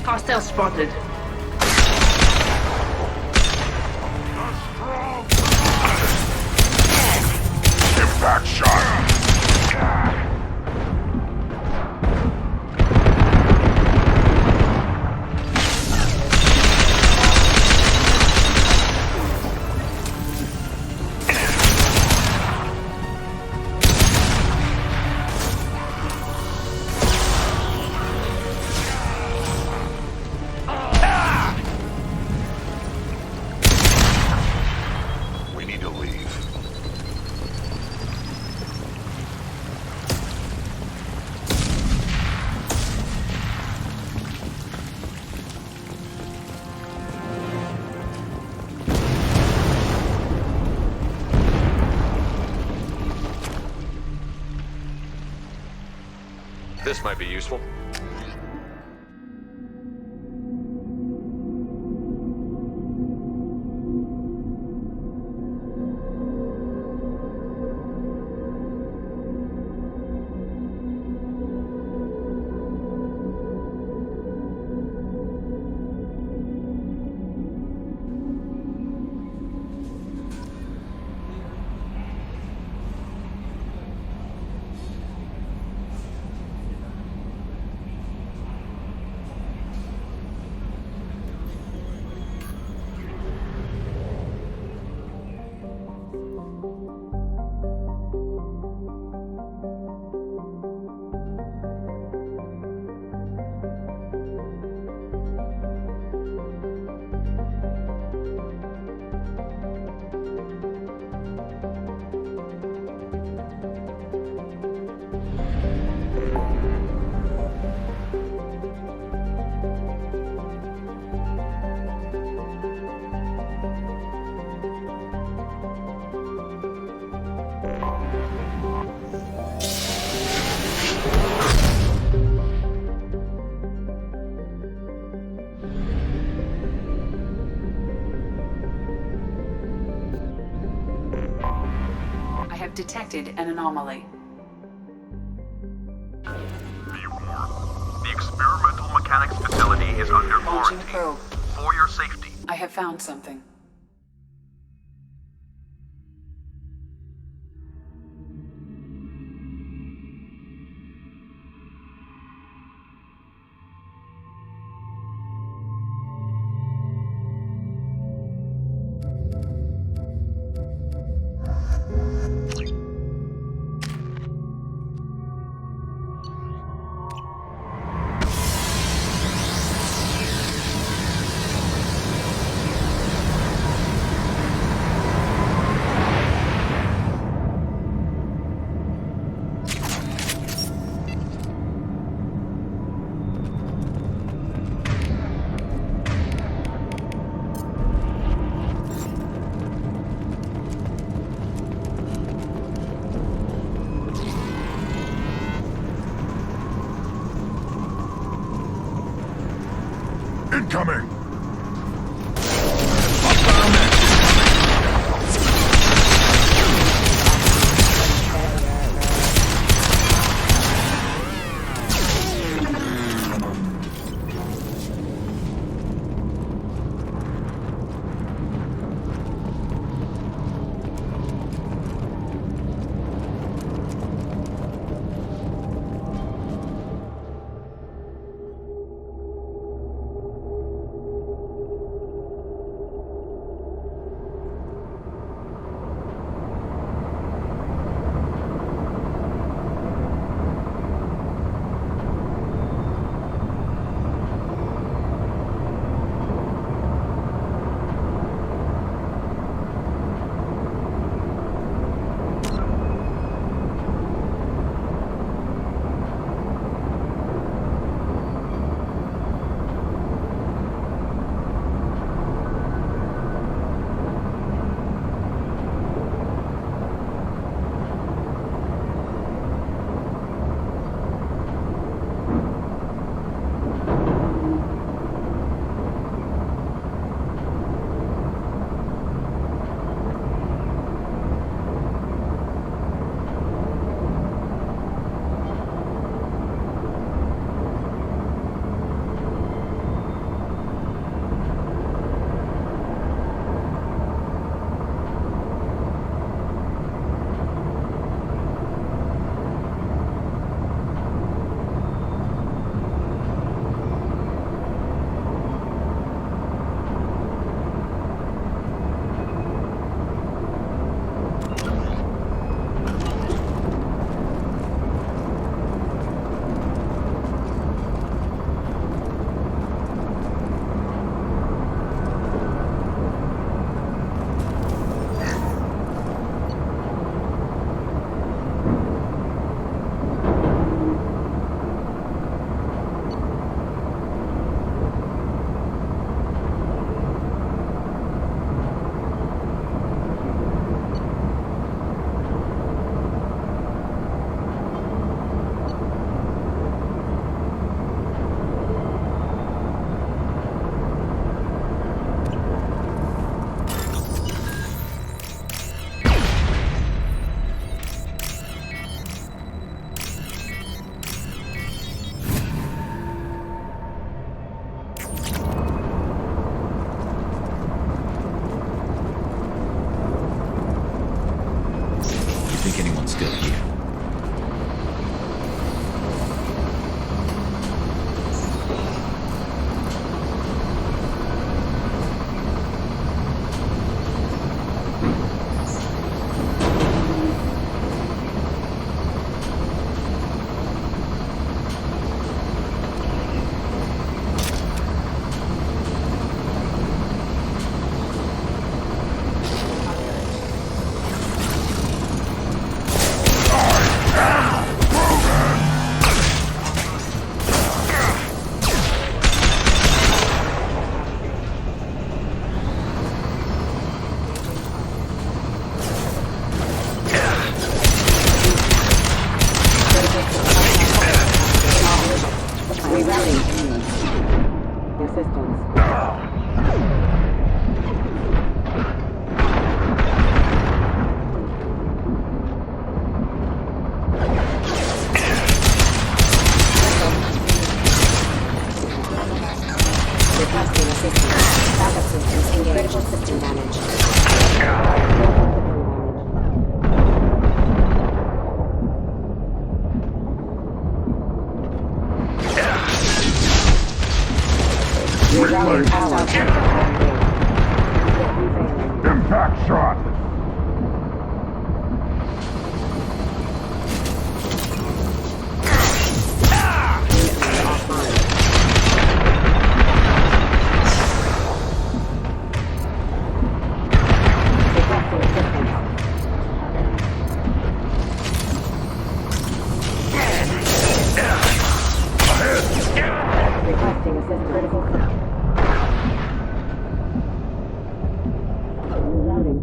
Hostile spotted. Impact shot! We need to leave. This might be useful. Detected an anomaly. Be warned. The experimental mechanics facility is under Launching quarantine. probe. For your safety. I have found something. Incoming! Impact shot! Requesting assist critical. Reloading.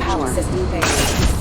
Hacking system failed.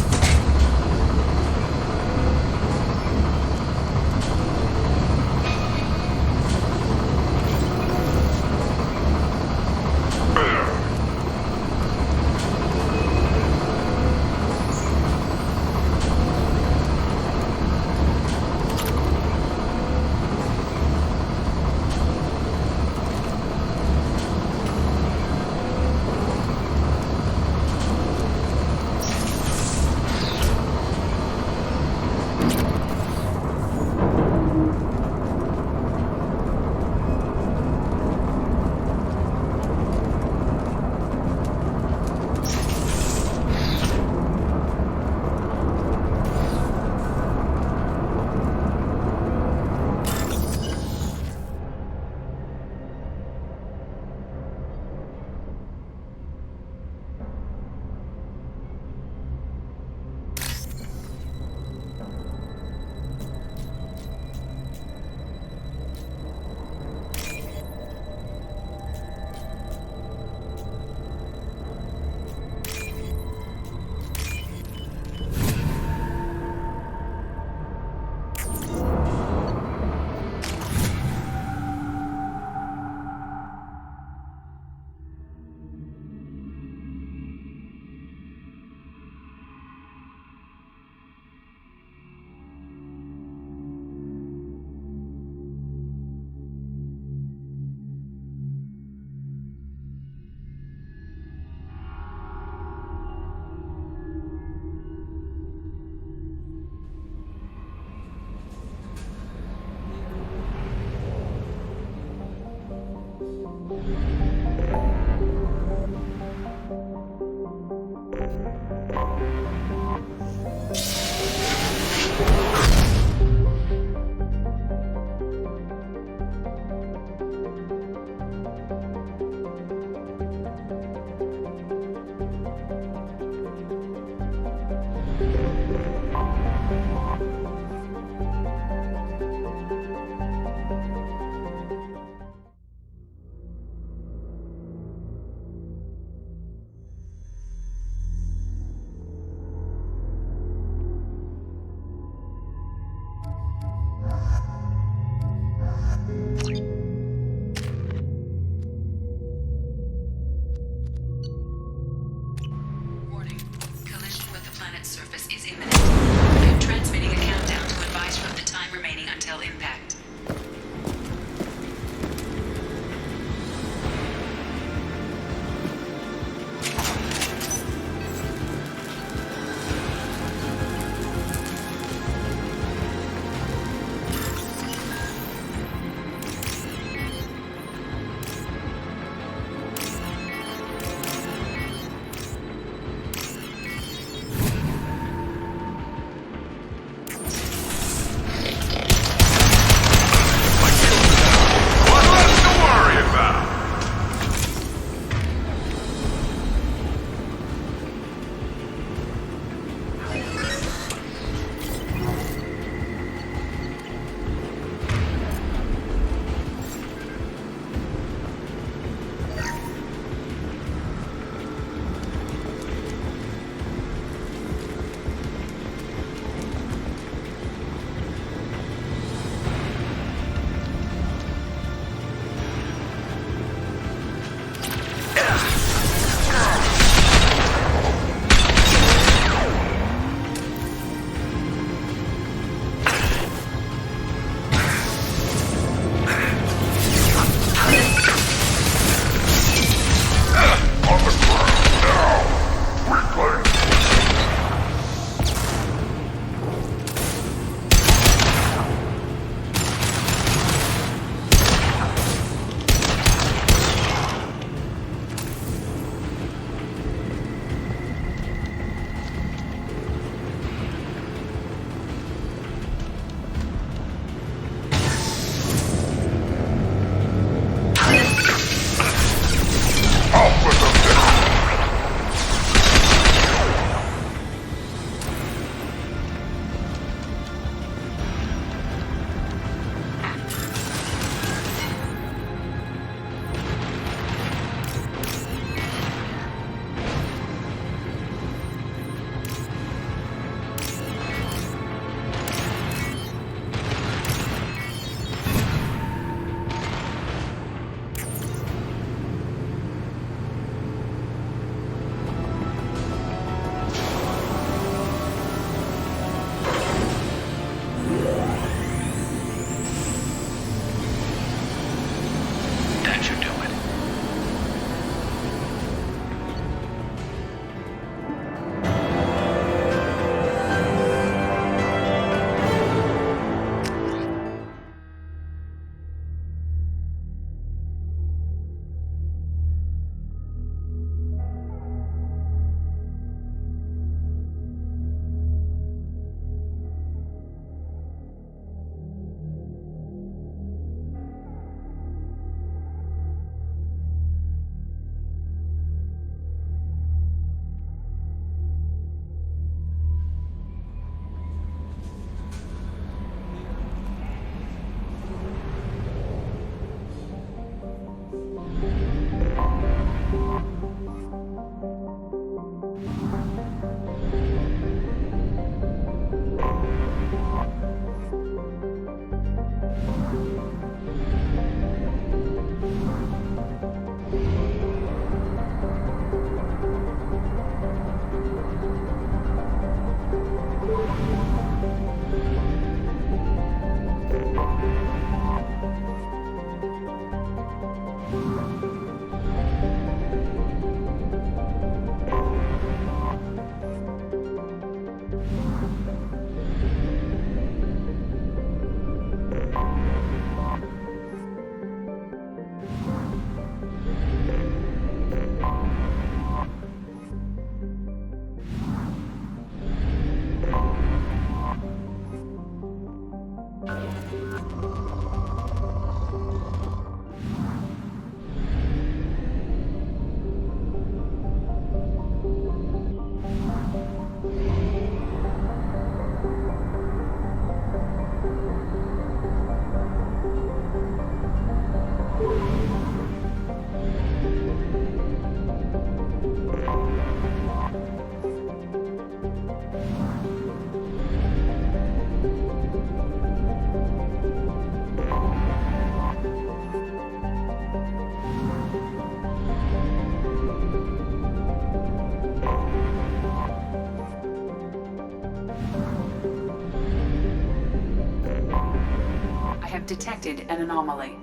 I have detected an anomaly.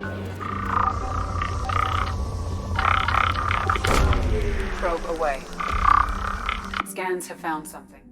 Probe away. Scans have found something.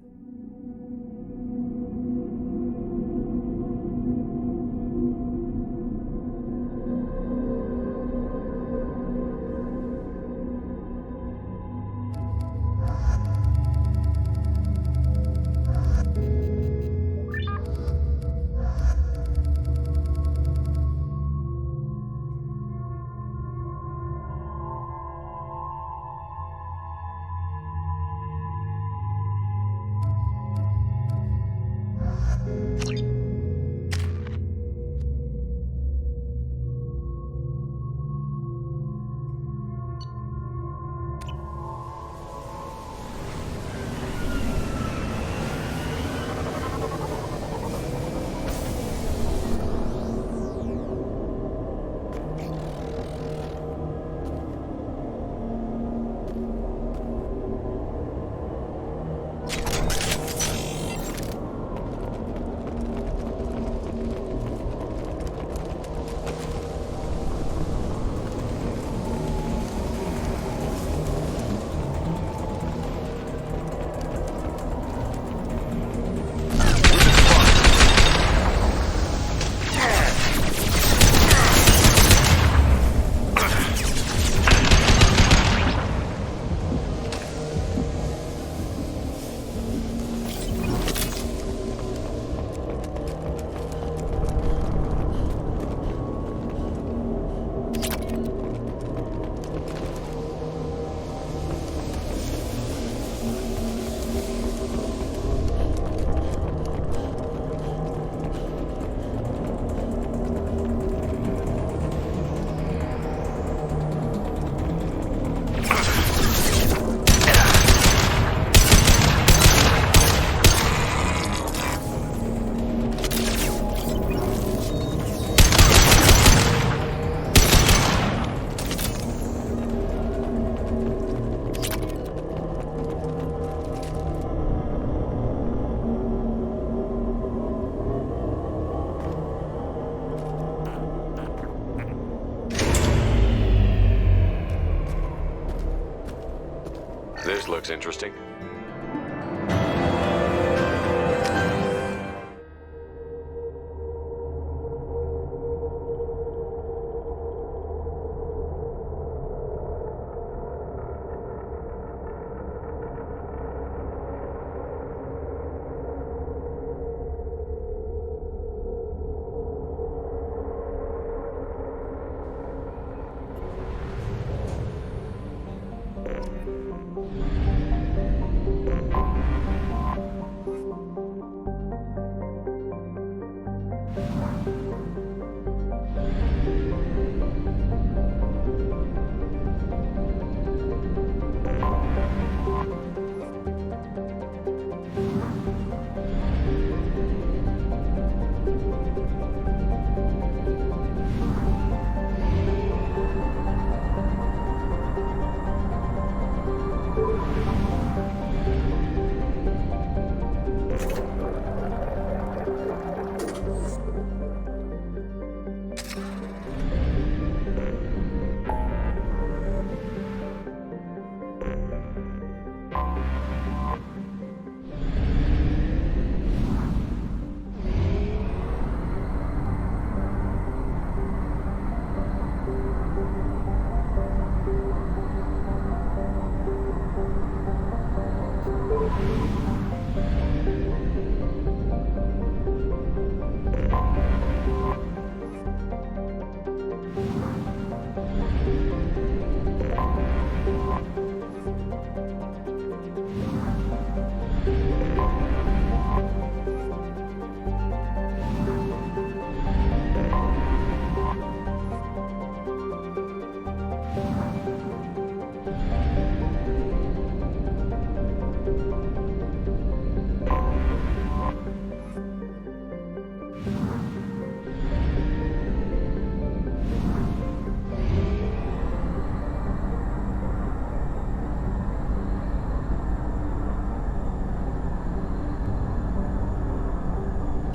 This looks interesting.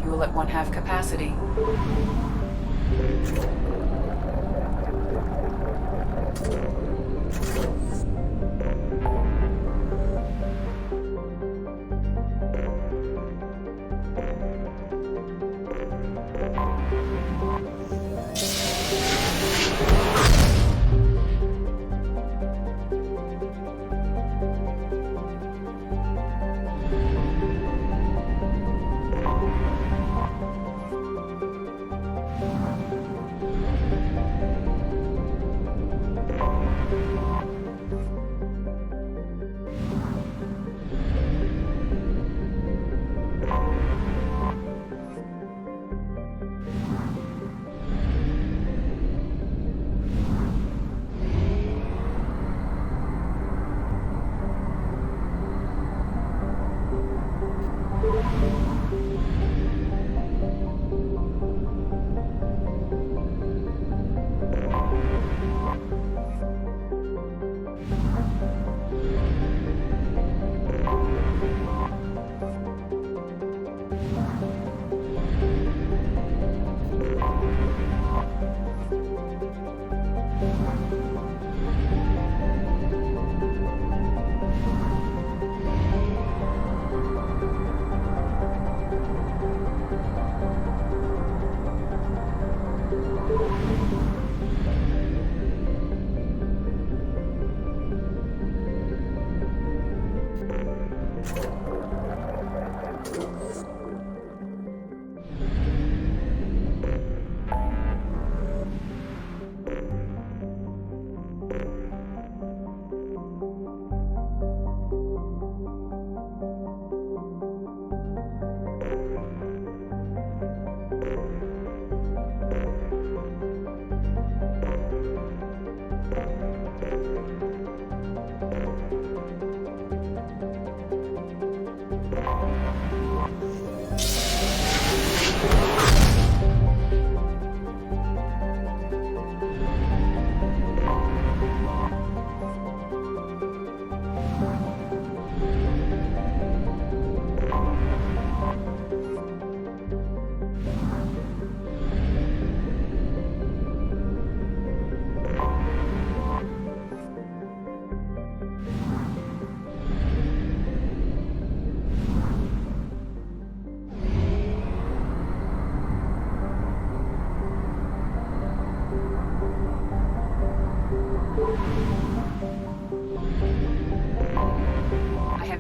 Fuel at 1/2 capacity.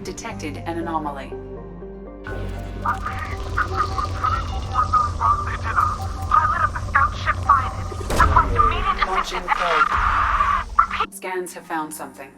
detected an anomaly. Pilot of the scout ship sighted. Request immediate Launching assistance. probe. Scans have found something.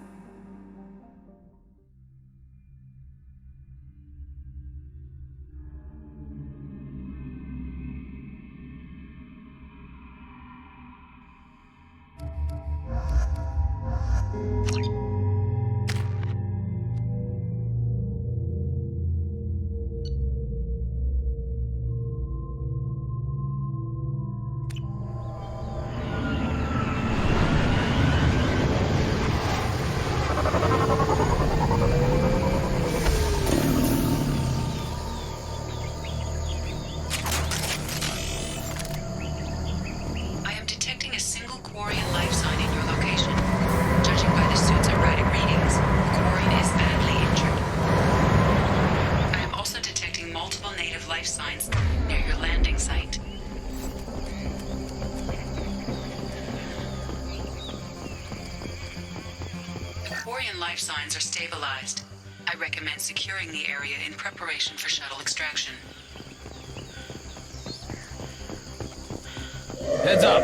Life signs are stabilized. I recommend securing the area in preparation for shuttle extraction. Heads up!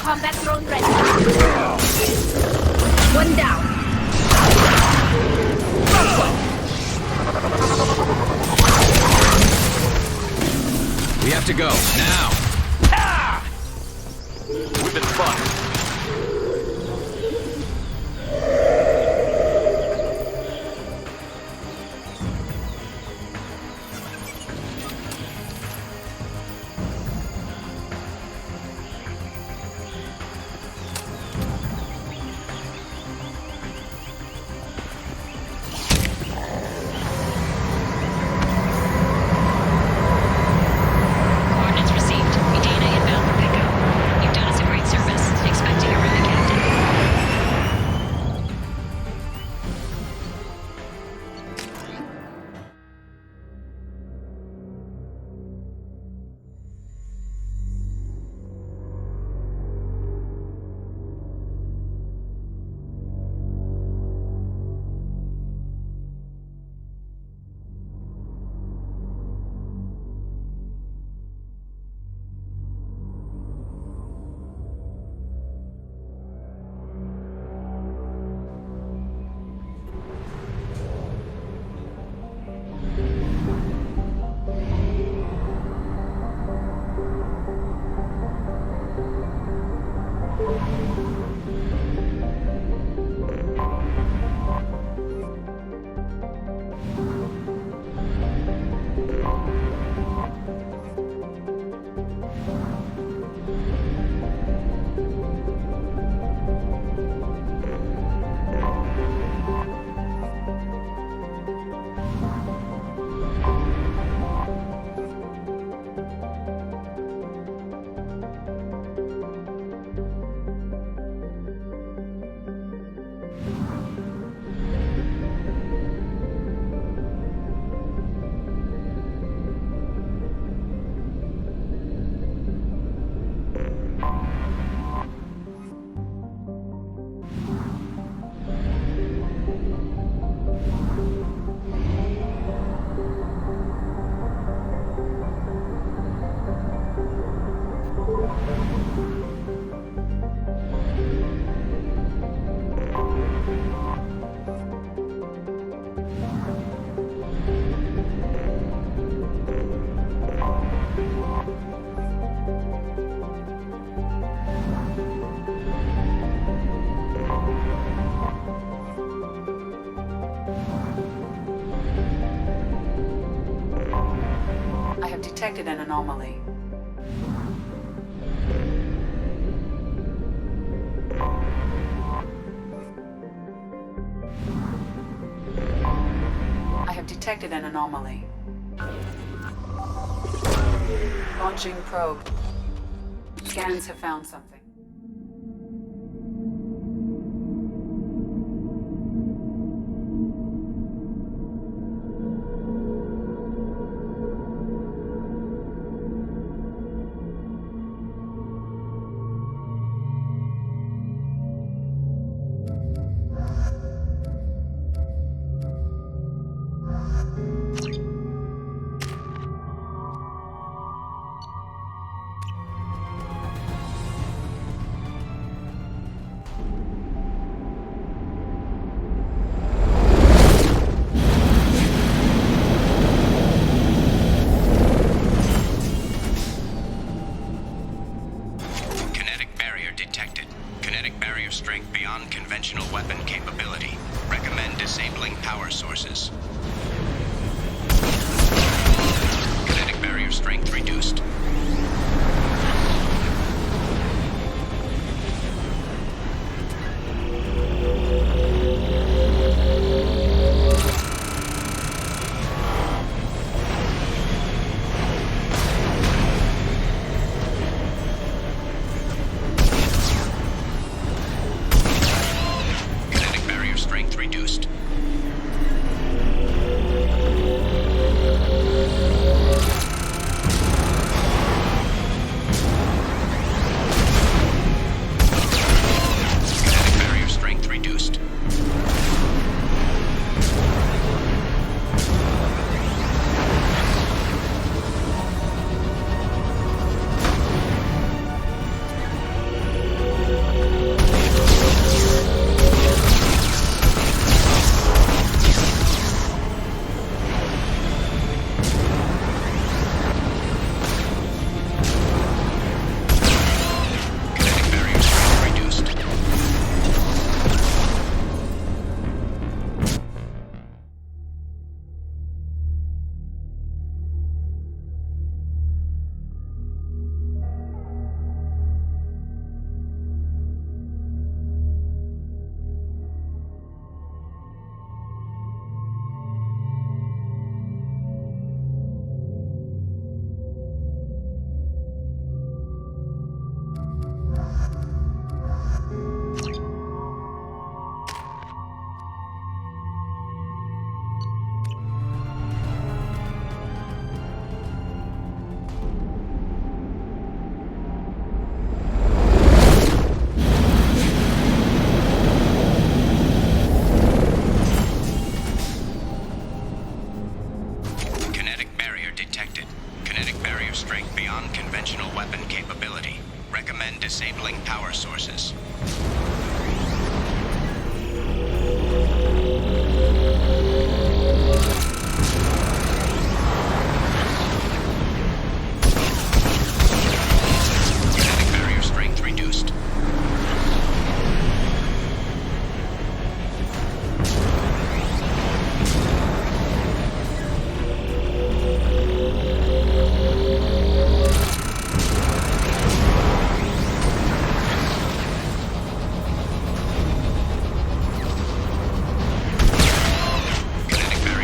Combat drone ready. One down. We have to go, now! We've been spotted. Coordinates received. Medina inbound for pickup. You've done us a great service. Expect detected an anomaly. I have detected an anomaly. Launching probe. Scans have found something. Disabling power sources. Kinetic barrier strength reduced.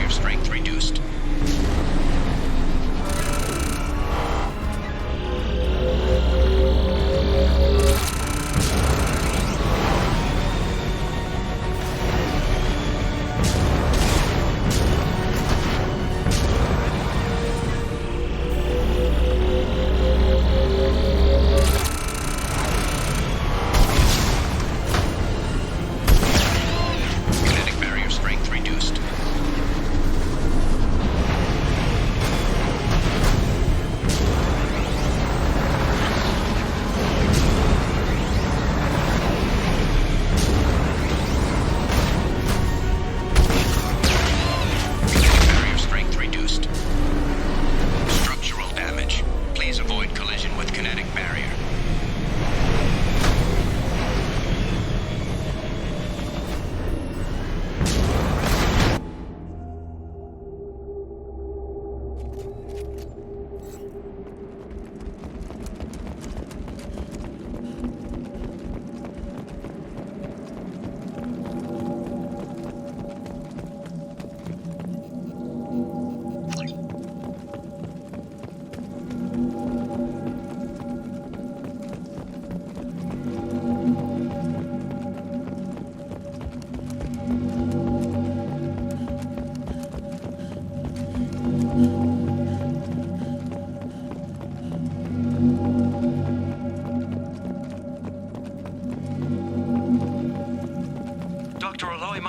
Strength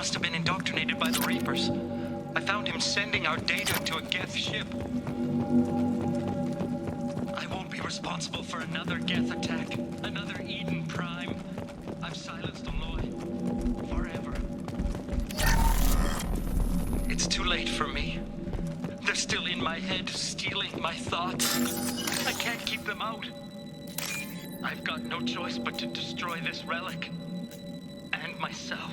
must have been indoctrinated by the Reapers. I found him sending our data to a Geth ship. I won't be responsible for another Geth attack, another Eden Prime. I've silenced Aloy. Forever. It's too late for me. They're still in my head, stealing my thoughts. I can't keep them out. I've got no choice but to destroy this relic. And myself.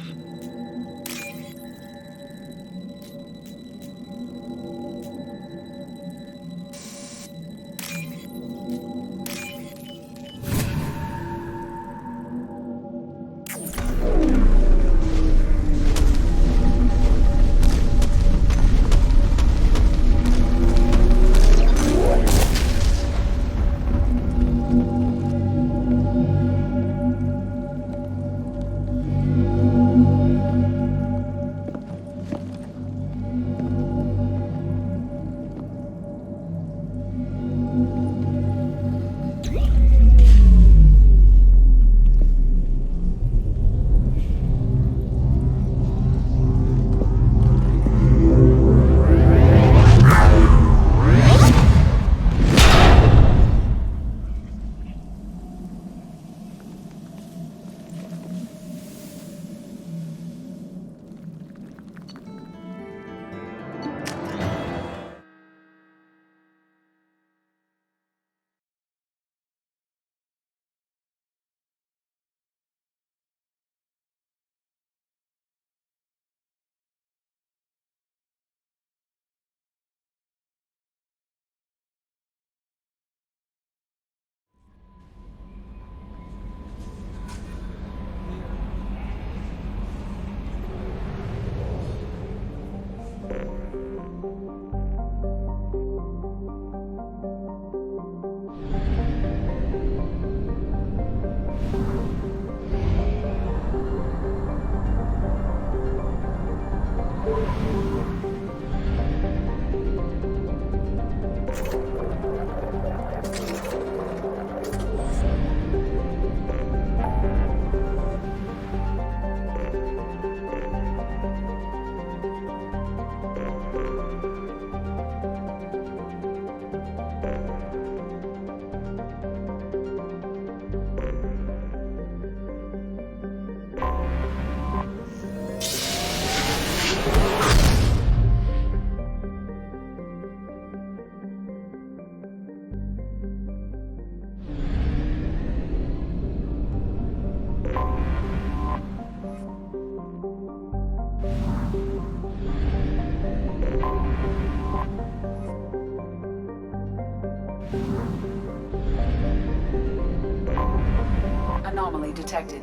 Anomaly detected.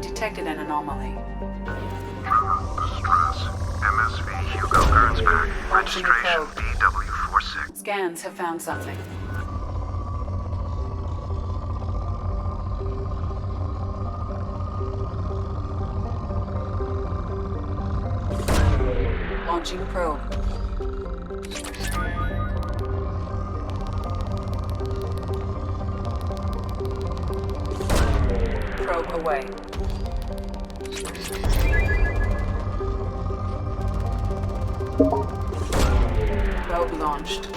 Detected an anomaly. Stress. MSV Hugo Gernsback. Registration BW46. Scans have found something. Launching probe. Probe away. Probe launched.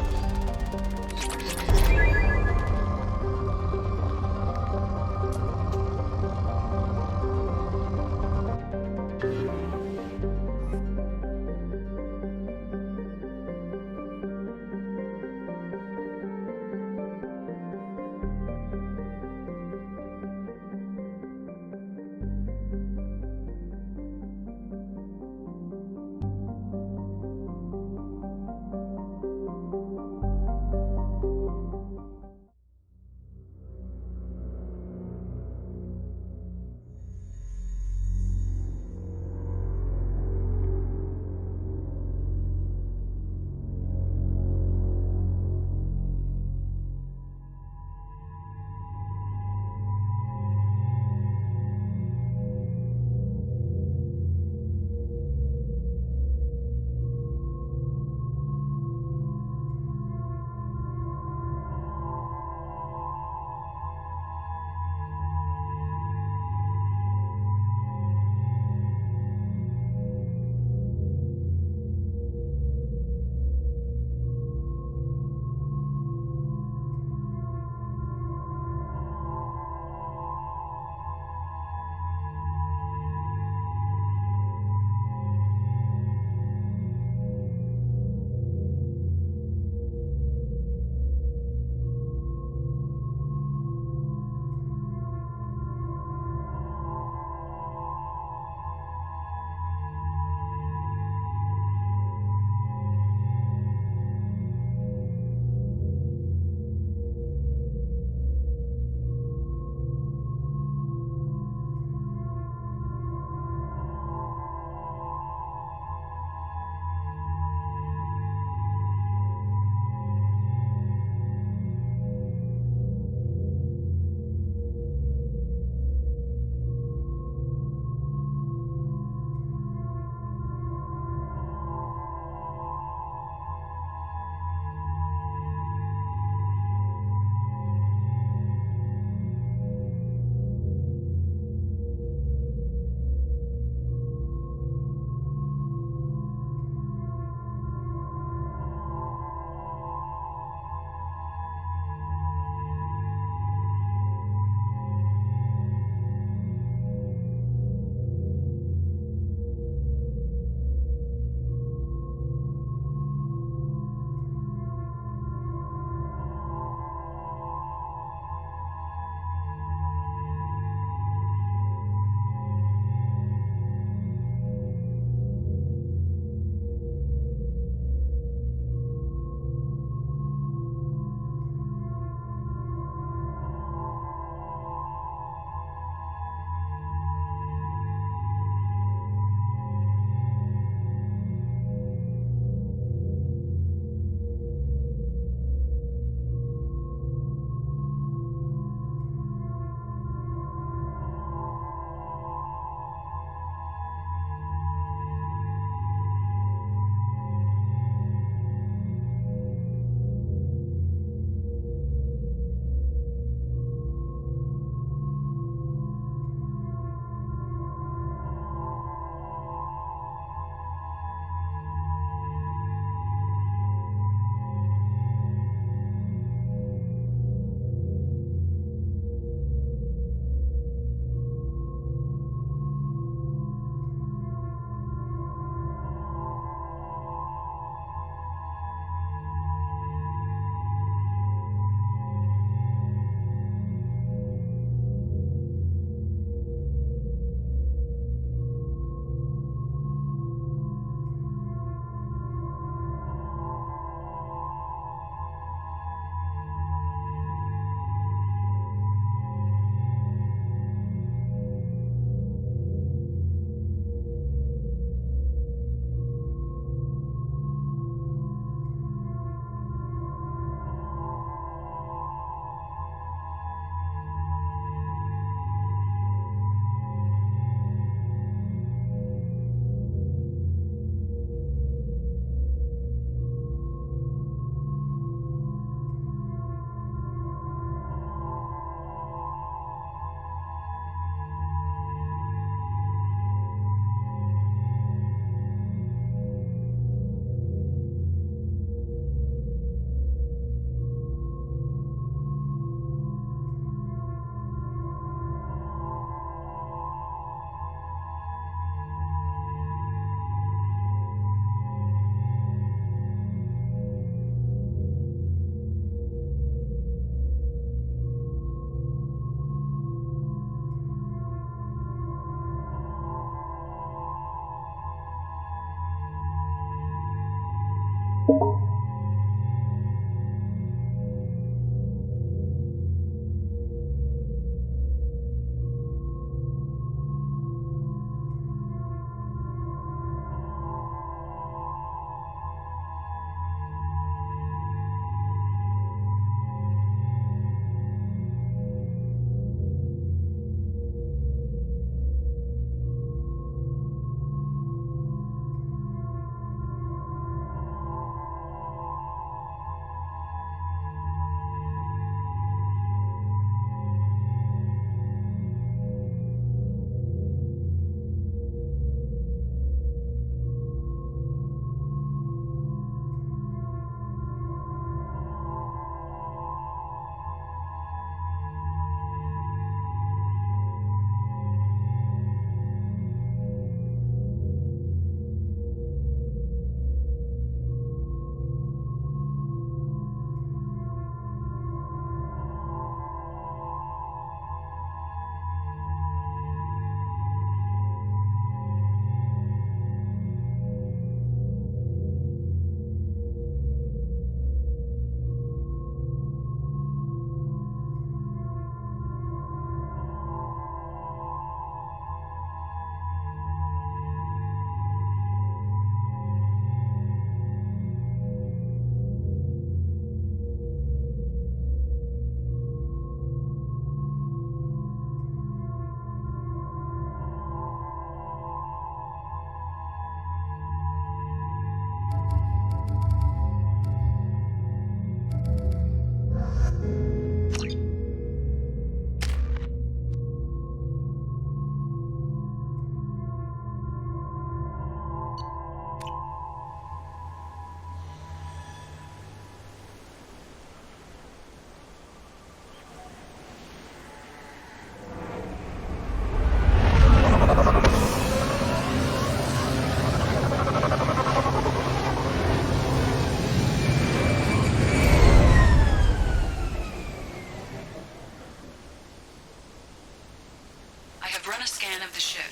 of the ship.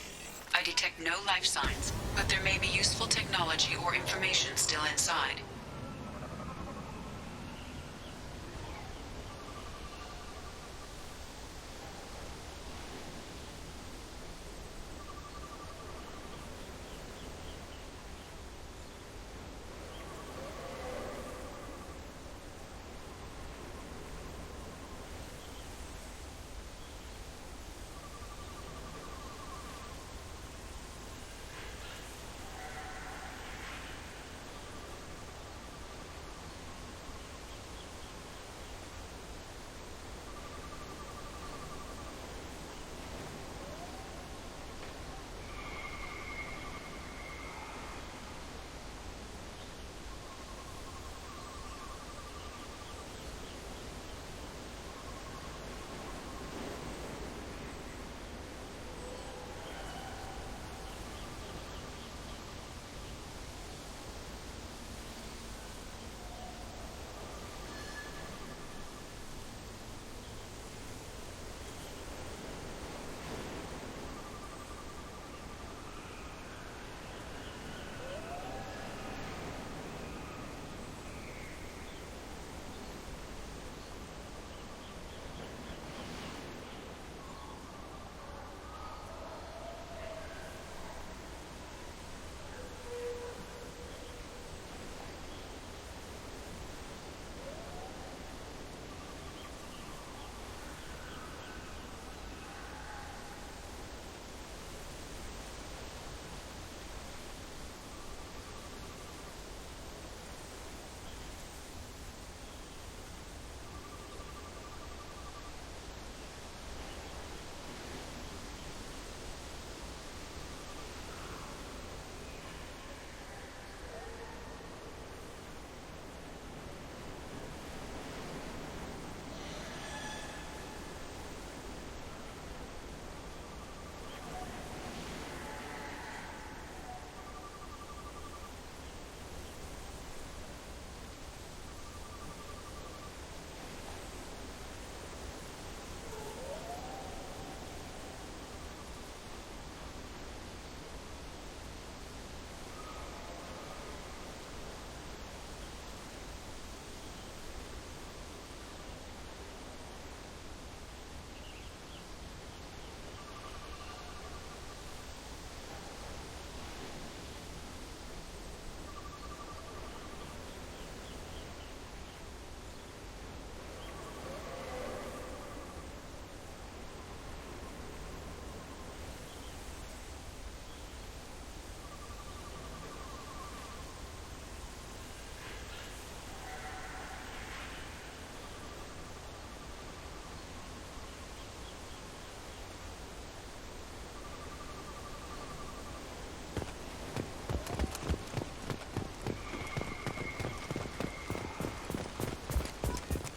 I detect no life signs, but there may be useful technology or information still inside.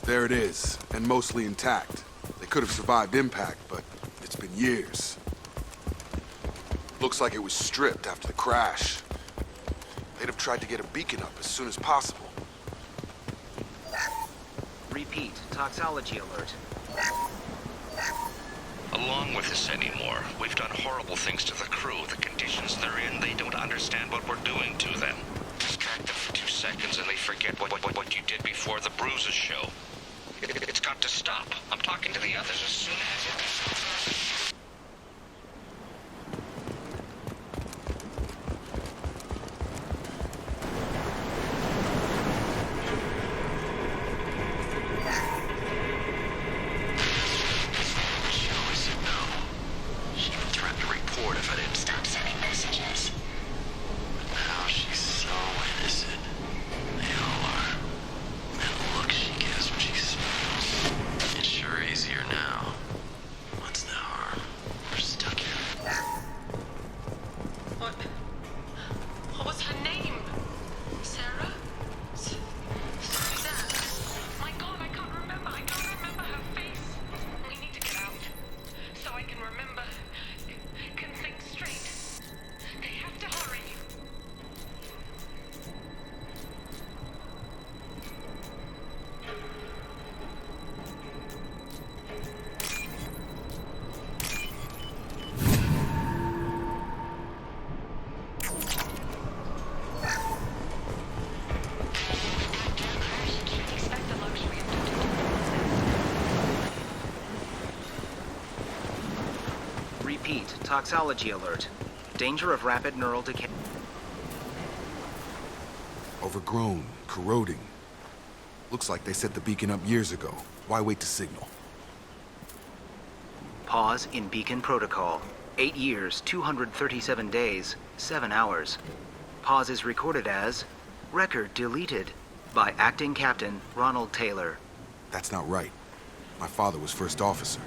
There it is, and mostly intact. They could have survived impact, but it's been years. Looks like it was stripped after the crash. They'd have tried to get a beacon up as soon as possible. Repeat, toxology alert. Along with this anymore, we've done horrible things to the crew. The conditions they're in, they don't understand what we're doing to them. Distract them for 2 seconds and they forget what you did before the bruises show. It's got to stop. I'm talking to the others as soon as it... She even threatened to report if I didn't stop sending messages. But now she's so innocent. What was her name? Sarah? Suzanne? My God, I can't remember. I can't remember her face. We need to get out. So I can remember. Can think straight. They have to hurry. Repeat, toxology alert. Danger of rapid neural decay. Overgrown, corroding. Looks like they set the beacon up years ago. Why wait to signal? Pause in beacon protocol. 8 years, 237 days, 7 hours. Pause is recorded as record deleted by Acting Captain Ronald Taylor. That's not right. My father was first officer.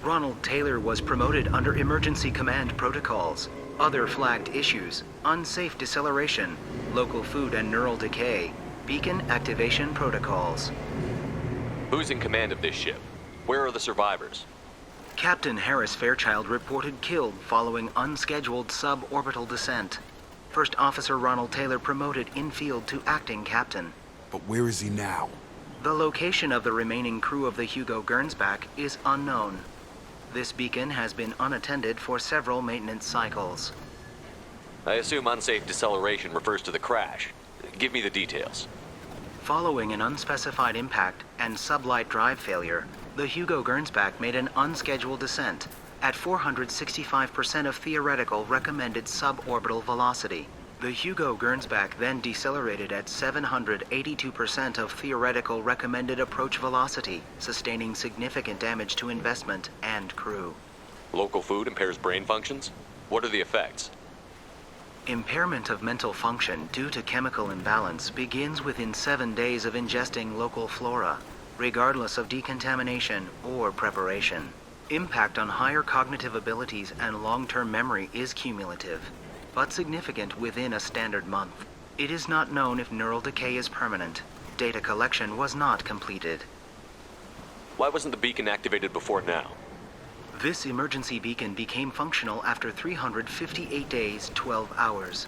Ronald Taylor was promoted under emergency command protocols. Other flagged issues: unsafe deceleration, local food and neural decay, beacon activation protocols. Who's in command of this ship? Where are the survivors? Captain Harris Fairchild reported killed following unscheduled suborbital descent. First Officer Ronald Taylor promoted in-field to acting captain. But where is he now? The location of the remaining crew of the Hugo Gernsback is unknown. This beacon has been unattended for several maintenance cycles. I assume unsafe deceleration refers to the crash. Give me the details. Following an unspecified impact and sublight drive failure, the Hugo Gernsback made an unscheduled descent at 465% of theoretical recommended suborbital velocity. The Hugo Gernsback then decelerated at 782% of theoretical recommended approach velocity, sustaining significant damage to investment and crew. Local food impairs brain functions? What are the effects? Impairment of mental function due to chemical imbalance begins within 7 days of ingesting local flora, regardless of decontamination or preparation. Impact on higher cognitive abilities and long-term memory is cumulative, but significant within a standard month. It is not known if neural decay is permanent. Data collection was not completed. Why wasn't the beacon activated before now? This emergency beacon became functional after 358 days, 12 hours,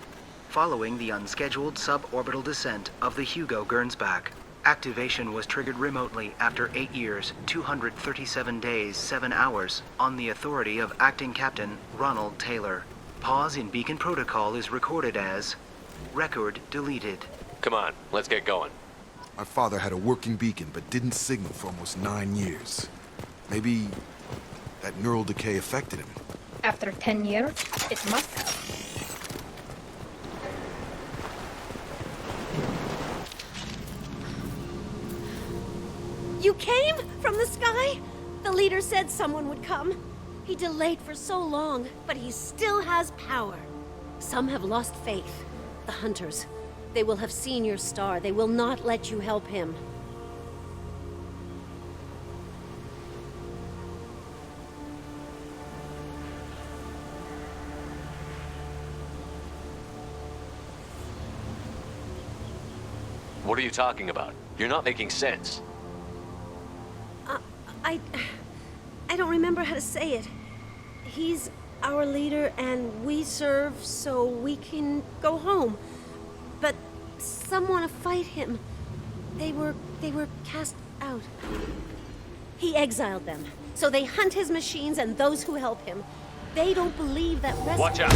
following the unscheduled suborbital descent of the Hugo Gernsback. Activation was triggered remotely after 8 years, 237 days, 7 hours, on the authority of Acting Captain Ronald Taylor. Pause in beacon protocol is recorded as record deleted. Come on, let's get going. My father had a working beacon but didn't signal for almost 9 years. Maybe that neural decay affected him. After 10 years, it must have. You came from the sky? The leader said someone would come. He delayed for so long, but he still has power. Some have lost faith. The hunters. They will have seen your star. They will not let you help him. What are you talking about? You're not making sense. I don't remember how to say it. He's our leader and we serve so we can go home. But some want to fight him. They were cast out. He exiled them. So they hunt his machines and those who help him. They don't believe that Watch out!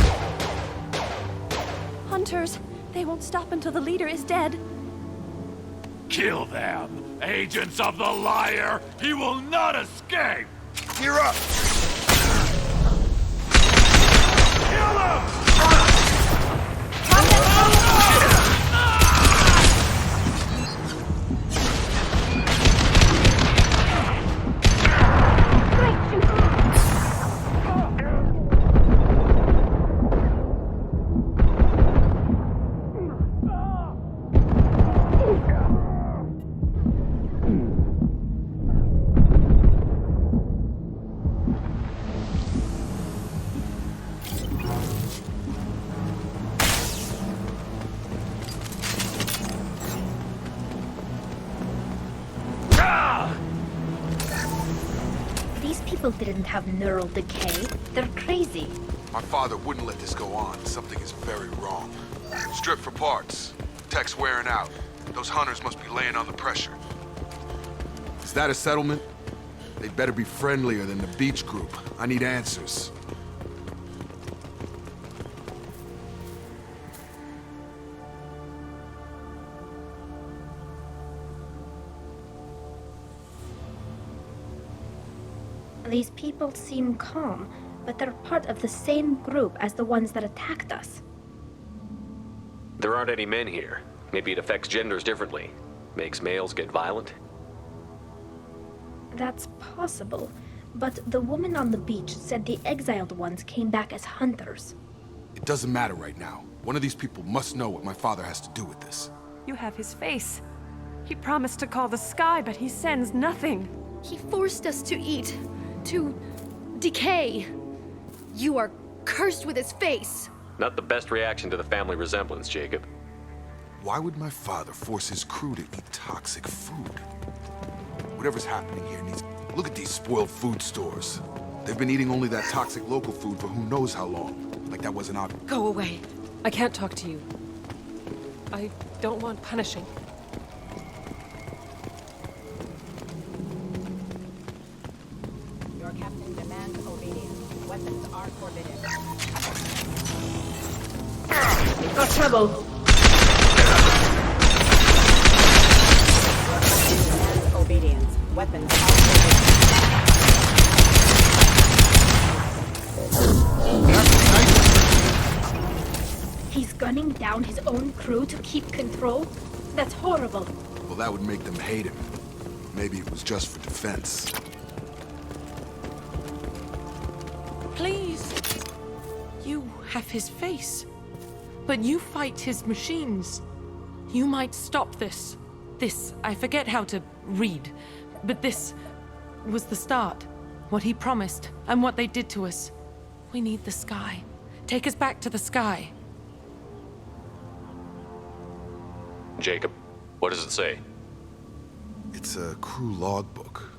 Hunters! They won't stop until the leader is dead. Kill them! Agents of the liar! He will not escape! Gear up! Kill him! people didn't have neural decay. They're crazy. My father wouldn't let this go on. Something is very wrong. Strip for parts. Tech's wearing out. Those hunters must be laying on the pressure. Is that a settlement? They'd better be friendlier than the Beach Group. I need answers. These people seem calm, but they're part of the same group as the ones that attacked us. There aren't any men here. Maybe it affects genders differently. Makes males get violent? That's possible, but the woman on the beach said the exiled ones came back as hunters. It doesn't matter right now. One of these people must know what my father has to do with this. You have his face. He promised to call the sky, but he sends nothing. He forced us to eat, to decay. You are cursed with his face. Not the best reaction to the family resemblance, Jacob. Why would my father force his crew to eat toxic food? Whatever's happening here needs... Look at these spoiled food stores. They've been eating only that toxic local food for who knows how long. Like that wasn't obvious. Go away. I can't talk to you. I don't want punishing. Your captain demands obedience. Weapons are forbidden. We've got trouble. Demands obedience. Weapons are forbidden. He's gunning down his own crew to keep control? That's horrible. Well, that would make them hate him. Maybe it was just for defense. Please. You have his face. But you fight his machines. You might stop this. This, I forget how to read. But this was the start. What he promised, and what they did to us. We need the sky. Take us back to the sky. Jacob, what does it say? It's a crew logbook.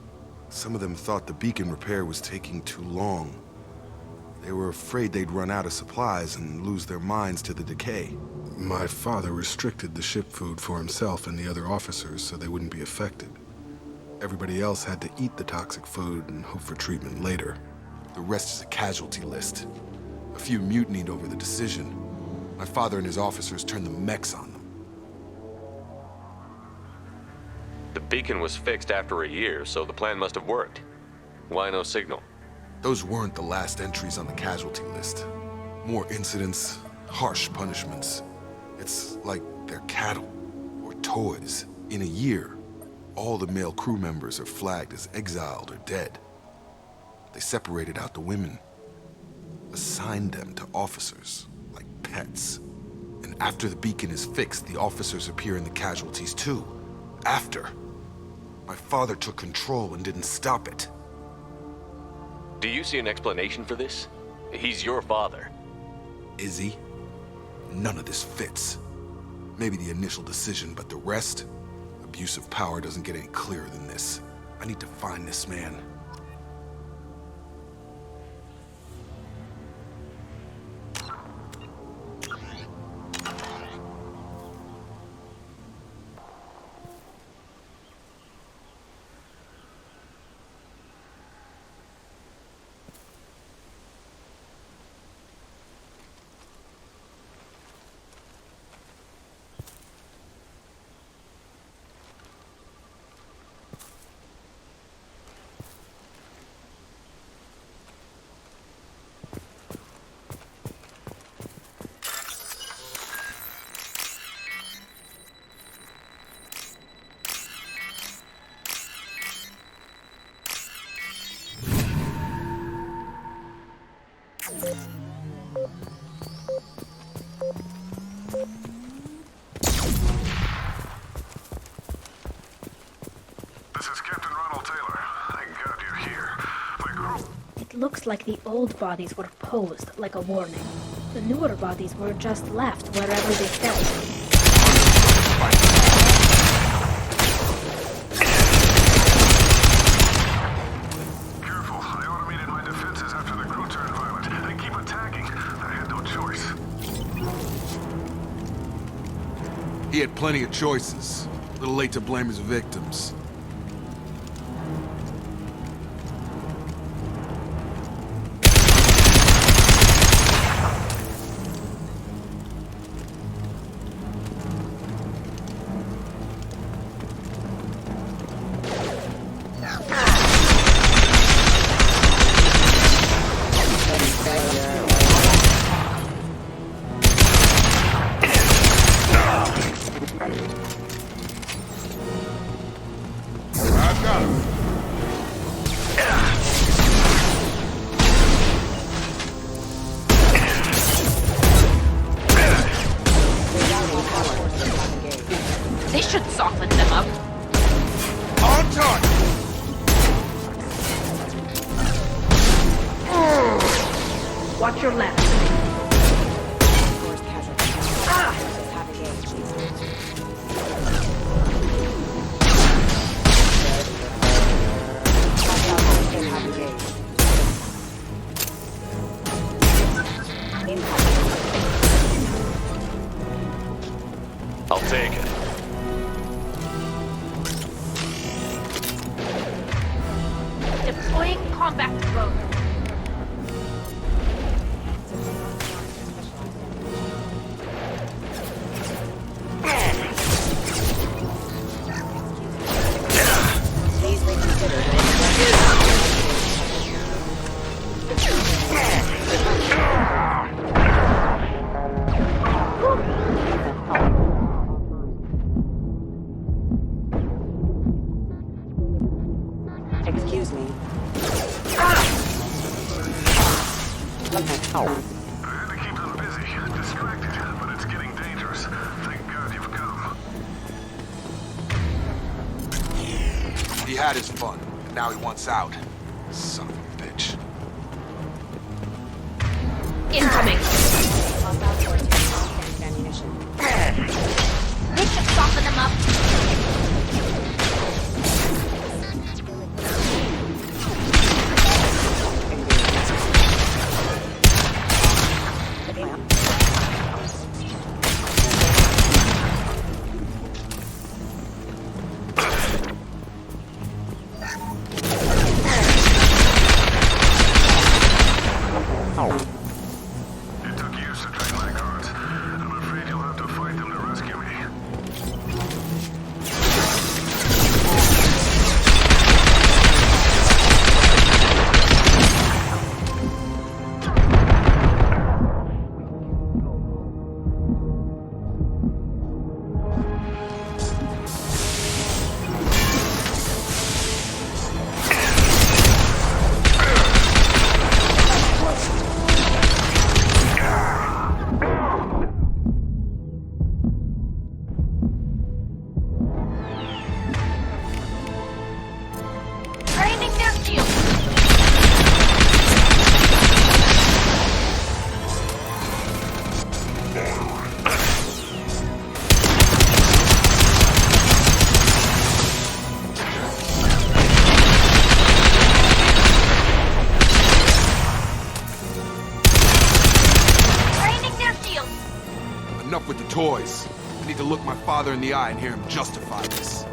Some of them thought the beacon repair was taking too long. They were afraid they'd run out of supplies and lose their minds to the decay. My father restricted the ship food for himself and the other officers so they wouldn't be affected. Everybody else had to eat the toxic food and hope for treatment later. The rest is a casualty list. A few mutinied over the decision. My father and his officers turned the mechs on them. The beacon was fixed after a year, so the plan must have worked. Why no signal? Those weren't the last entries on the casualty list. More incidents, harsh punishments. It's like they're cattle or toys. In a year, all the male crew members are flagged as exiled or dead. They separated out the women, assigned them to officers, like pets. And after the beacon is fixed, the officers appear in the casualties too. After. My father took control and didn't stop it. Do you see an explanation for this? He's your father. Is he? None of this fits. Maybe the initial decision, but the rest? Abuse of power doesn't get any clearer than this. I need to find this man. Looks like the old bodies were posed like a warning. The newer bodies were just left wherever they fell. Careful, I ought to He had plenty of choices. A little late to blame his victims. They should soften them up. On target! Watch your left. I'll take it. Deploying combat drone. Please reconsider. Excuse me. I had to keep them busy, distracted, but it's getting dangerous. Thank God you've come. He had his fun, and now he wants out. Son of a bitch. Incoming. They should soften them up. It took years to train my guards. I'm afraid you'll have to fight them to rescue me. Training their shields. Training their shields. Enough with the toys. I need to look my father in the eye and hear him justify this.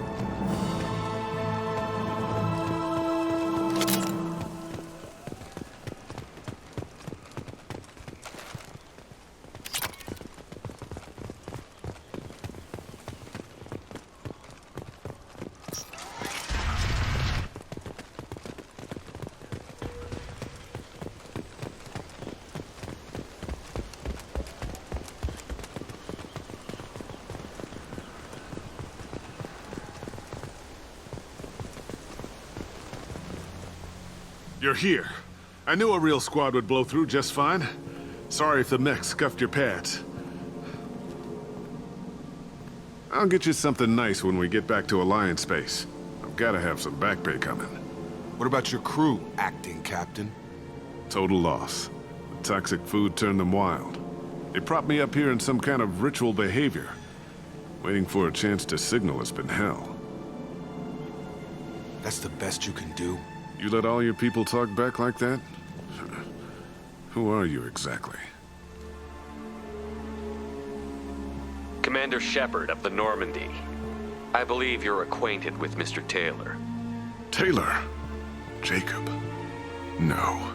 You're here. I knew a real squad would blow through just fine. Sorry if the mech scuffed your pads. I'll get you something nice when we get back to Alliance Base. I've gotta have some back pay coming. What about your crew, acting captain? Total loss. The toxic food turned them wild. They propped me up here in some kind of ritual behavior. Waiting for a chance to signal has been hell. That's the best you can do? You let all your people talk back like that? Who are you exactly? Commander Shepard of the Normandy. I believe you're acquainted with Mr. Taylor. Taylor? Jacob? No.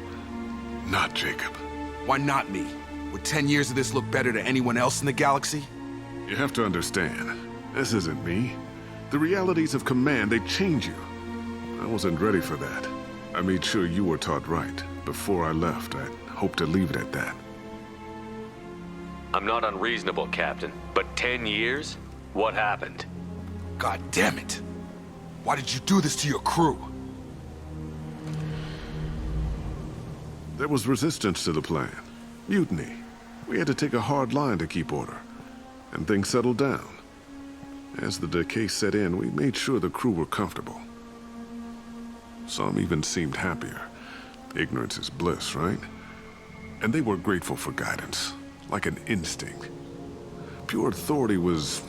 Not Jacob. Why not me? Would 10 years of this look better to anyone else in the galaxy? You have to understand, this isn't me. The realities of command, they change you. I wasn't ready for that. I made sure you were taught right. Before I left, I hoped to leave it at that. I'm not unreasonable, Captain, but 10 years? What happened? God damn it! Why did you do this to your crew? There was resistance to the plan. Mutiny. We had to take a hard line to keep order. And things settled down. As the decay set in, we made sure the crew were comfortable. Some even seemed happier. Ignorance is bliss, right? And they were grateful for guidance, like an instinct. Pure authority was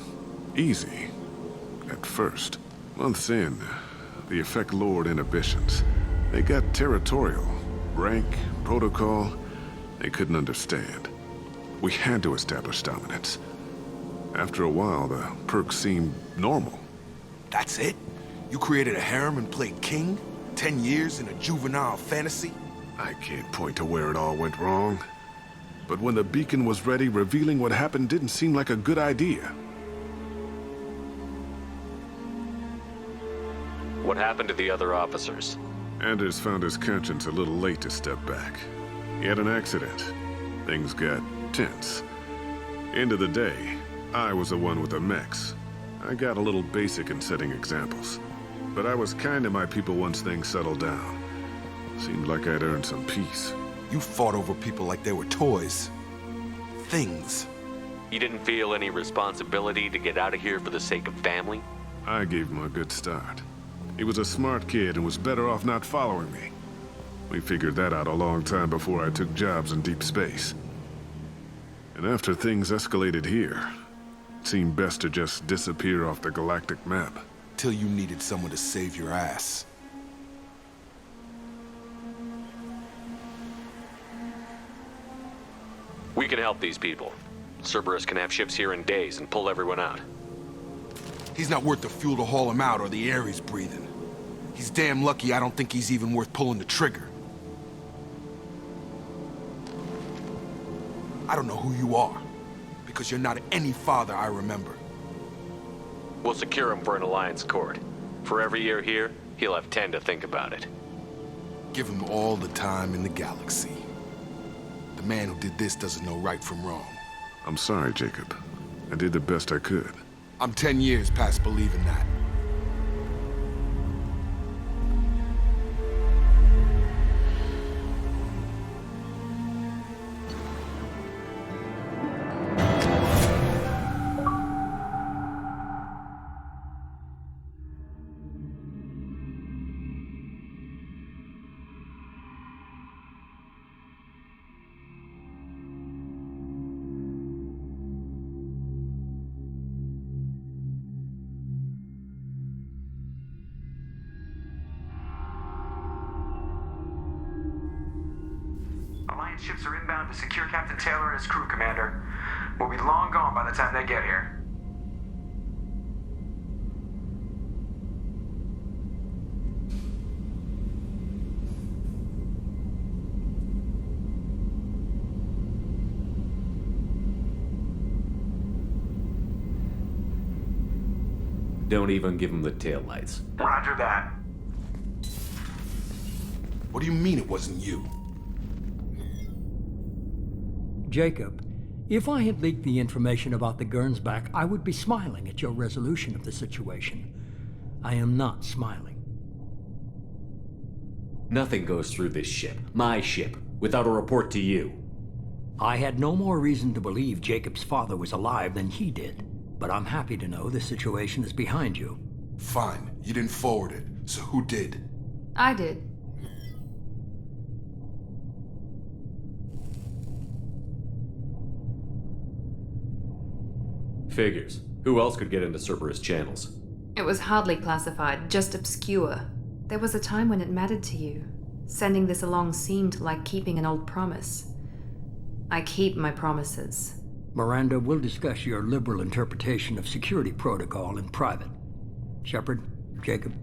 easy, at first. Months in, the effect lowered inhibitions. They got territorial. Rank, protocol, they couldn't understand. We had to establish dominance. After a while, the perks seemed normal. That's it? You created a harem and played king? 10 years in a juvenile fantasy? I can't point to where it all went wrong. But when the beacon was ready, revealing what happened didn't seem like a good idea. What happened to the other officers? Anders found his conscience a little late to step back. He had an accident. Things got tense. End of the day, I was the one with the mechs. I got a little basic in setting examples. But I was kind to my people once things settled down. Seemed like I'd earned some peace. You fought over people like they were toys. Things. You didn't feel any responsibility to get out of here for the sake of family? I gave him a good start. He was a smart kid and was better off not following me. We figured that out a long time before I took jobs in deep space. And after things escalated here, it seemed best to just disappear off the galactic map. Till you needed someone to save your ass. We can help these people. Cerberus can have ships here in days and pull everyone out. He's not worth the fuel to haul him out or the air he's breathing. He's damn lucky I don't think he's even worth pulling the trigger. I don't know who you are, because you're not any father I remember. We'll secure him for an Alliance court. For every year here, he'll have 10 to think about it. Give him all the time in the galaxy. The man who did this doesn't know right from wrong. I'm sorry, Jacob. I did the best I could. I'm 10 years past believing that. Alliance ships are inbound to secure Captain Taylor and his crew, Commander. We'll be long gone by the time they get here. Don't even give him the taillights. Roger that. What do you mean it wasn't you? Jacob, if I had leaked the information about the Gernsback, I would be smiling at your resolution of the situation. I am not smiling. Nothing goes through this ship, my ship, without a report to you. I had no more reason to believe Jacob's father was alive than he did, but I'm happy to know the situation is behind you. Fine, you didn't forward it, so who did? I did. Figures. Who else could get into Cerberus channels? It was hardly classified, just obscure. There was a time when it mattered to you. Sending this along seemed like keeping an old promise. I keep my promises. Miranda, we'll discuss your liberal interpretation of security protocol in private. Shepard, Jacob.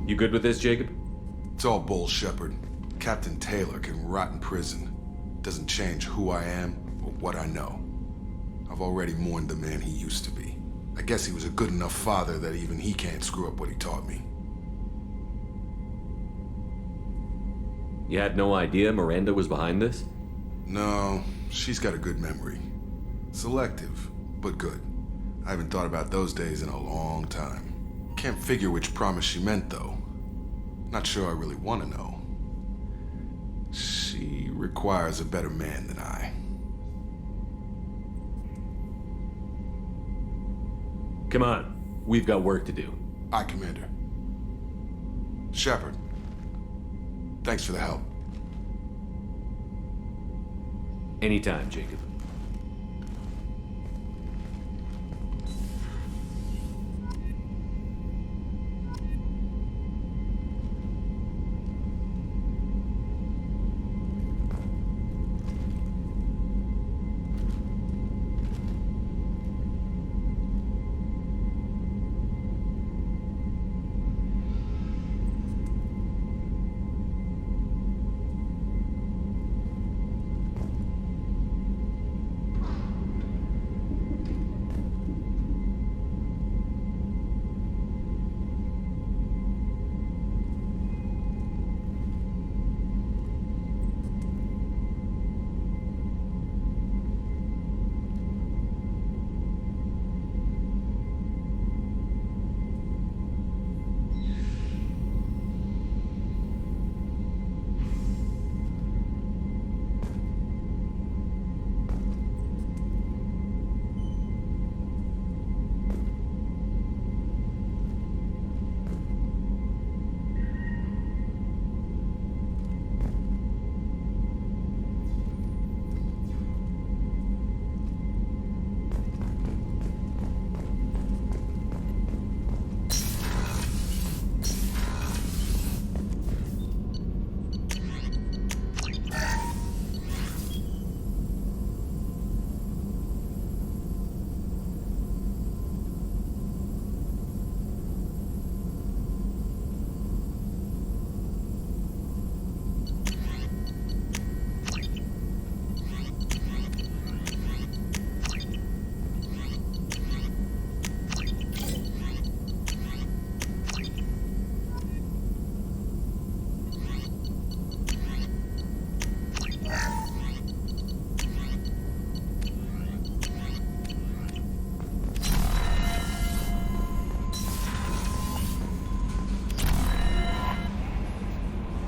You good with this, Jacob? It's all bull, Shepard. Captain Taylor can rot in prison. Doesn't change who I am or what I know. I've already mourned the man he used to be. I guess he was a good enough father that even he can't screw up what he taught me. You had no idea Miranda was behind this? No, she's got a good memory. Selective, but good. I haven't thought about those days in a long time. Can't figure which promise she meant, though. Not sure I really want to know. She requires a better man than I. Come on, we've got work to do. Aye, Commander. Shepard, thanks for the help. Anytime, Jacob.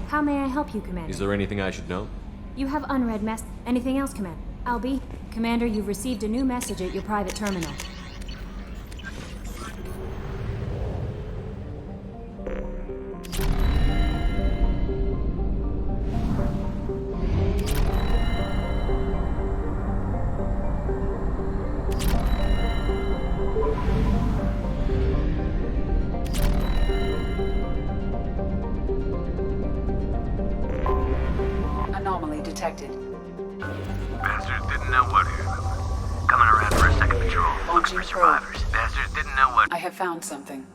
How may I help you, Commander? Is there anything I should know? You have unread mess. Anything else, Commander? Albie? Commander, you've received a new message at your private terminal. Anomaly detected. Bastards didn't know what hit them. Coming around for a second patrol. Looking for survivors. Bastards didn't know what. I have found something.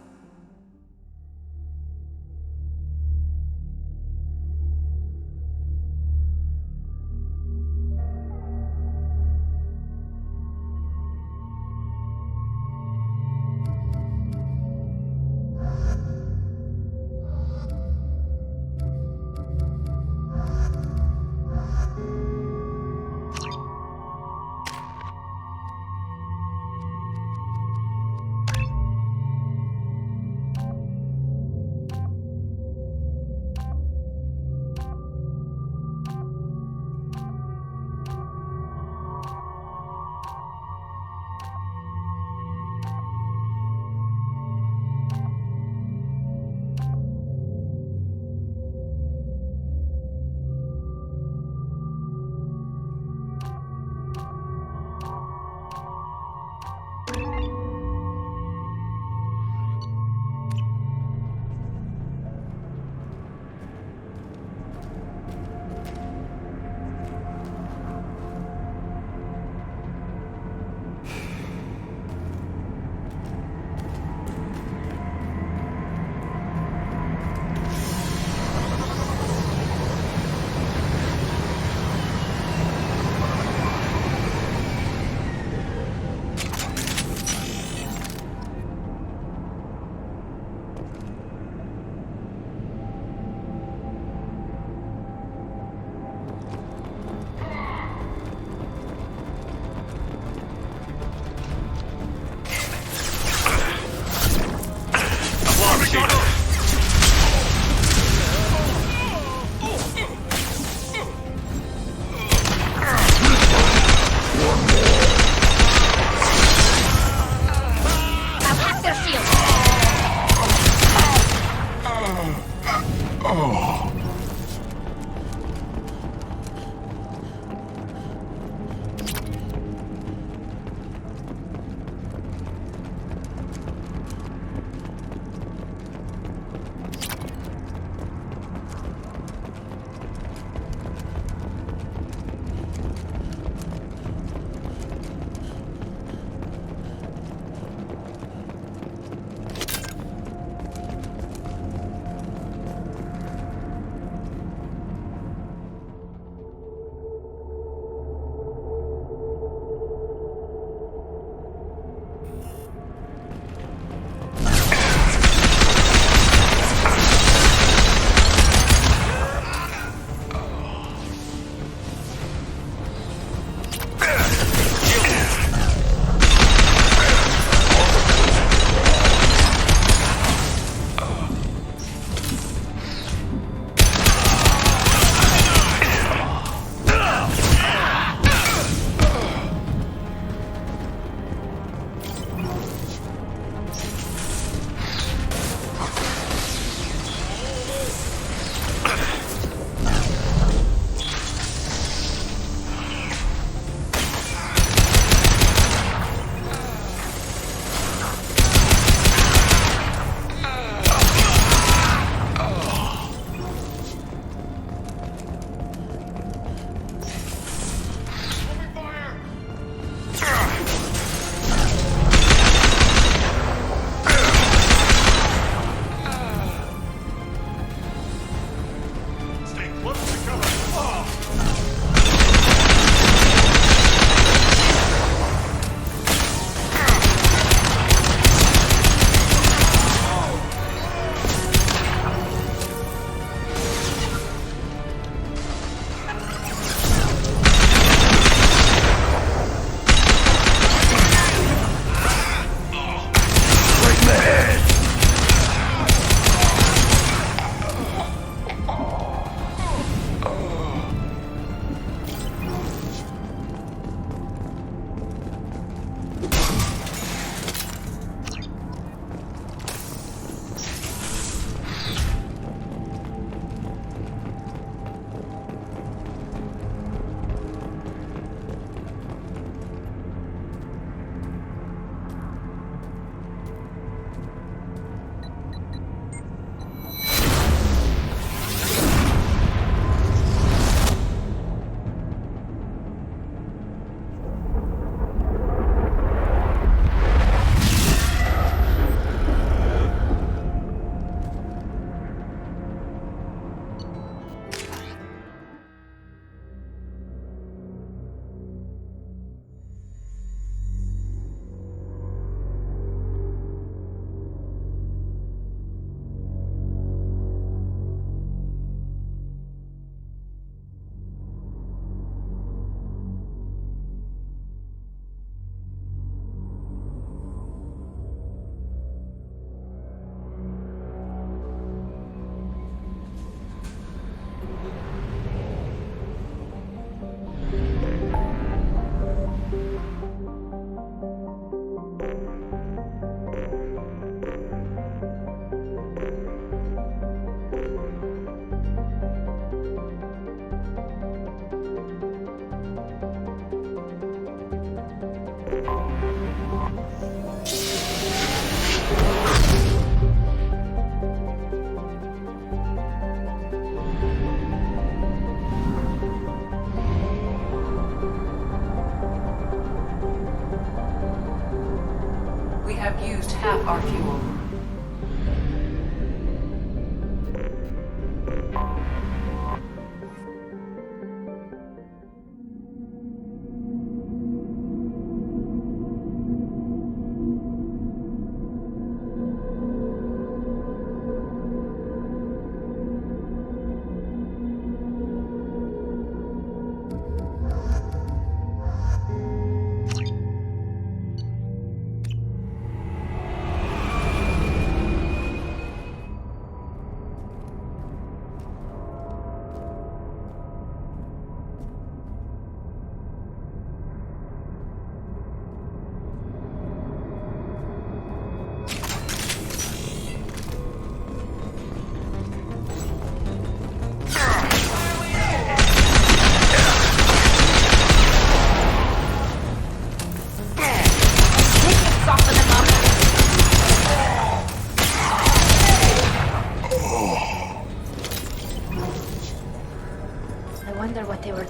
have used half our fuel.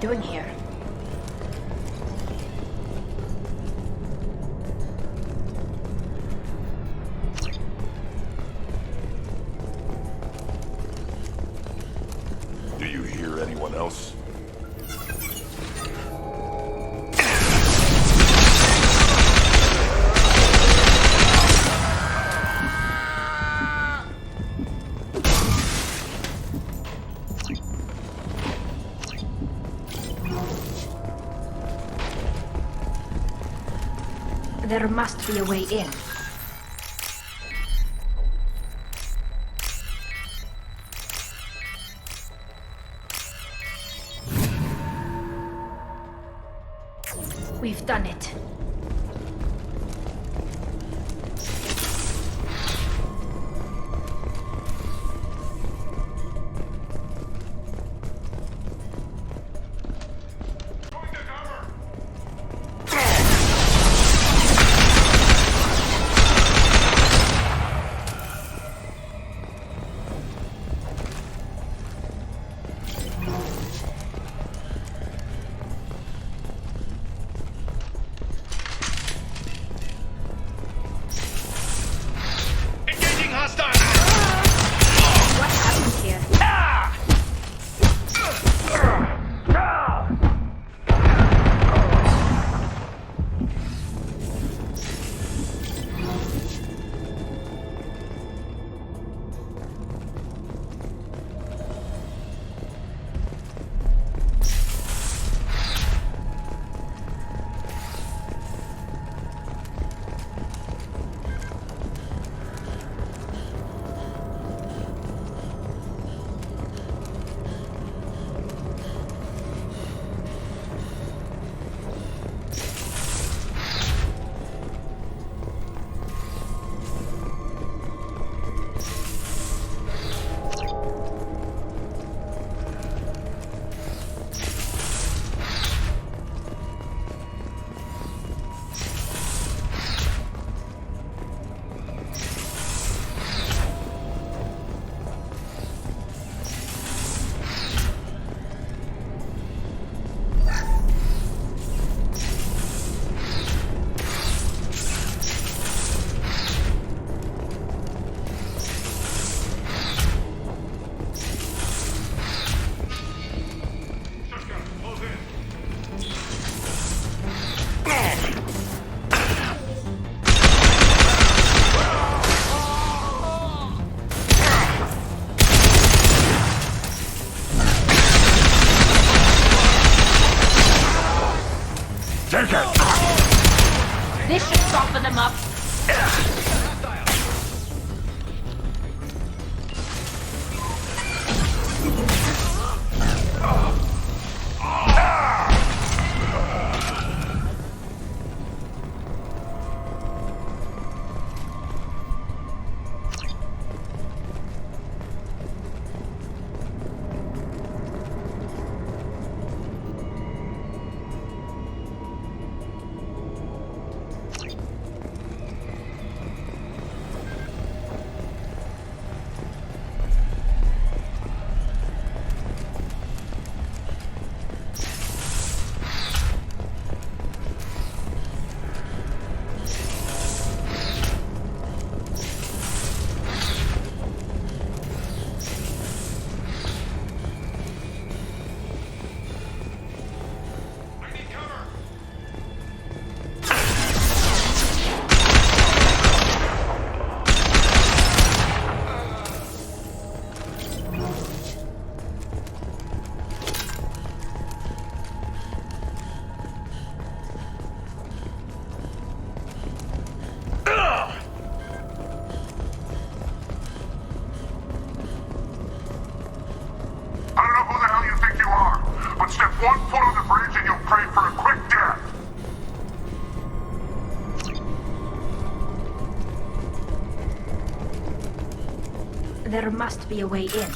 doing here? Do you hear anyone else? There must be a way in. We've done it. Take it! This should soften them up. There must be a way in.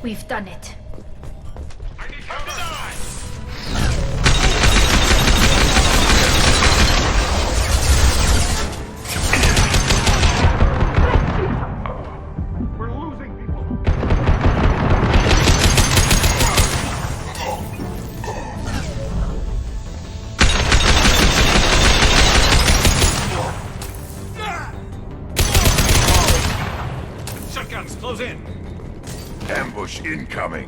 We've done it. close in. Ambush incoming.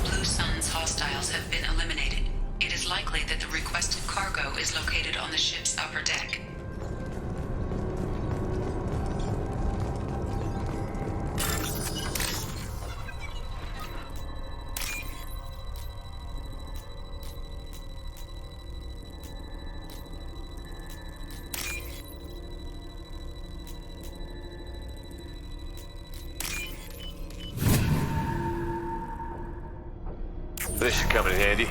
Blue Sun's hostiles have been eliminated. It is likely that the requested cargo is located on the ship's upper deck. This should come in handy.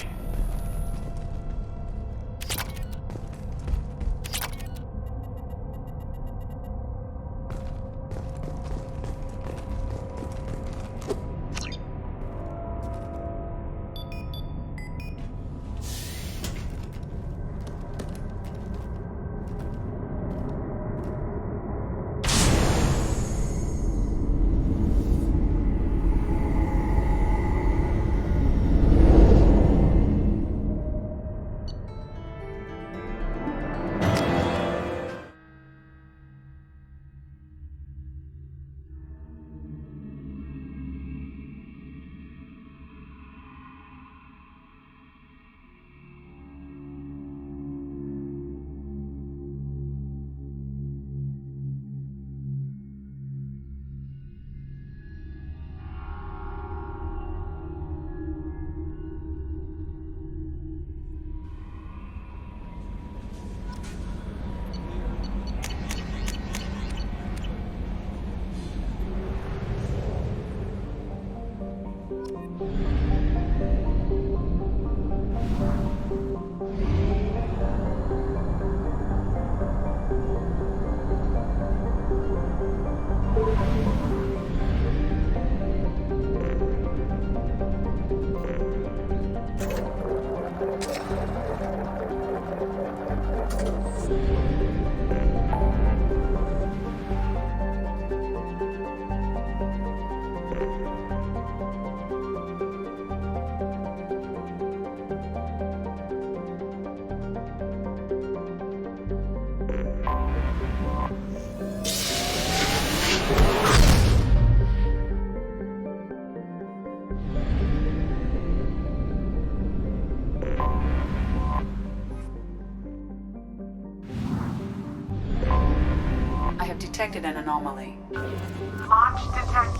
I have detected an anomaly. Launch detected.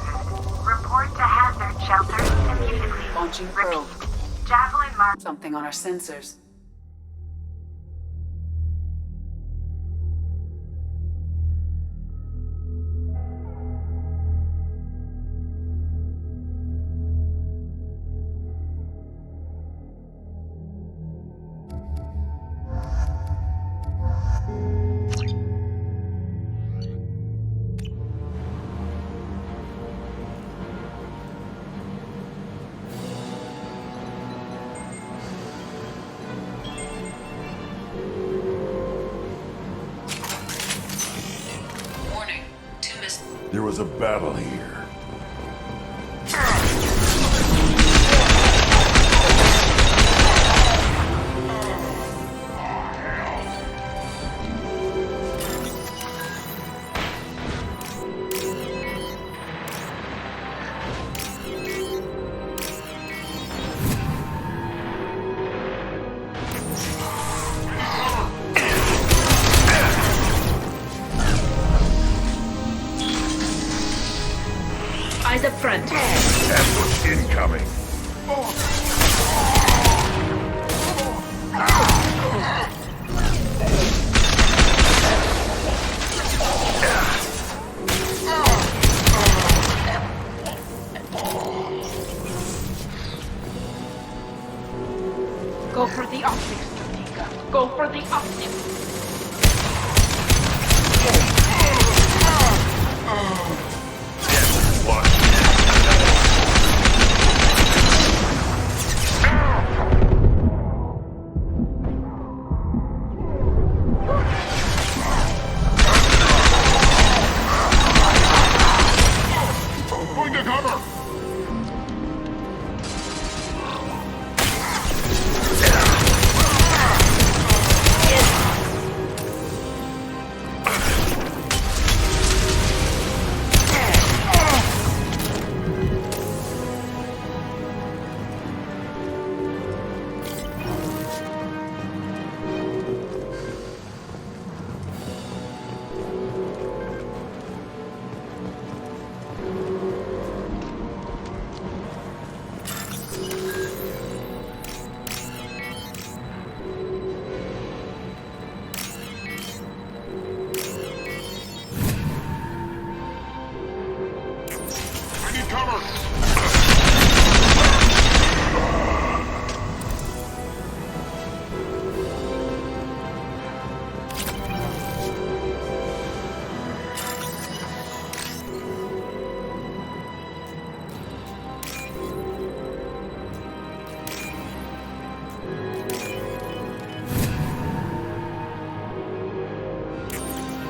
Report to hazard shelter immediately. Launching probe. Javelin mark. Something on our sensors. There was a battle here. Go for the optics, Strategica. Go for the optics. Going to cover!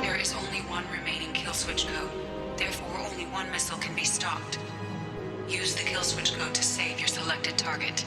There is only one remaining kill switch code. Therefore, only one missile can be stopped. Use the kill switch code to save your selected target.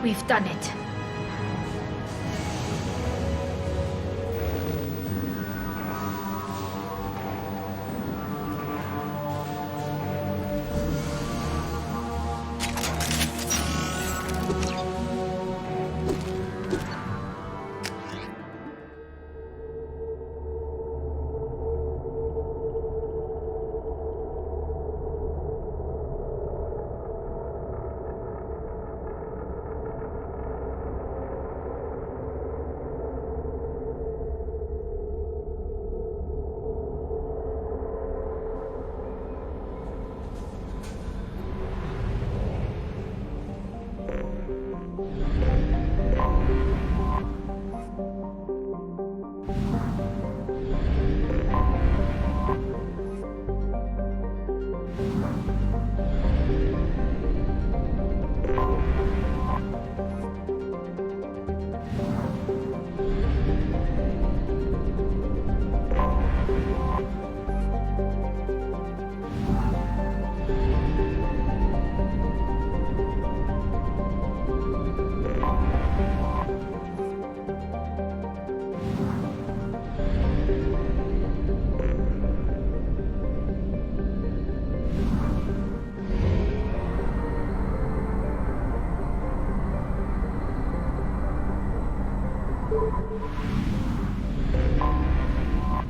We've done it.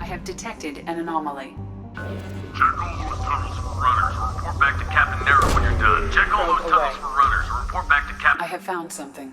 I have detected an anomaly. Check all those tunnels for runners. Report back to Captain Nero when you're done. Check all those tunnels for runners. Report back to Captain... I have found something.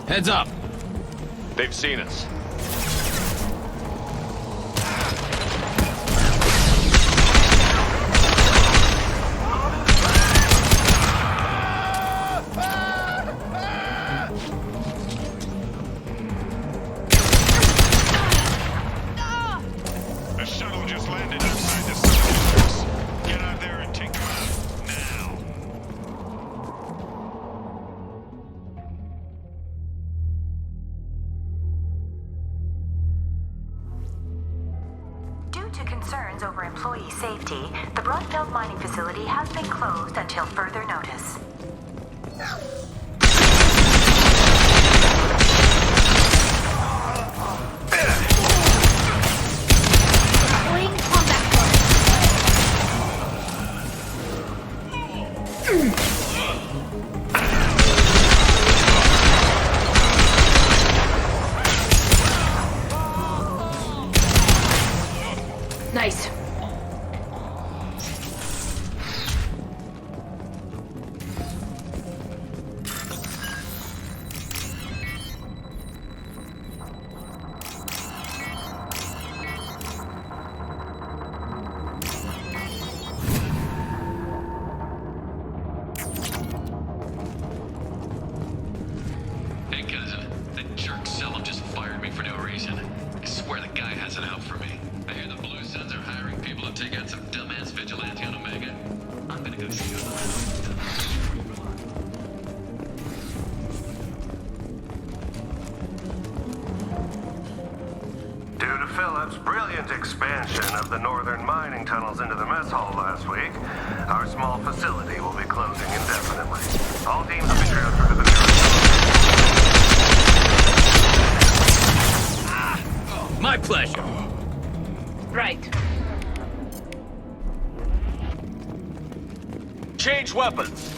Heads up. They've seen us. A shuttle just landed outside the city. Get out there and take them out now. Due to concerns over employee safety, the Bloodfeld mining facility has been closed until further notice. Deploying combat Nice. Hey, cousin. That jerk Selim just fired me for no reason. I swear the guy has it out for me. I hear the Blue Suns are hiring people to take out some dumbass vigilante on Omega. I'm gonna go shoot him. Due to Phillips' brilliant expansion of the northern mining tunnels into the mess hall last week, our small facility will be closing indefinitely. All teams will be transferred to the My pleasure. Right. Change weapons.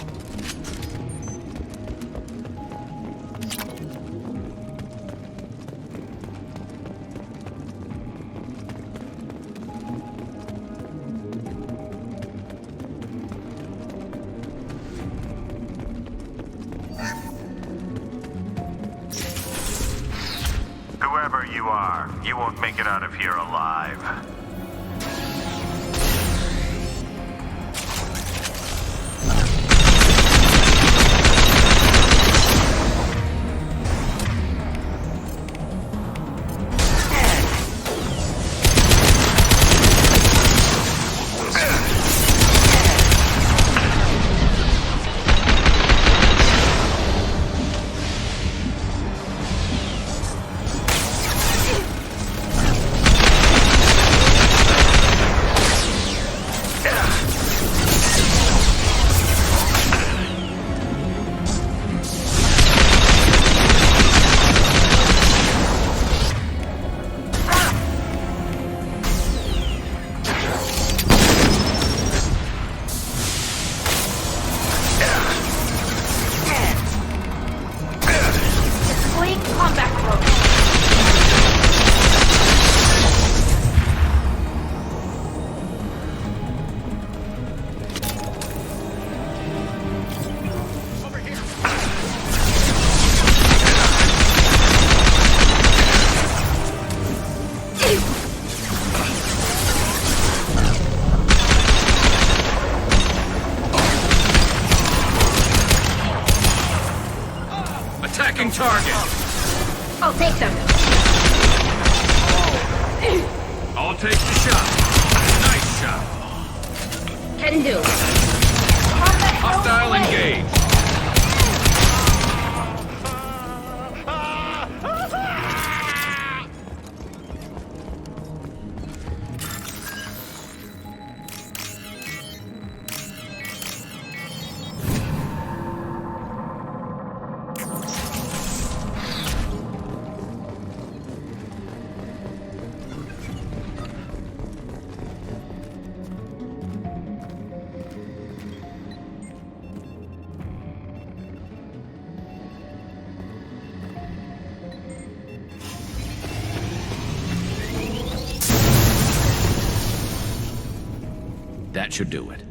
Whoever you are, you won't make it out of here alive. Deploying combat rope. Attacking target. I'll take them. I'll take the shot. Nice shot. Can do. Hostile engaged. That should do it.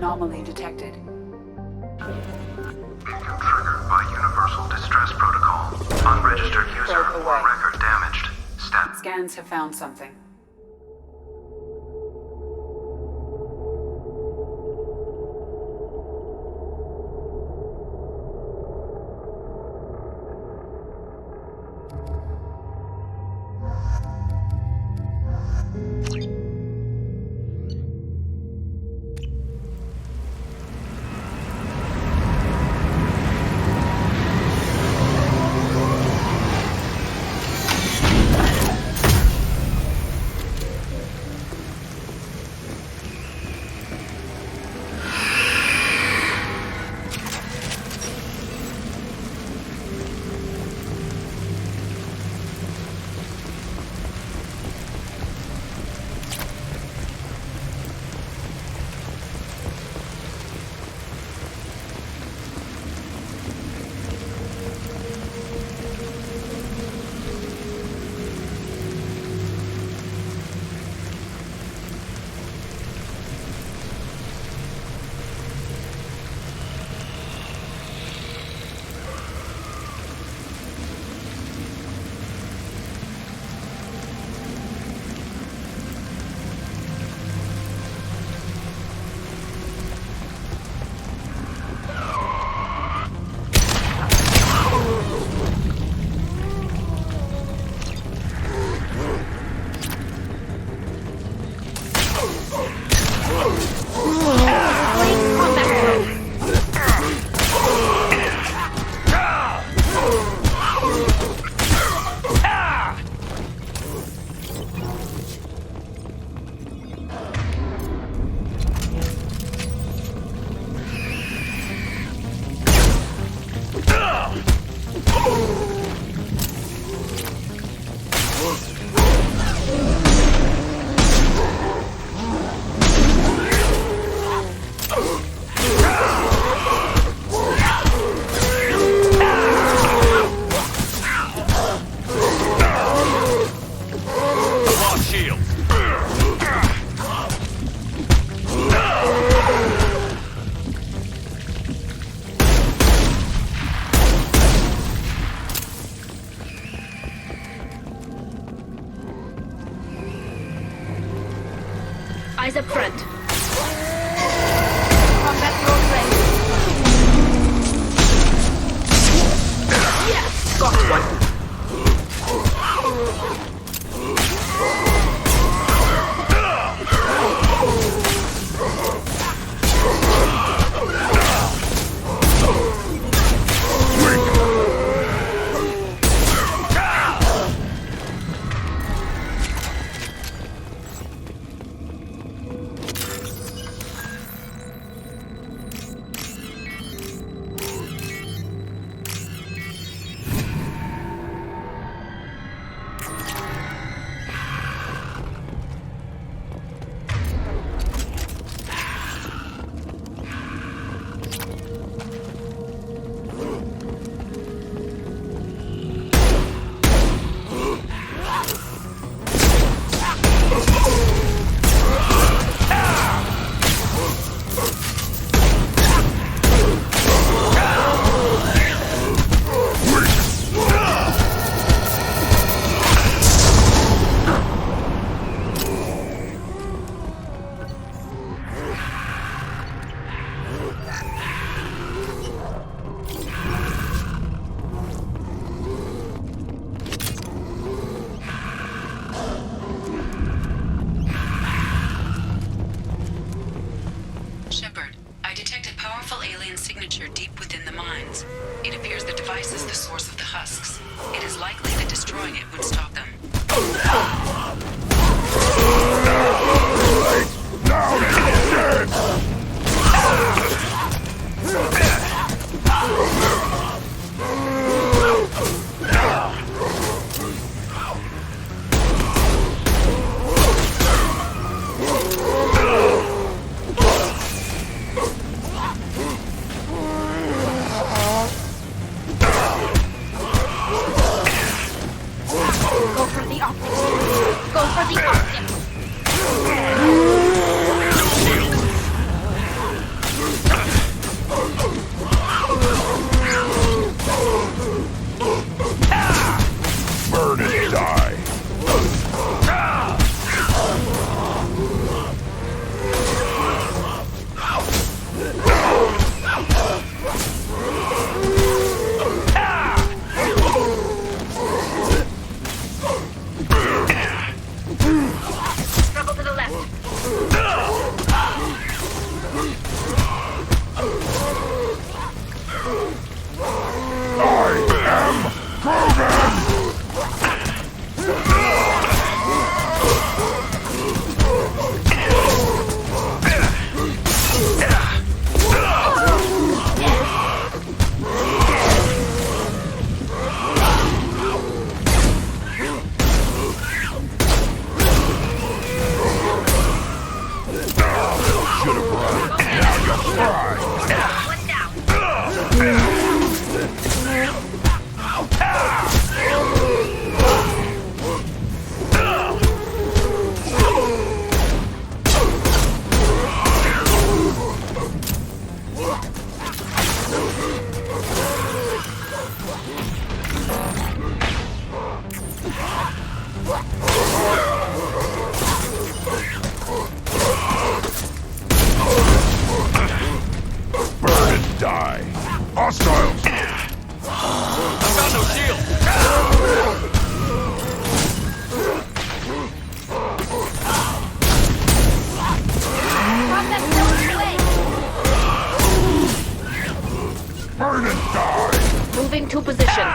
Anomaly detected. Beacon triggered by Universal Distress Protocol. Unregistered user or record damaged. Status. Scans have found something. Eyes up front. Combat road ready. Yes! Got one. signature deep within the mines. It appears the device is the source of the husks. It is likely that destroying it would stop them. Down and dead! Go for the optics. should have run. Now you're fried. Burn and die. Hostiles! I've got no shield! Burn and die! Moving to position.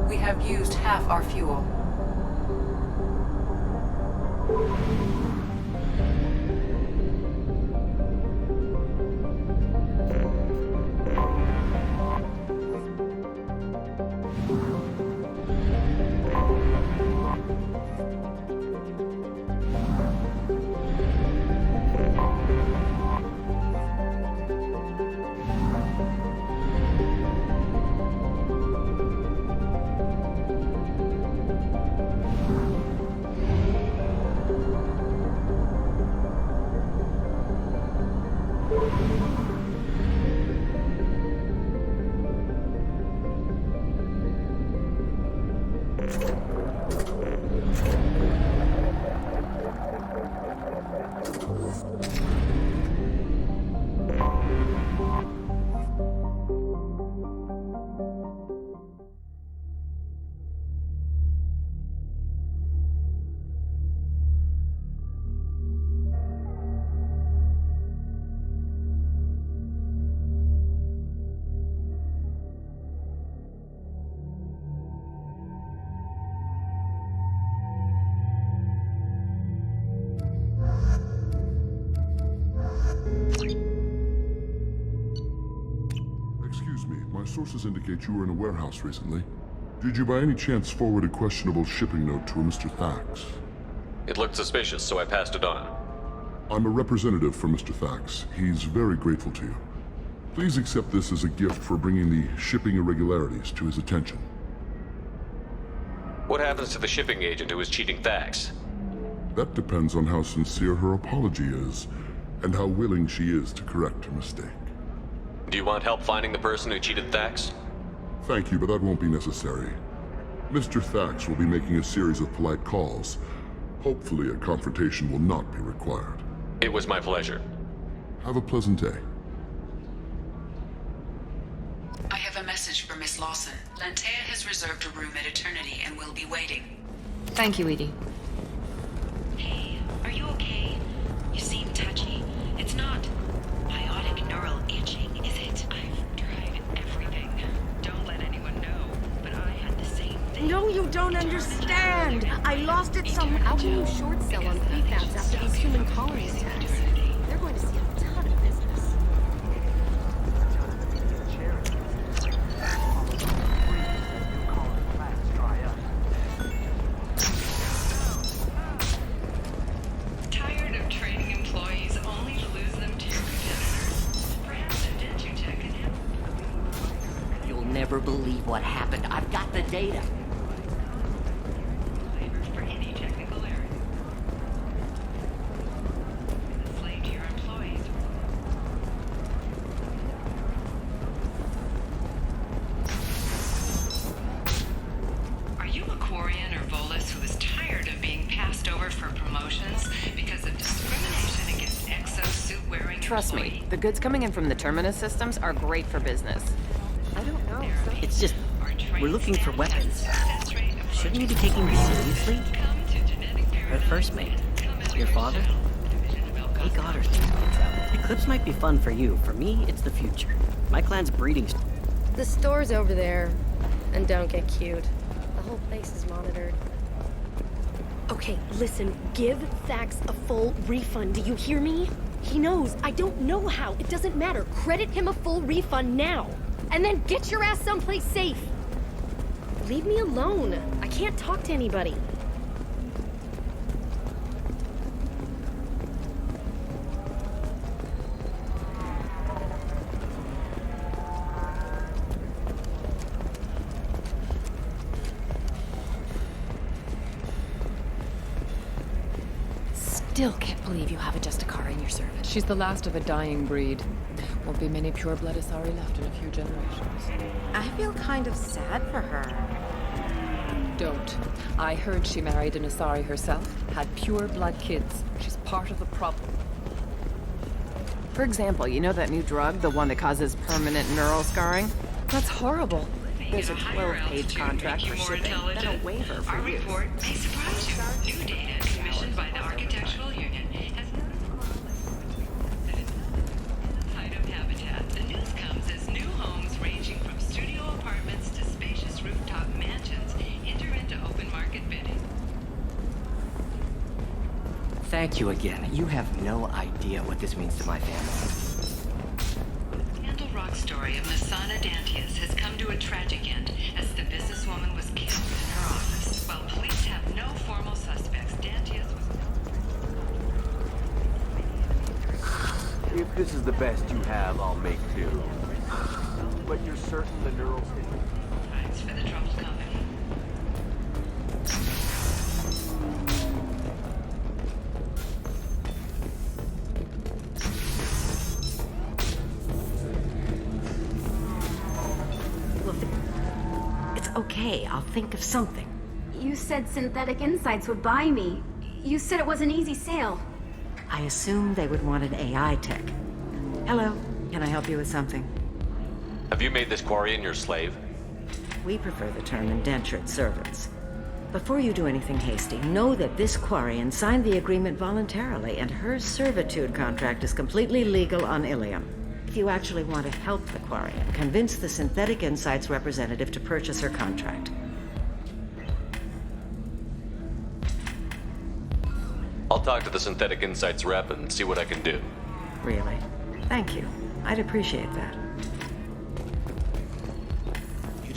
We have used half our fuel. sources indicate you were in a warehouse recently. Did you by any chance forward a questionable shipping note to a Mr. Thax? It looked suspicious, so I passed it on. I'm a representative for Mr. Thax. He's very grateful to you. Please accept this as a gift for bringing the shipping irregularities to his attention. What happens to the shipping agent who was cheating Thax? That depends on how sincere her apology is, and how willing she is to correct her mistake. Do you want help finding the person who cheated Thax? Thank you, but that won't be necessary. Mr. Thax will be making a series of polite calls. Hopefully a confrontation will not be required. It was my pleasure. Have a pleasant day. I have a message for Miss Lawson. Lantea has reserved a room at Eternity and will be waiting. Thank you, Edie. Hey, are you okay? You seem touchy. It's not biotic neural itching, is it? I've tried everything. Don't let anyone know, but I had the same thing. No, you don't understand. I lost it somewhere. How can you short sell on prefabs after these human colony attacks? They're going to see a ton of business. Tired of training employees only to lose them to your competitors? Perhaps a DentuTech can help. You'll never believe what happened. I've got the data. For any technical area. A slave to your employees. Are you a Quarian or Volus who is tired of being passed over for promotions because of discrimination against exosuit-wearing Trust me, the goods coming in from the Terminus systems are great for business. I don't know. It's just, we're looking for weapons. Shouldn't you be taking this seriously? Her first mate, your father, he got her. Eclipse might be fun for you. For me, it's the future. My clan's breeding. The store's over there. And don't get cute. The whole place is monitored. Okay, listen. Give Thax a full refund. Do you hear me? He knows. I don't know how. It doesn't matter. Credit him a full refund now. And then get your ass someplace safe. Leave me alone. I can't talk to anybody. Still can't believe you have a Justicar in your service. She's the last of a dying breed. Won't be many pure-blood Asari left in a few generations. I feel kind of sad for her. Don't. I heard she married an Asari herself, had pure-blood kids. She's part of the problem. For example, you know that new drug, the one that causes permanent neural scarring? That's horrible. There's a 12-page contract for shipping, then a waiver for Our use. report may surprise you. New data commissioned by the Architectural Union has site of habitat. The news comes as new homes ranging from studio apartments to spacious rooftop mansions enter into open market bidding. Thank you again. You have no idea what this means to my family. Scandal rock story of Masana Dantius has come to a tragic end as the businesswoman was killed in her office. While police have no formal suspects, Dantius was... If this is the best you have, I'll make two. But you're certain the neural signal... Thanks for the troubled company. It's okay. I'll think of something. You said Synthetic Insights would buy me. You said it was an easy sale. I assumed they would want an AI tech. Hello. Can I help you with something? Have you made this Quarian your slave? We prefer the term indentured servants. Before you do anything hasty, know that this Quarian signed the agreement voluntarily, and her servitude contract is completely legal on Ilium. If you actually want to help the Quarian, convince the Synthetic Insights representative to purchase her contract. I'll talk to the Synthetic Insights rep and see what I can do. Really? Thank you. I'd appreciate that.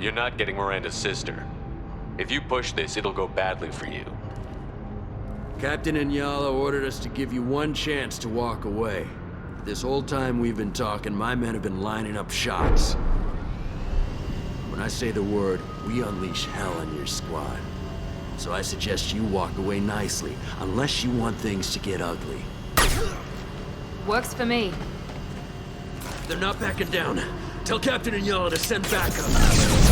You're not getting Miranda's sister. If you push this, it'll go badly for you. Captain Inyala ordered us to give you one chance to walk away. This whole time we've been talking, my men have been lining up shots. When I say the word, we unleash hell on your squad. So I suggest you walk away nicely, unless you want things to get ugly. Works for me. They're not backing down. Tell Captain Inyala to send backup.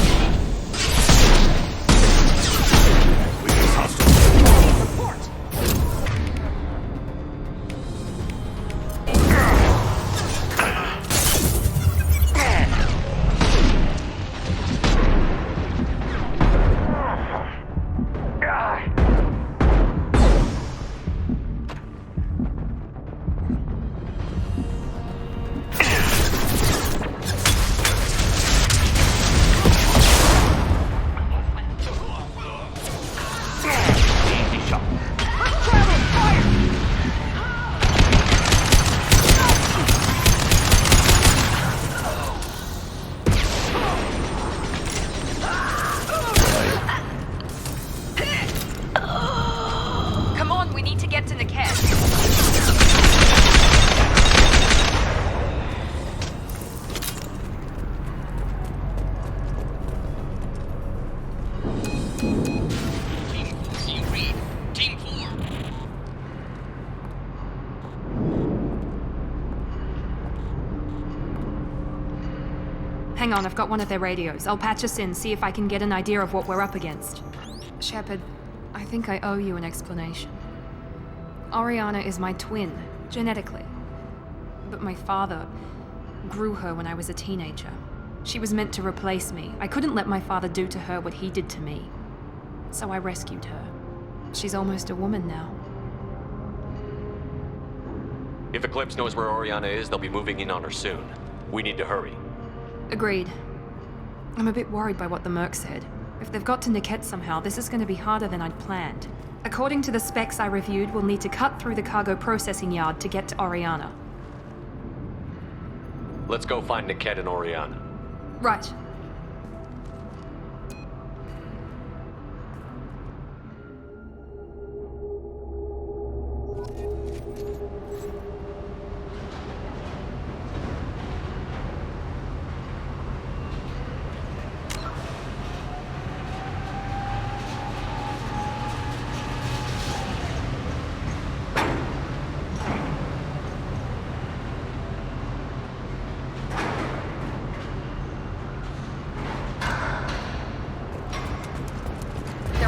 Hang on, I've got one of their radios. I'll patch us in, see if I can get an idea of what we're up against. Shepard, I think I owe you an explanation. Oriana is my twin, genetically. But my father grew her when I was a teenager. She was meant to replace me. I couldn't let my father do to her what he did to me. So I rescued her. She's almost a woman now. If Eclipse knows where Oriana is, they'll be moving in on her soon. We need to hurry. Agreed. I'm a bit worried by what the Merc said. If they've got to Niket somehow, this is going to be harder than I'd planned. According to the specs I reviewed, we'll need to cut through the cargo processing yard to get to Oriana. Let's go find Niket and Oriana. Right.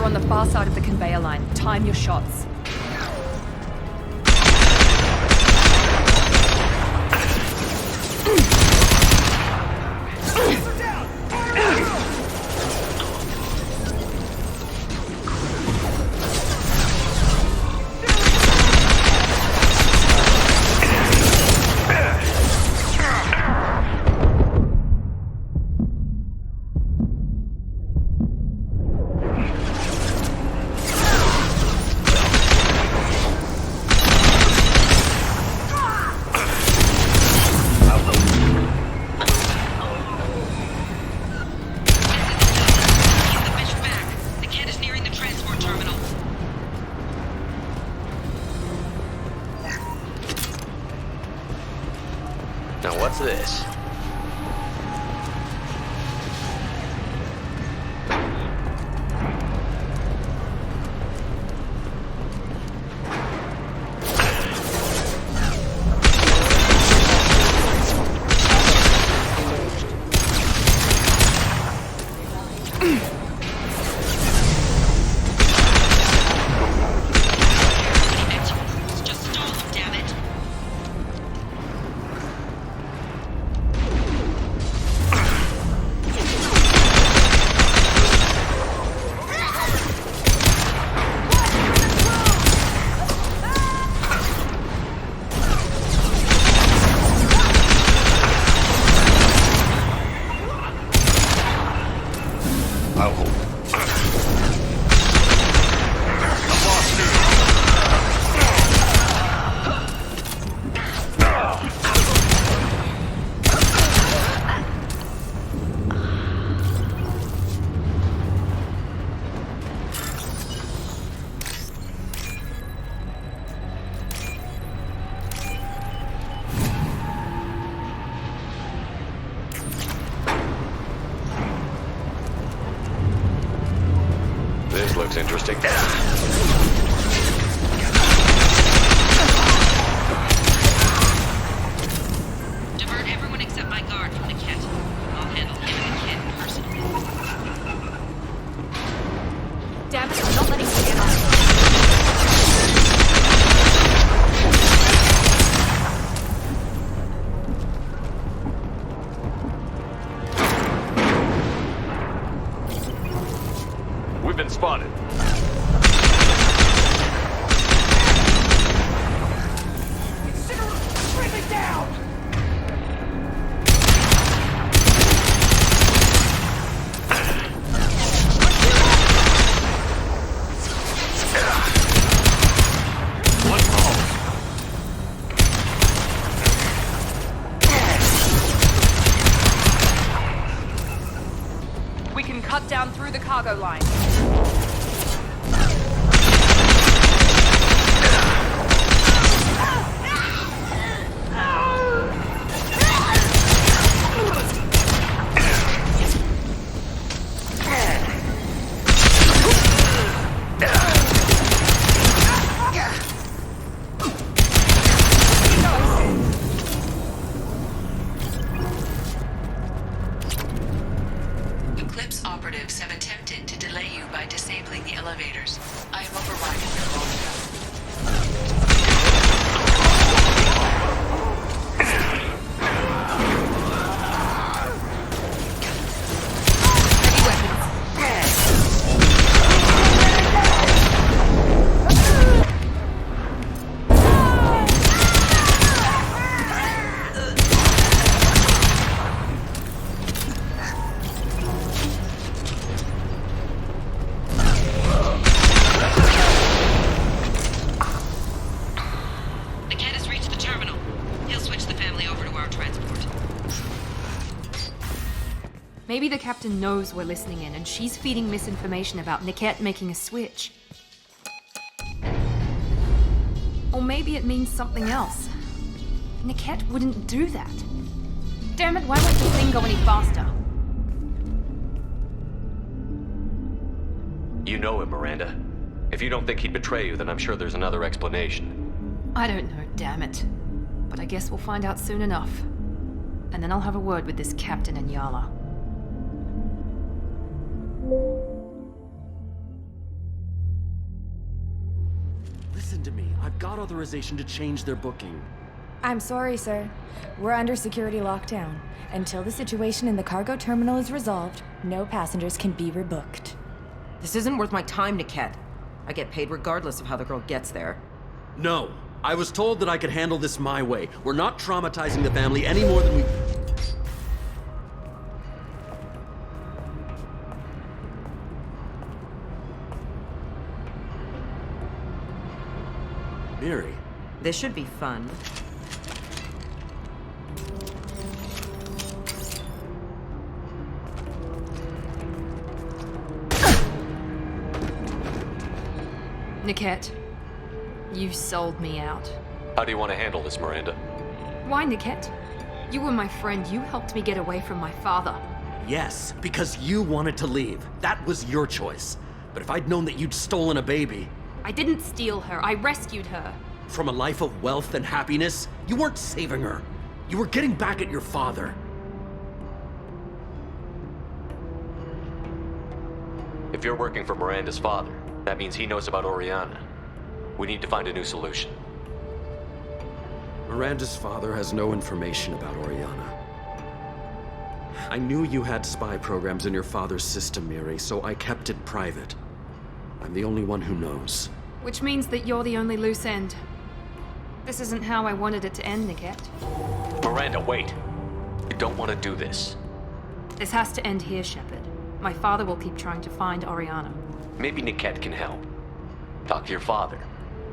On the far side of the conveyor line. Time your shots. Now what's this? interesting. Divert everyone except my guard from the kit. I'll handle him and the kid personally. Damn it, I'm not letting you get on. We've been spotted. Bring me down! We can cut down through the cargo line. Eclipse operatives have attempted to delay you by disabling the elevators. I am overriding your volume. The kid has reached the terminal. He'll switch the family over to our transport. Maybe the captain knows we're listening in and she's feeding misinformation about Niket making a switch. Or maybe it means something else. Niket wouldn't do that. Damn it, why won't the thing go any faster? You know him, Miranda. If you don't think he'd betray you, then I'm sure there's another explanation. I don't know, damn it. But I guess we'll find out soon enough. And then I'll have a word with this captain and Yala. Listen to me. I've got authorization to change their booking. I'm sorry, sir. We're under security lockdown. Until the situation in the cargo terminal is resolved, no passengers can be rebooked. This isn't worth my time, Niket. I get paid regardless of how the girl gets there. No. I was told that I could handle this my way. We're not traumatizing the family any more than we... Miri. This should be fun. Niket, you sold me out. How do you want to handle this, Miranda? Why, Niket? You were my friend. You helped me get away from my father. Yes, because you wanted to leave. That was your choice. But if I'd known that you'd stolen a baby... I didn't steal her. I rescued her. From a life of wealth and happiness, you weren't saving her. You were getting back at your father. If you're working for Miranda's father, that means he knows about Oriana. We need to find a new solution. Miranda's father has no information about Oriana. I knew you had spy programs in your father's system, Miri, so I kept it private. I'm the only one who knows. Which means that you're the only loose end. This isn't how I wanted it to end, Niket. Miranda, wait. You don't want to do this. This has to end here, Shepard. My father will keep trying to find Oriana. Maybe Niket can help. Talk to your father.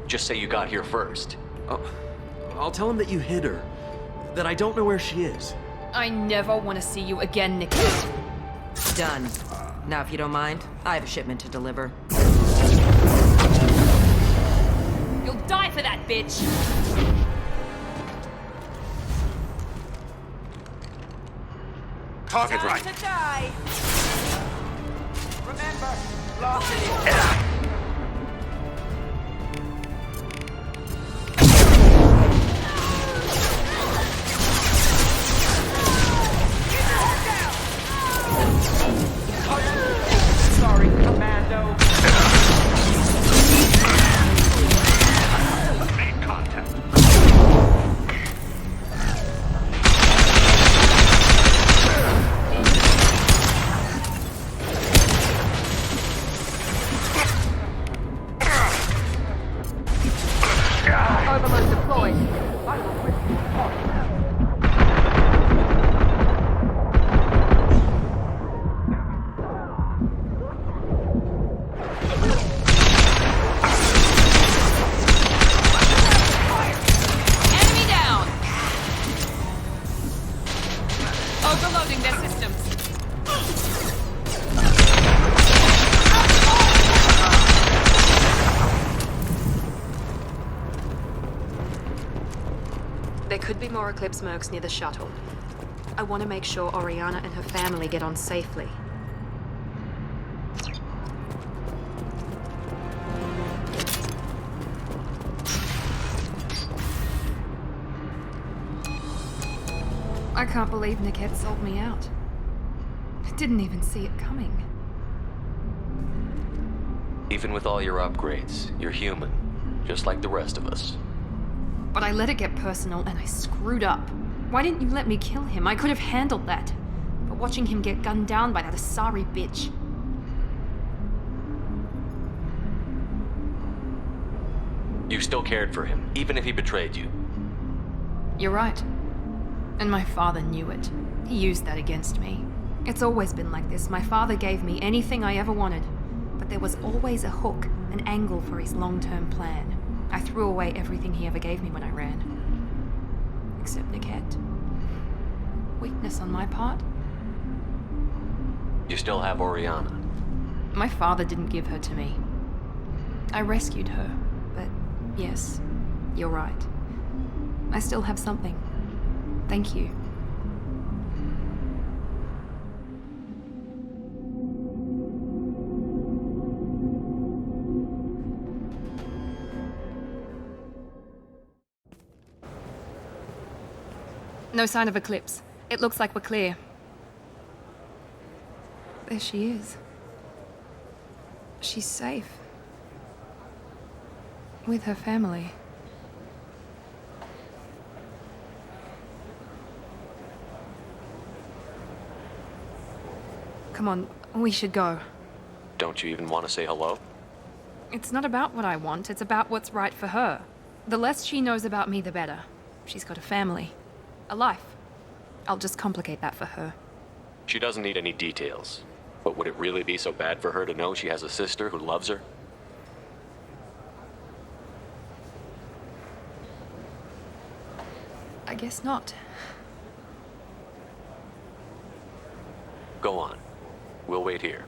Just say you got here first. I'll tell him that you hid her. That I don't know where she is. I never want to see you again, Niket. Done. Now, if you don't mind, I have a shipment to deliver. You'll die for that, bitch! Target right. To die. Remember, lost it is Overload deployed. Enemy down! Overloading their systems. There could be more Eclipse mercs near the shuttle. I want to make sure Oriana and her family get on safely. I can't believe Niket sold me out. I didn't even see it coming. Even with all your upgrades, you're human, just like the rest of us. But I let it get personal and I screwed up. Why didn't you let me kill him? I could have handled that. But watching him get gunned down by that Asari bitch. You still cared for him, even if he betrayed you. You're right. And my father knew it. He used that against me. It's always been like this. My father gave me anything I ever wanted. But there was always a hook, an angle for his long-term plan. I threw away everything he ever gave me when I ran. Except Niket. Weakness on my part? You still have Oriana. My father didn't give her to me. I rescued her, but yes, you're right. I still have something. Thank you. No sign of Eclipse. It looks like we're clear. There she is. She's safe. With her family. Come on, we should go. Don't you even want to say hello? It's not about what I want, it's about what's right for her. The less she knows about me, the better. She's got a family. A life. I'll just complicate that for her. She doesn't need any details. But would it really be so bad for her to know she has a sister who loves her? I guess not. Go on. We'll wait here.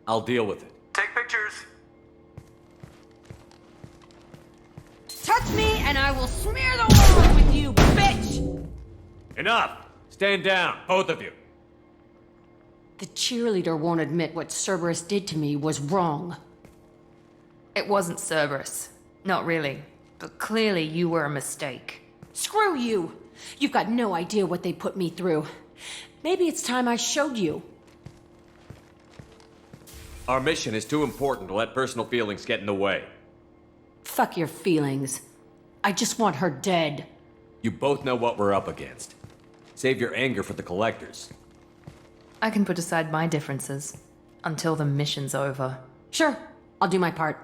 I'll deal with it. Take pictures. Touch me and I will smear the world with you, bitch! Enough! Stand down, both of you. The cheerleader won't admit what Cerberus did to me was wrong. It wasn't Cerberus. Not really. But clearly you were a mistake. Screw you! You've got no idea what they put me through. Maybe it's time I showed you. Our mission is too important to let personal feelings get in the way. Fuck your feelings. I just want her dead. You both know what we're up against. Save your anger for the collectors. I can put aside my differences until the mission's over. Sure, I'll do my part.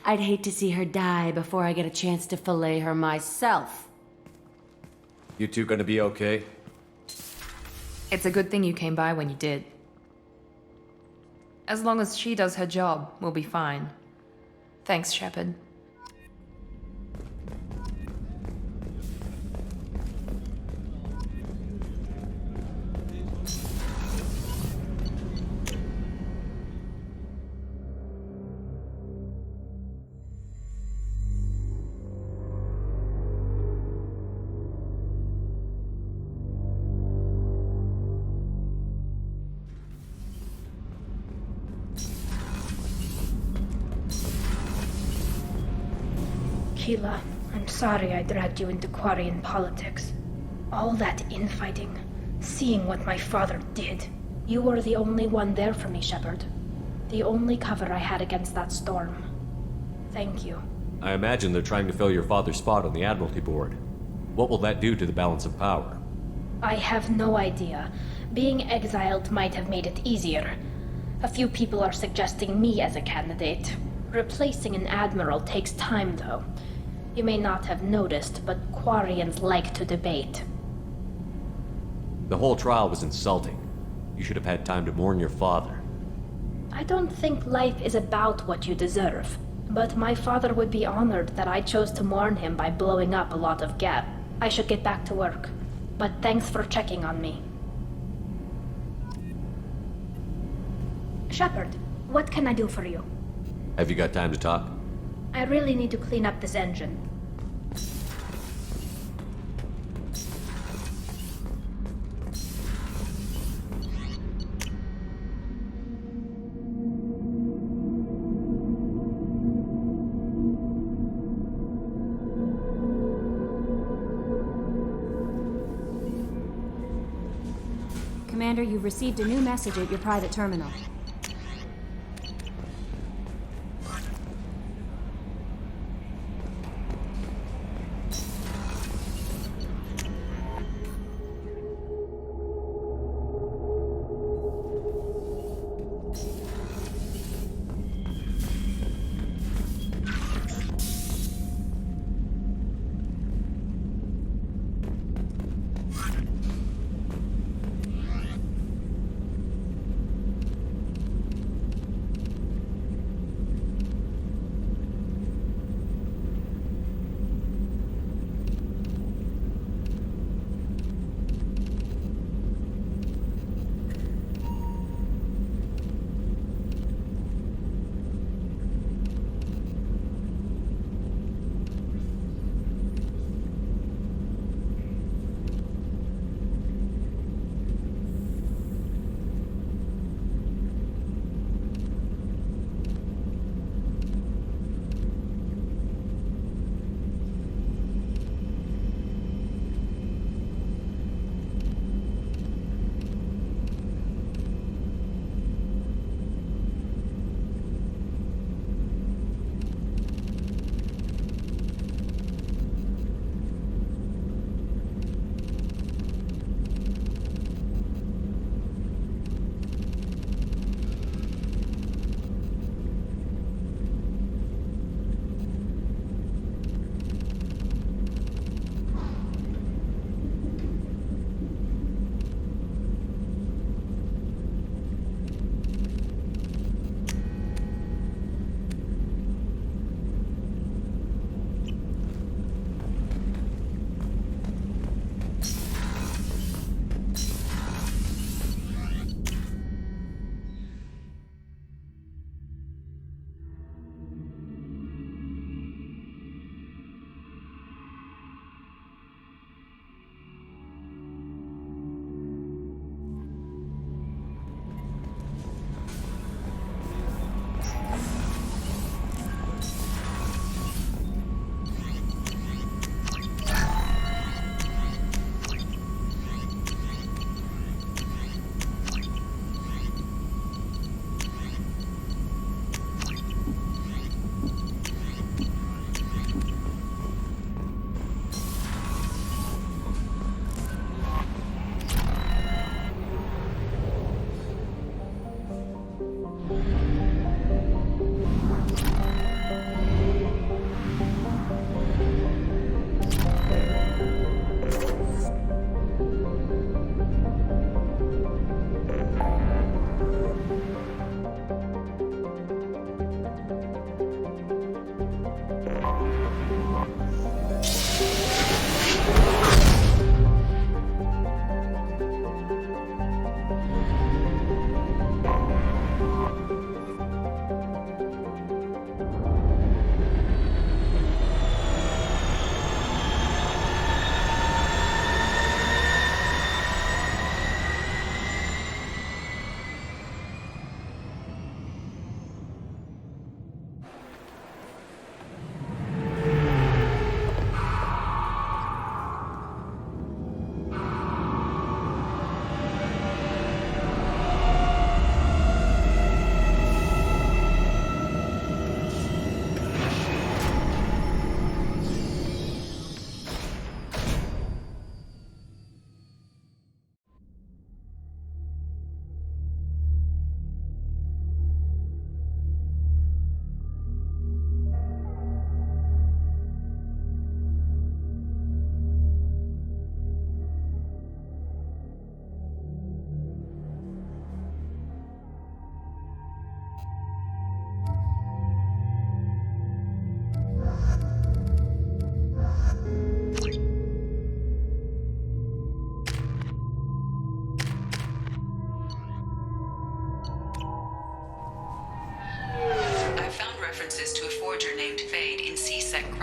I'd hate to see her die before I get a chance to fillet her myself. You two gonna be okay? It's a good thing you came by when you did. As long as she does her job, we'll be fine. Thanks, Shepard. Sheila, I'm sorry I dragged you into Quarian politics. All that infighting, seeing what my father did. You were the only one there for me, Shepard. The only cover I had against that storm. Thank you. I imagine they're trying to fill your father's spot on the Admiralty Board. What will that do to the balance of power? I have no idea. Being exiled might have made it easier. A few people are suggesting me as a candidate. Replacing an admiral takes time, though. You may not have noticed, but Quarians like to debate. The whole trial was insulting. You should have had time to mourn your father. I don't think life is about what you deserve. But my father would be honored that I chose to mourn him by blowing up a lot of Geth. I should get back to work. But thanks for checking on me. Shepard, what can I do for you? Have you got time to talk? I really need to clean up this engine. Commander, you've received a new message at your private terminal.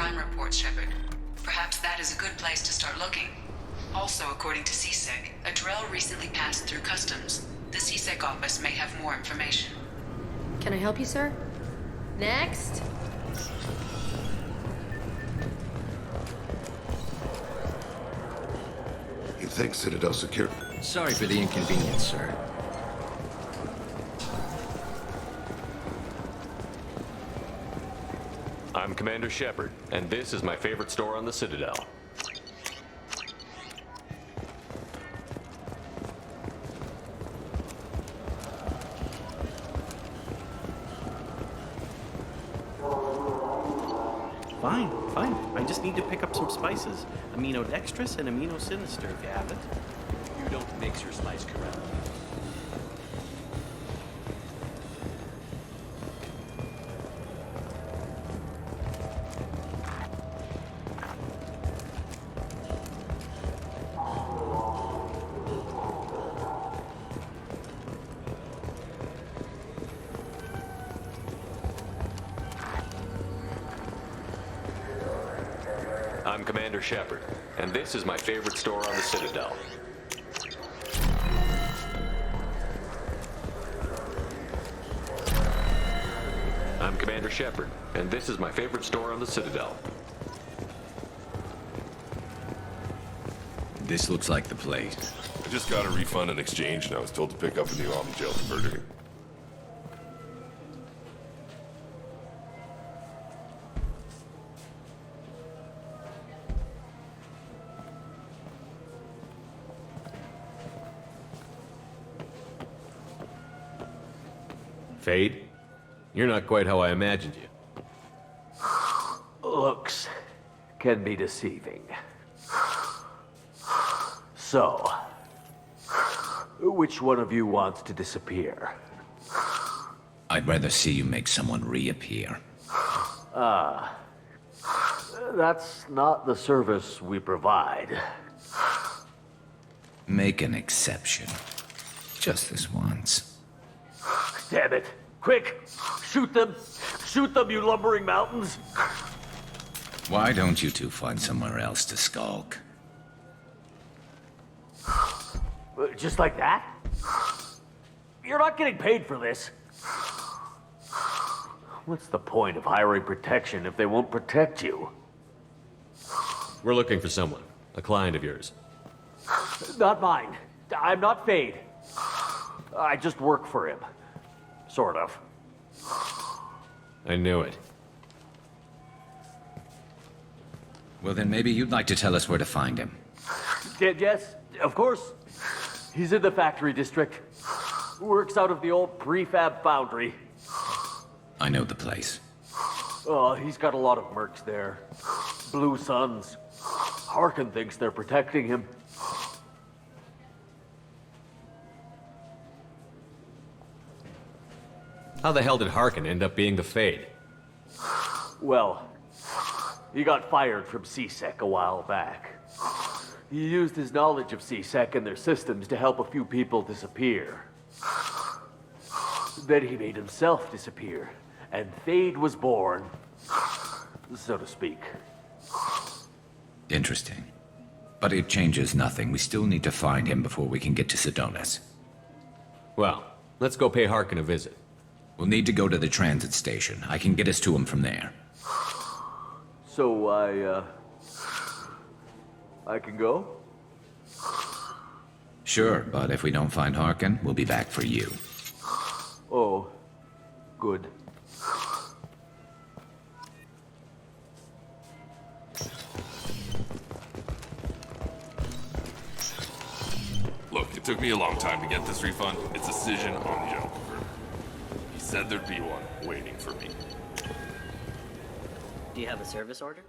crime reports, Shepard. Perhaps that is a good place to start looking. Also, according to CSEC, a Drell recently passed through customs. The CSEC office may have more information. Can I help you, sir? Next. You think Citadel secure? Sorry for the inconvenience, sir. I'm Commander Shepard, and this is my favorite store on the Citadel. Fine. I just need to pick up some spices. Aminodextrous and aminosinister, if you have it. You don't mix your spice correctly. I'm Commander Shepard, and this is my favorite store on the Citadel. I'm Commander Shepard, and this is my favorite store on the Citadel. This looks like the place. I just got a refund and exchange, and I was told to pick up a new Omni-Jail converter. Fade? You're not quite how I imagined you. Looks can be deceiving. So, which one of you wants to disappear? I'd rather see you make someone reappear. That's not the service we provide. Make an exception. Just this once. Damn it. Quick! Shoot them! Shoot them, you lumbering mountains! Why don't you two find somewhere else to skulk? Just like that? You're not getting paid for this. What's the point of hiring protection if they won't protect you? We're looking for someone. A client of yours. Not mine. I'm not Fade. I just work for him. Sort of. I knew it. Well, then maybe you'd like to tell us where to find him. Yes, of course. He's in the factory district. Works out of the old prefab foundry. I know the place. He's got a lot of mercs there. Blue Suns. Harkin thinks they're protecting him. How the hell did Harkin end up being the Fade? Well, he got fired from CSEC a while back. He used his knowledge of CSEC and their systems to help a few people disappear. Then he made himself disappear, and Fade was born, so to speak. Interesting. But it changes nothing. We still need to find him before we can get to Sidonis. Well, let's go pay Harkin a visit. We'll need to go to the transit station. I can get us to him from there. So I can go? Sure, but if we don't find Harkin, we'll be back for you. Oh, good. Look, it took me a long time to get this refund. It's a Cision Omni-Jail converter. He said there'd be one waiting for me. Do you have a service order?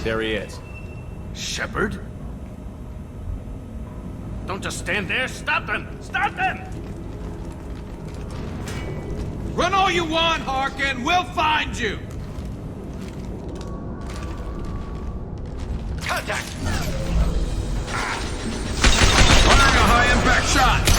There he is. Shepard? Don't just stand there. Stop them! Stop them! Run all you want, Harkin. We'll find you. Contact! Firing a high-impact shot.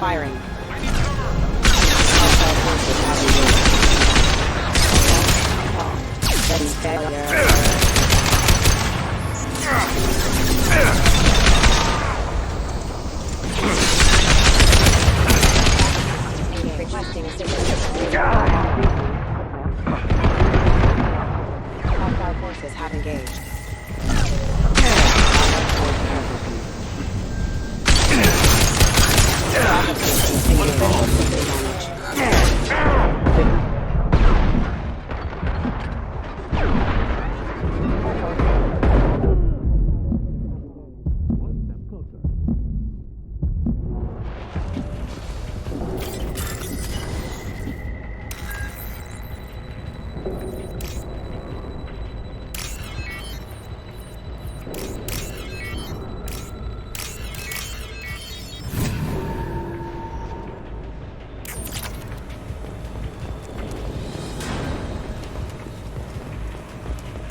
Firing. Requesting assistance. Hostile forces have engaged.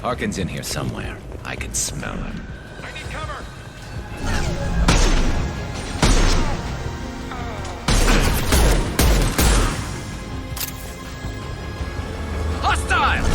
Harkin's in here somewhere. I can smell him. Hostile!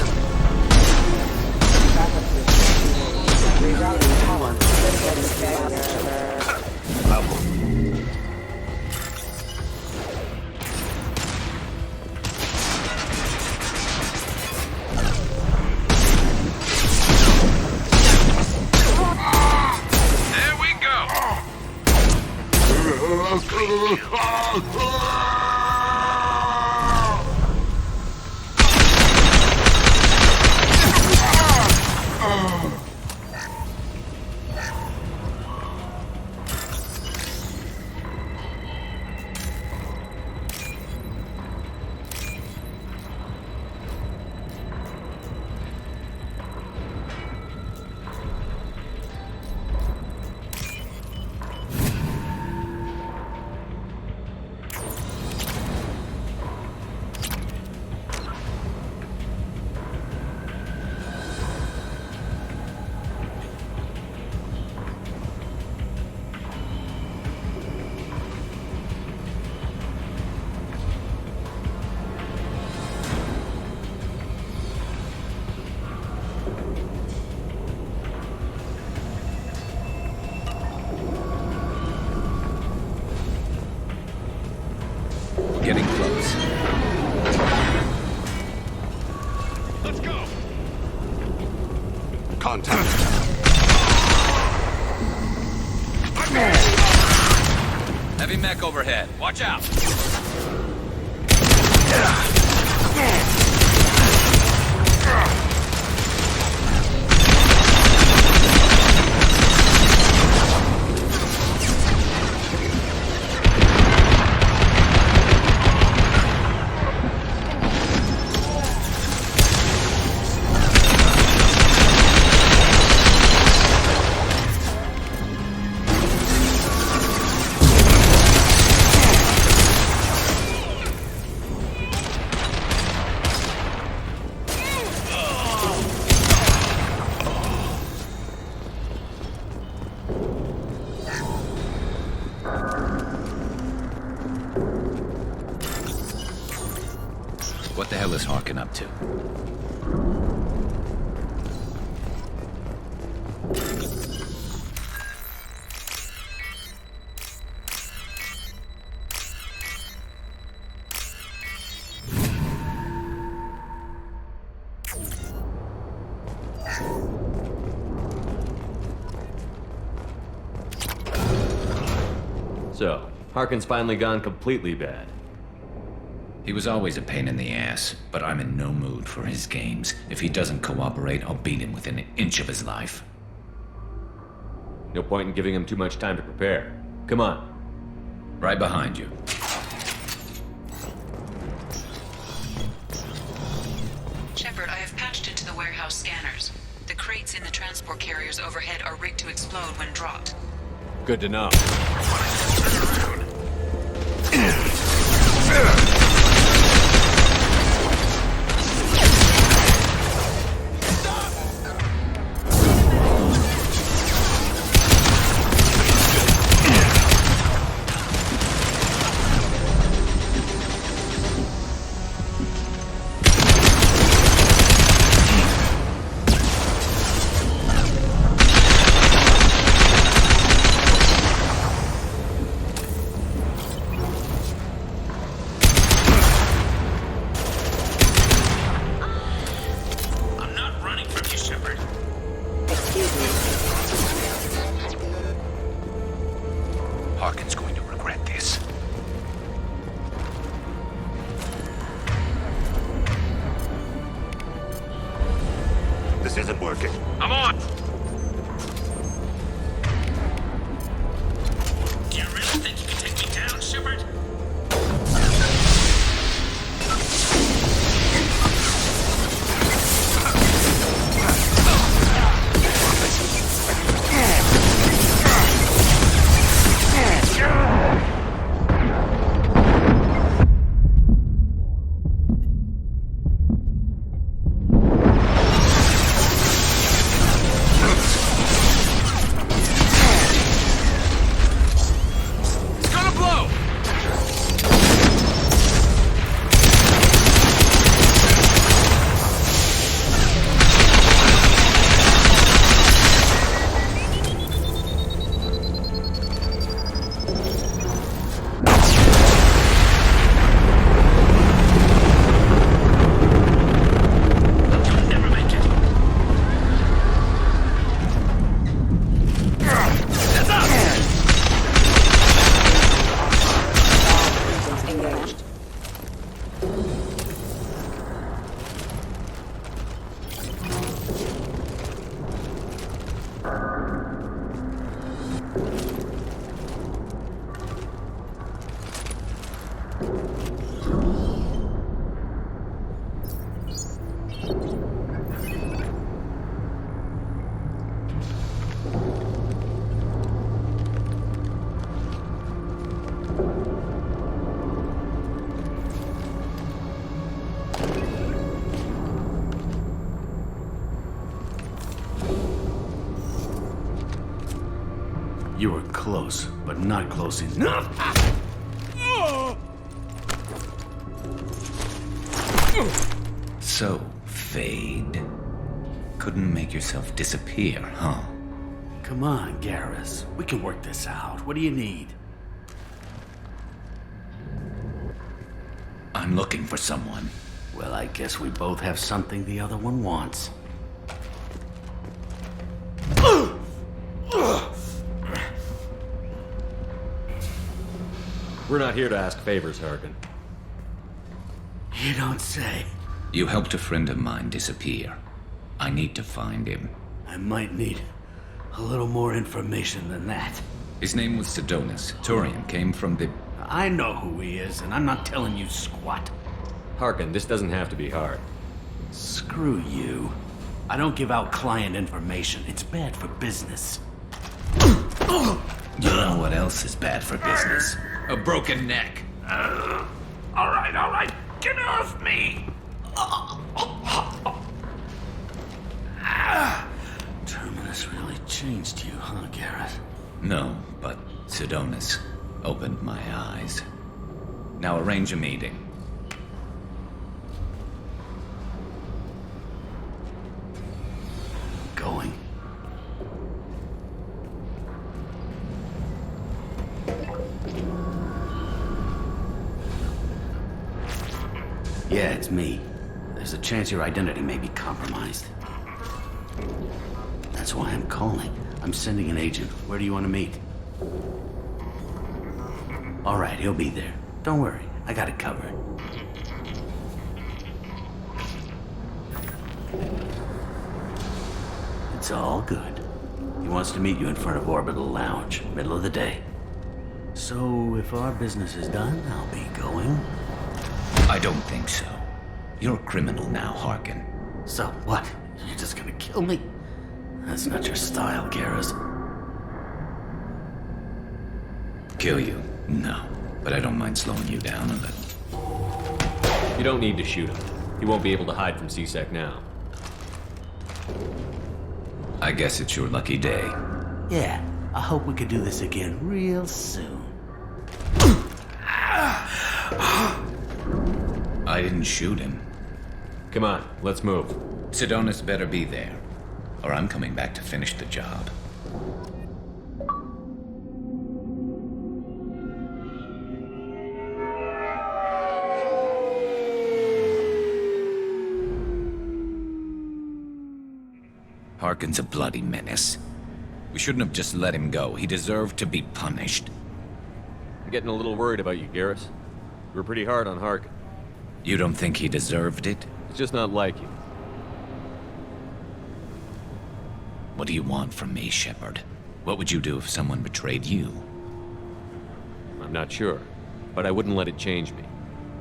Getting close. Let's go! Contact. Heavy mech overhead. Watch out. What the hell is Harkin up to? So, Harkin's finally gone completely bad. He was always a pain in the ass, but I'm in no mood for his games. If he doesn't cooperate, I'll beat him within an inch of his life. No point in giving him too much time to prepare. Come on. Right behind you. Shepard, I have patched into the warehouse scanners. The crates in the transport carriers overhead are rigged to explode when dropped. Good to know. Harkin's going to regret this. This isn't working. I'm on! Do you really think you can take me down, Shepard? You were close, but not close enough. So, Fade. Couldn't make yourself disappear, huh? Come on, Garrus. We can work this out. What do you need? I'm looking for someone. Well, I guess we both have something the other one wants. We're not here to ask favors, Harkin. You don't say. You helped a friend of mine disappear. I need to find him. I might need a little more information than that. His name was Sidonis. Turian came from the... I know who he is, and I'm not telling you squat. Harkin, this doesn't have to be hard. Screw you. I don't give out client information. It's bad for business. You know what else is bad for business? A broken neck. All right. Get off me! Terminus really changed you, huh, Garrett? No, but Sidonis opened my eyes. Now arrange a meeting. Going. Yeah, it's me. There's a chance your identity may be compromised. That's why I'm calling. I'm sending an agent. Where do you want to meet? All right, he'll be there. Don't worry, I got it covered. It's all good. He wants to meet you in front of Orbital Lounge, middle of the day. So, if our business is done, I'll be going. I don't think so. You're a criminal now, Harkin. So what? You're just gonna kill me? That's not your style, Garrus. Kill you? No. But I don't mind slowing you down a little. You don't need to shoot him. He won't be able to hide from C-Sec now. I guess it's your lucky day. Yeah, I hope we could do this again real soon. I didn't shoot him. Come on, let's move. Sidonis better be there, or I'm coming back to finish the job. Harkin's a bloody menace. We shouldn't have just let him go. He deserved to be punished. I'm getting a little worried about you, Garrus. You were pretty hard on Harkin. You don't think he deserved it? It's just not like you. What do you want from me, Shepard? What would you do if someone betrayed you? I'm not sure, but I wouldn't let it change me.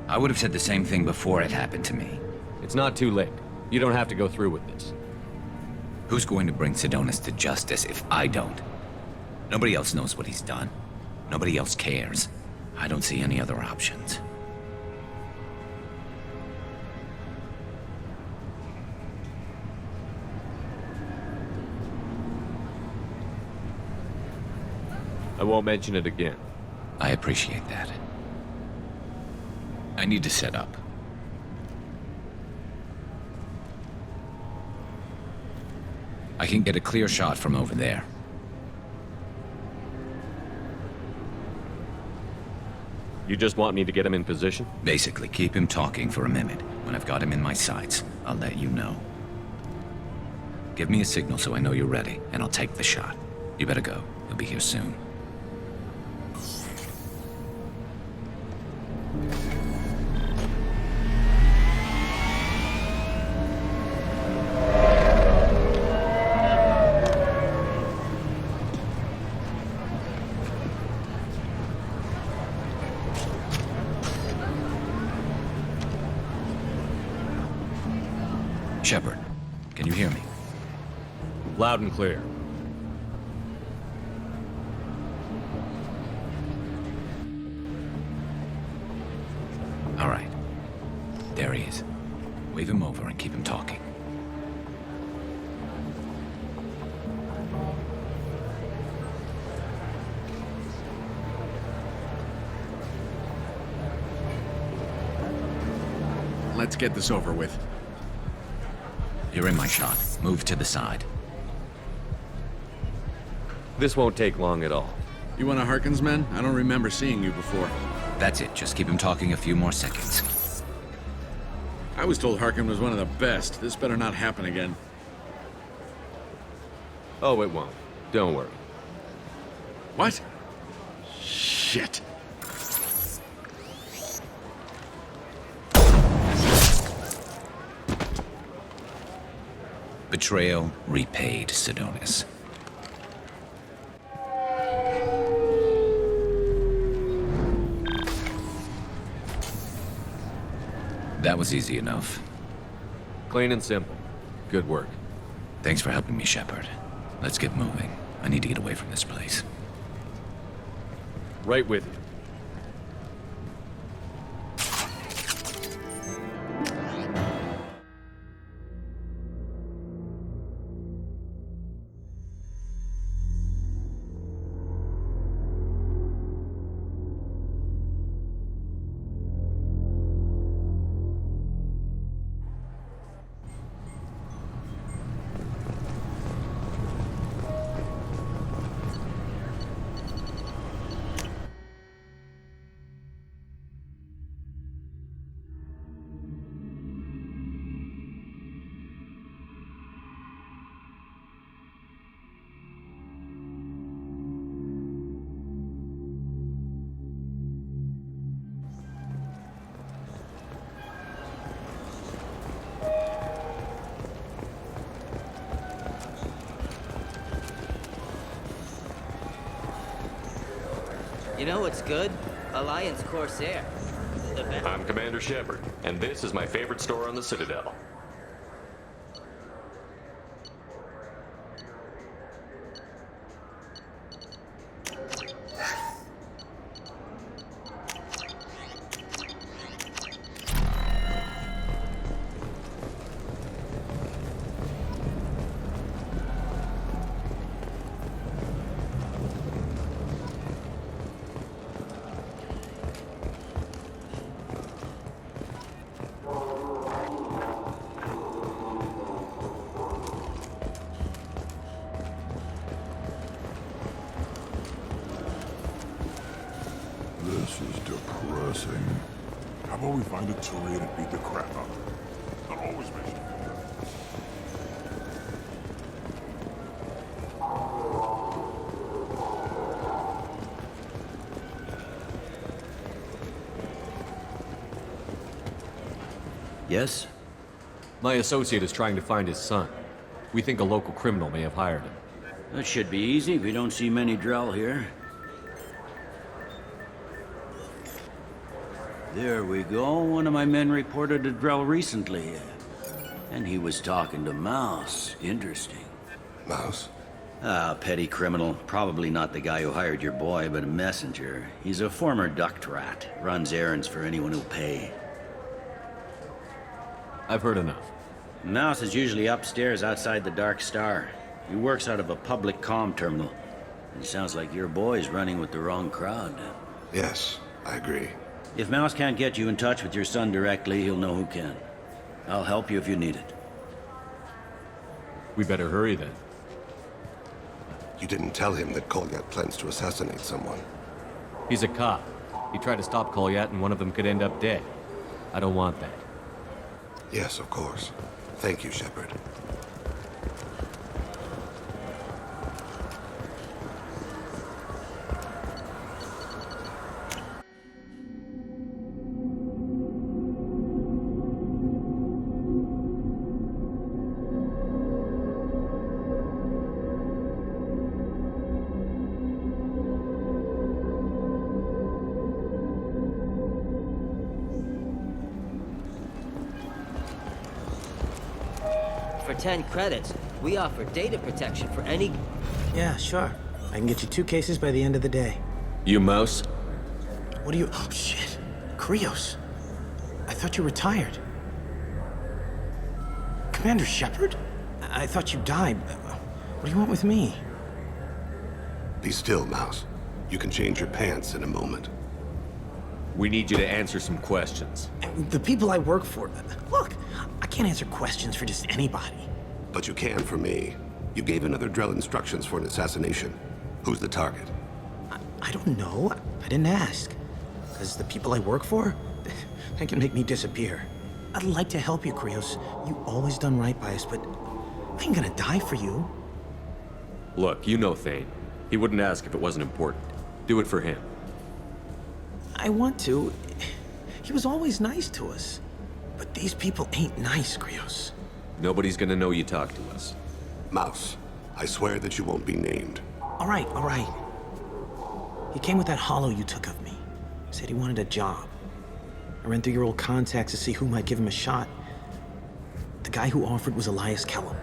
I would have said the same thing before it happened to me. It's not too late. You don't have to go through with this. Who's going to bring Sidonis to justice if I don't? Nobody else knows what he's done. Nobody else cares. I don't see any other options. I won't mention it again. I appreciate that. I need to set up. I can get a clear shot from over there. You just want me to get him in position? Basically, keep him talking for a minute. When I've got him in my sights, I'll let you know. Give me a signal so I know you're ready, and I'll take the shot. You better go. He'll be here soon. Shepard, can you hear me? Loud and clear. All right. There he is. Wave him over and keep him talking. Let's get this over with. You're in my shot. Move to the side. This won't take long at all. You one of Harkin's men? I don't remember seeing you before. That's it. Just keep him talking a few more seconds. I was told Harkin was one of the best. This better not happen again. Oh, it won't. Don't worry. What? Shit. Betrayal repaid, Sidonis. That was easy enough. Clean and simple. Good work. Thanks for helping me, Shepard. Let's get moving. I need to get away from this place. Right with you. know what's good? Alliance Corsair. I'm Commander Shepard, and this is my favorite store on the Citadel. This is depressing. How about we find a Turian and beat the crap out of him? I'll always make sure. Yes? My associate is trying to find his son. We think a local criminal may have hired him. That should be easy. We don't see many Drell here. There we go. One of my men reported a Drell recently. And he was talking to Mouse. Interesting. Mouse? Ah, petty criminal. Probably not the guy who hired your boy, but a messenger. He's a former duct rat. Runs errands for anyone who'll pay. I've heard enough. Mouse is usually upstairs outside the Dark Star. He works out of a public comm terminal. It sounds like your boy's running with the wrong crowd. Yes, I agree. If Mouse can't get you in touch with your son directly, he'll know who can. I'll help you if you need it. We better hurry then. You didn't tell him that Kolyat plans to assassinate someone. He's a cop. He tried to stop Kolyat and one of them could end up dead. I don't want that. Yes, of course. Thank you, Shepard. For 10 credits, we offer data protection for any... Yeah, sure. I can get you 2 cases by the end of the day. You Mouse? What are you... Oh, shit. Krios. I thought you retired. Commander Shepard? I thought you died. What do you want with me? Be still, Mouse. You can change your pants in a moment. We need you to answer some questions. The people I work for... Look, I can't answer questions for just anybody. But you can for me. You gave another Drell instructions for an assassination. Who's the target? I don't know. I didn't ask. Because the people I work for, they can make me disappear. I'd like to help you, Krios. You've always done right by us, but I ain't gonna die for you. Look, you know Thane. He wouldn't ask if it wasn't important. Do it for him. I want to. He was always nice to us. But these people ain't nice, Krios. Nobody's gonna know you talked to us. Mouse, I swear that you won't be named. All right, all right. He came with that hollow you took of me. Said he wanted a job. I ran through your old contacts to see who might give him a shot. The guy who offered was Elias Kellum.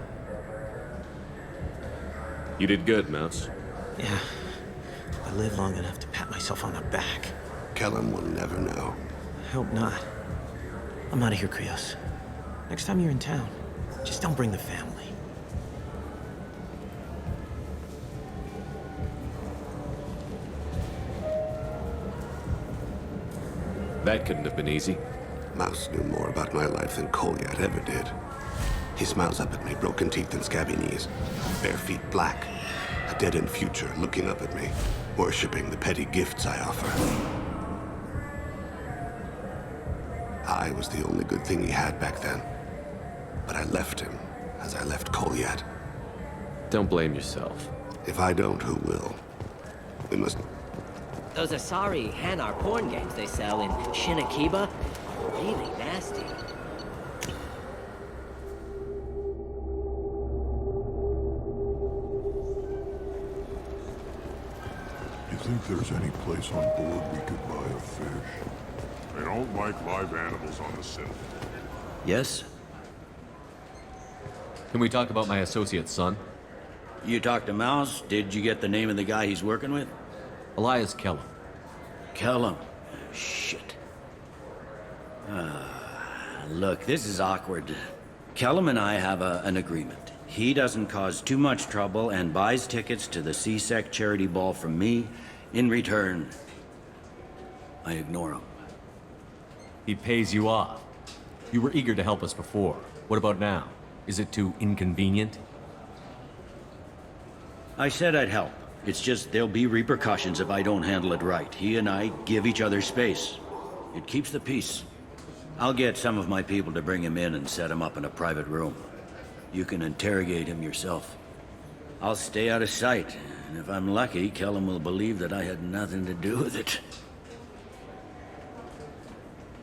You did good, Mouse. Yeah. I live long enough to pat myself on the back. Kellum will never know. I hope not. I'm out of here, Krios. Next time you're in town, just don't bring the family. That couldn't have been easy. Mouse knew more about my life than Kolyat ever did. He smiles up at me, broken teeth and scabby knees, bare feet black, a dead-end future looking up at me, worshipping the petty gifts I offer. I was the only good thing he had back then, but I left him as I left Kolyat. Don't blame yourself. If I don't, who will? We must... Those Asari Hanar porn games they sell in Shinakiba are really nasty. Is think there's any place on board we could buy a fish? They don't like live animals on the Synth. Yes? Can we talk about my associate's son? You talked to Mouse? Did you get the name of the guy he's working with? Elias Kellum. Kellum? Shit. Look, this is awkward. Kellum and I have an agreement. He doesn't cause too much trouble and buys tickets to the C-Sec charity ball from me. In return, I ignore him. He pays you off. You were eager to help us before. What about now? Is it too inconvenient? I said I'd help. It's just there'll be repercussions if I don't handle it right. He and I give each other space. It keeps the peace. I'll get some of my people to bring him in and set him up in a private room. You can interrogate him yourself. I'll stay out of sight, and if I'm lucky, Kellum will believe that I had nothing to do with it.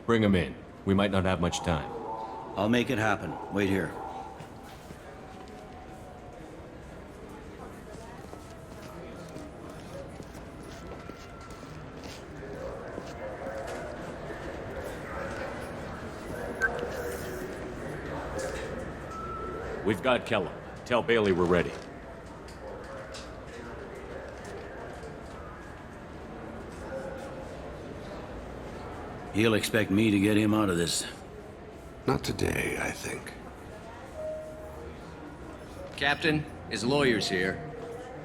Bring him in. We might not have much time. I'll make it happen. Wait here. We've got Kellum. Tell Bailey we're ready. He'll expect me to get him out of this. Not today, I think. Captain, his lawyer's here.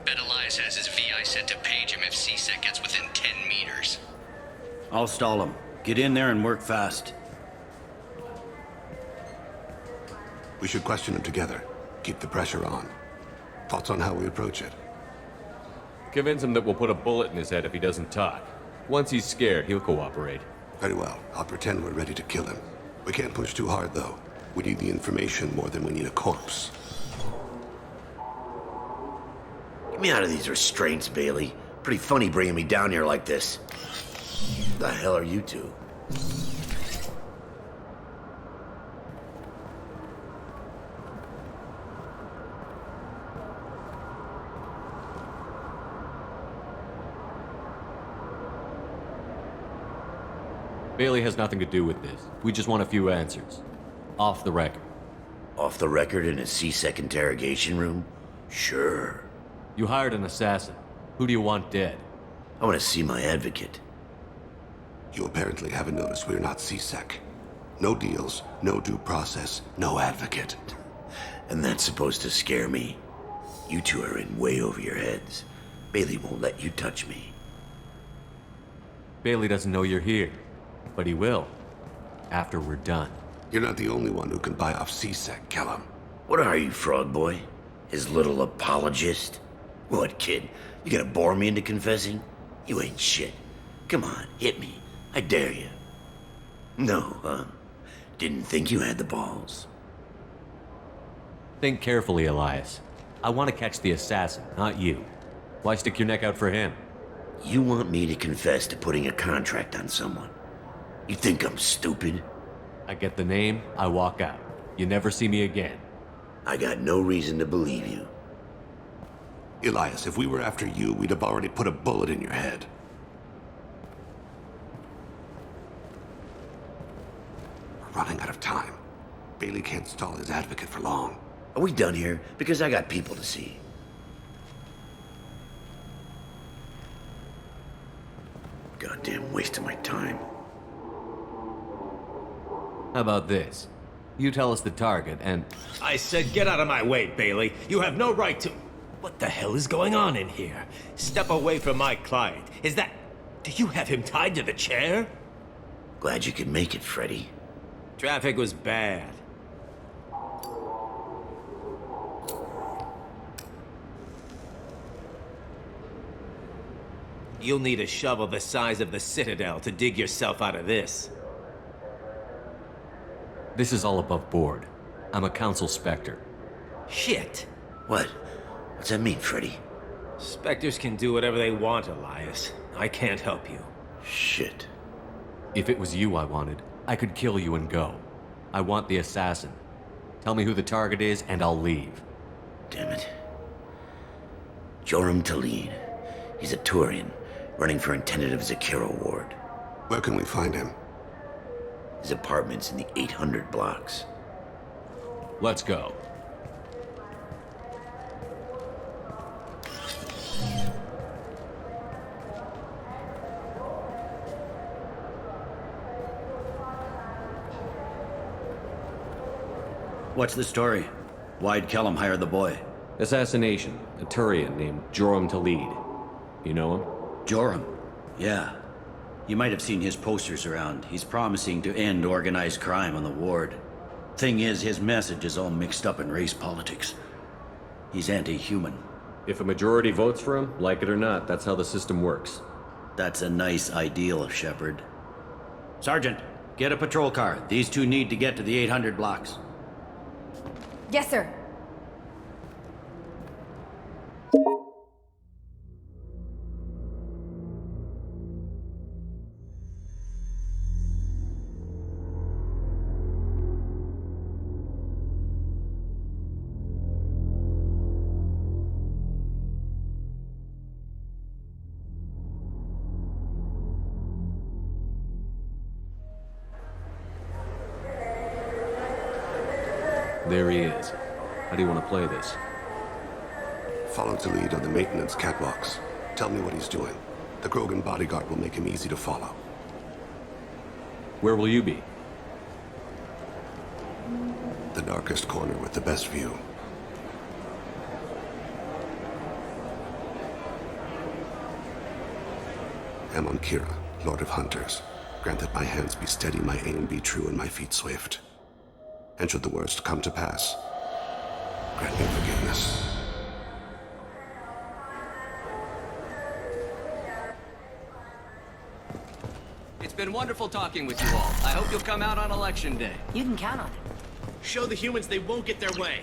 Bet Elias has his VI set to page him if C-Sec gets within 10 meters. I'll stall him. Get in there and work fast. We should question him together. Keep the pressure on. Thoughts on how we approach it? Convince him that we'll put a bullet in his head if he doesn't talk. Once he's scared, he'll cooperate. Very well. I'll pretend we're ready to kill him. We can't push too hard, though. We need the information more than we need a corpse. Get me out of these restraints, Bailey. Pretty funny bringing me down here like this. The hell are you two? Bailey has nothing to do with this. We just want a few answers. Off the record. Off the record in a C-Sec interrogation room? Sure. You hired an assassin. Who do you want dead? I want to see my advocate. You apparently haven't noticed we're not C-Sec. No deals, no due process, no advocate. And that's supposed to scare me. You two are in way over your heads. Bailey won't let you touch me. Bailey doesn't know you're here. But he will. After we're done. You're not the only one who can buy off C-Sec, Kellum. What are you, Frog Boy? His little apologist? What, kid? You gonna bore me into confessing? You ain't shit. Come on, hit me. I dare you. No, huh? Didn't think you had the balls. Think carefully, Elias. I want to catch the assassin, not you. Why stick your neck out for him? You want me to confess to putting a contract on someone? You think I'm stupid? I get the name, I walk out. You never see me again. I got no reason to believe you. Elias, if we were after you, we'd have already put a bullet in your head. We're running out of time. Bailey can't stall his advocate for long. Are we done here? Because I got people to see. Goddamn waste of my time. How about this? You tell us the target and... I said get out of my way, Bailey. You have no right to... What the hell is going on in here? Step away from my client. Is that... Do you have him tied to the chair? Glad you could make it, Freddy. Traffic was bad. You'll need a shovel the size of the Citadel to dig yourself out of this. This is all above board. I'm a council specter. Shit. What? What's that mean, Freddy? Spectres can do whatever they want, Elias. I can't help you. Shit. If it was you I wanted, I could kill you and go. I want the assassin. Tell me who the target is, and I'll leave. Damn it. Joram Talene. He's a Turian. running for a tentative Zakira ward. Where can we find him? His apartment's in the 800 blocks. Let's go. What's the story? Why'd Kellum hire the boy? Assassination. A Turian named Joram Talid. You know him? Joram? Yeah. You might have seen his posters around. He's promising to end organized crime on the ward. Thing is, his message is all mixed up in race politics. He's anti-human. If a majority votes for him, like it or not, that's how the system works. That's a nice ideal, Shepard. Sergeant, get a patrol car. These two need to get to the 800 blocks. Yes, sir. There he is. How do you want to play this? Follow Talid on the maintenance catwalks. Tell me what he's doing. The Krogan bodyguard will make him easy to follow. Where will you be? The darkest corner with the best view. Amon Kira, Lord of Hunters. Grant that my hands be steady, my aim be true, and my feet swift. And should the worst come to pass, grant me forgiveness. It's been wonderful talking with you all. I hope you'll come out on election day. You can count on it. Show the humans they won't get their way.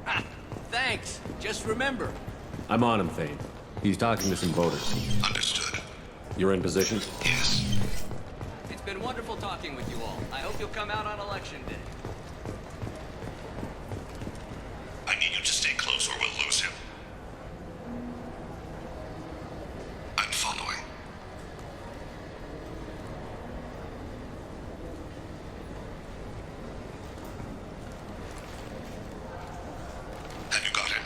Ha! Thanks. Just remember. I'm on him, Thane. He's talking to some voters. Understood. You're in position? Yes. It's been wonderful talking with you all. I hope you'll come out on election day. I need you to stay close or we'll lose him. I'm following. Have you got him?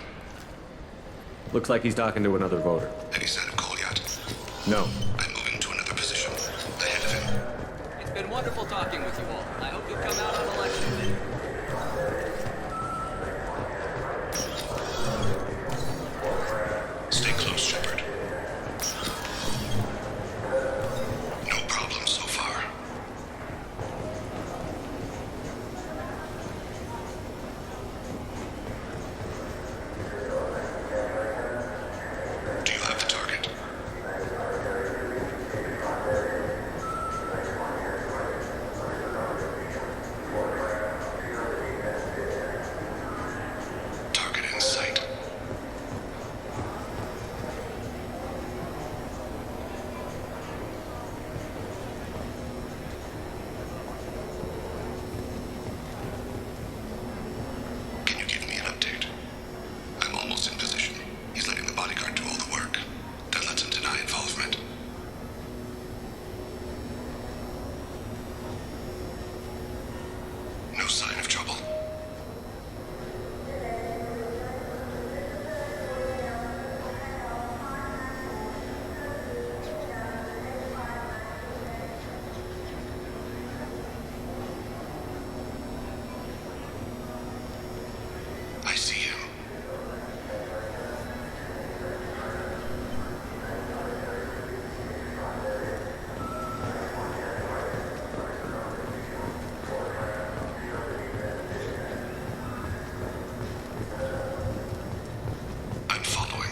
Looks like he's talking to another voter. Any sign of Kolyat? No. I'm moving to another position. Ahead of him. It's been wonderful talking with you all. I hope you'll come out on election day. Stay close, Shepard. No problem so far. Do you have the target? Target in sight. Can you give me an update? I'm almost in position. He's letting the bodyguard do all the work. That lets him deny involvement. No sign of trouble. I see him. I'm following.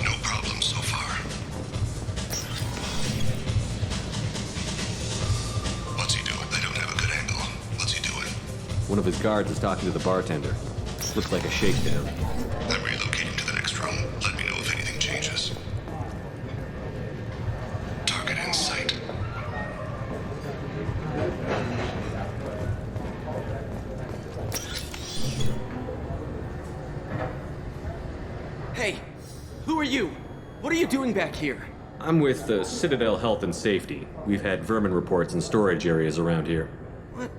No problem so far. What's he doing? I don't have a good angle. What's he doing? One of his guards is talking to the bartender. Looks like a shakedown. I'm relocating to the next room. Let me know if anything changes. are you? What are you doing back here? I'm with the Citadel Health and Safety. We've had vermin reports in storage areas around here. What?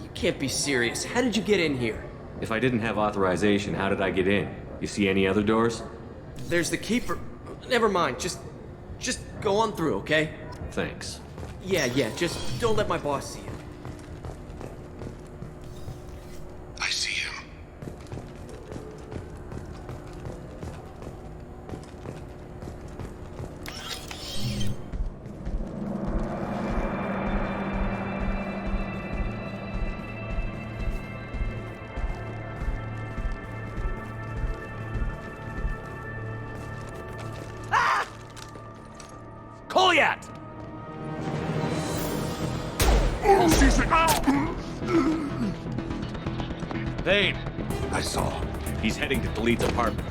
You can't be serious. How did you get in here? If I didn't have authorization, how did I get in? You see any other doors? There's the keeper. Never mind. Just go on through, okay? Thanks. Yeah, just don't let my boss see you. I see him. Kolyat! Thane! I saw. He's heading to Khalid's apartment.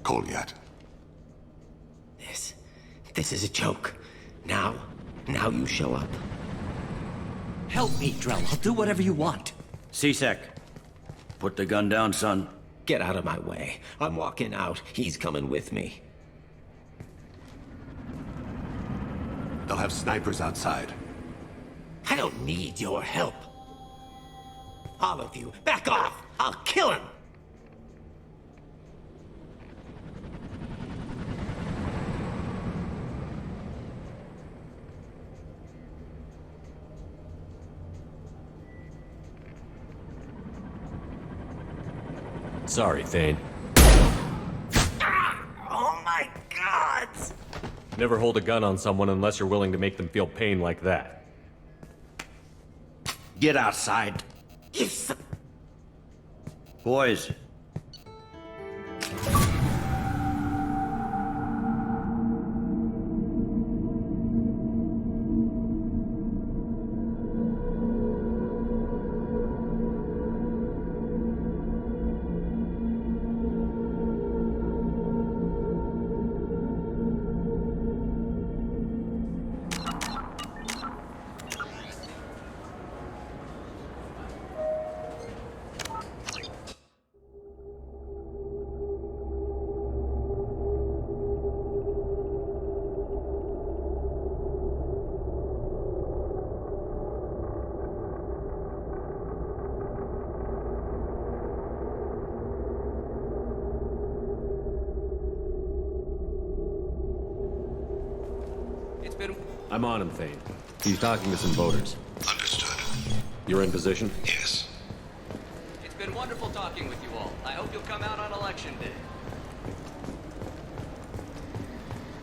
Kolyat. This is a joke. Now you show up. Help me, Drell. I'll do whatever you want. C-Sec, put the gun down, son. Get out of my way. I'm walking out. He's coming with me. They'll have snipers outside. I don't need your help. All of you, back off! I'll kill him! Sorry, Thane. Oh my God! Never hold a gun on someone unless you're willing to make them feel pain like that. Get outside. Boys. I'm on him, Thane. He's talking to some voters. Understood. You're in position? Yes. It's been wonderful talking with you all. I hope you'll come out on Election Day.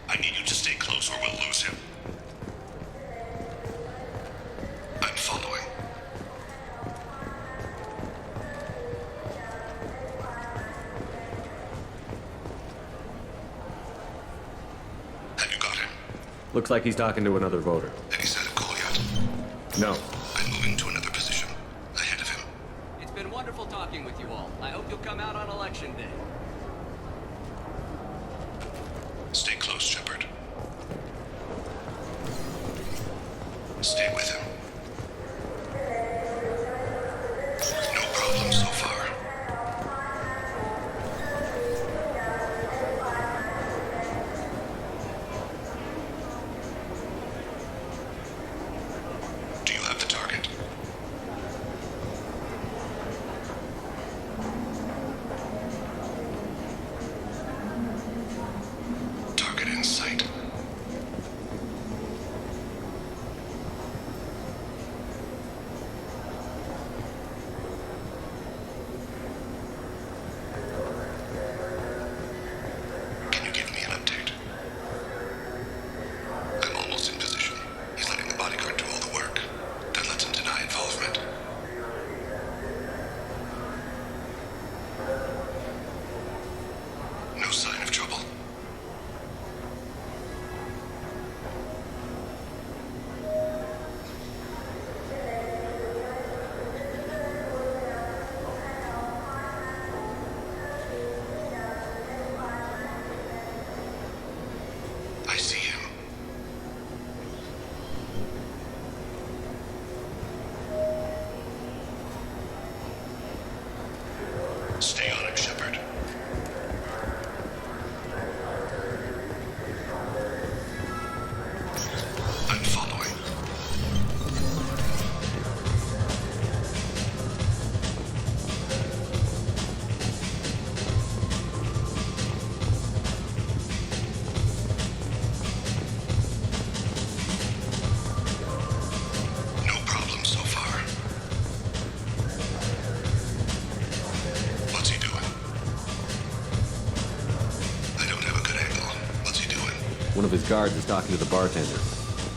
I need you to stay close or we'll lose him. I'm following. Have you got him? Looks like he's talking to another voter. Any sign of Kolyat? No. I'm moving to another position. Ahead of him. It's been wonderful talking with you all. I hope you'll come out on Election Day. Stay close, Shepard. Stay with him. No problem so far. Do you have the target? One of his guards is talking to the bartender.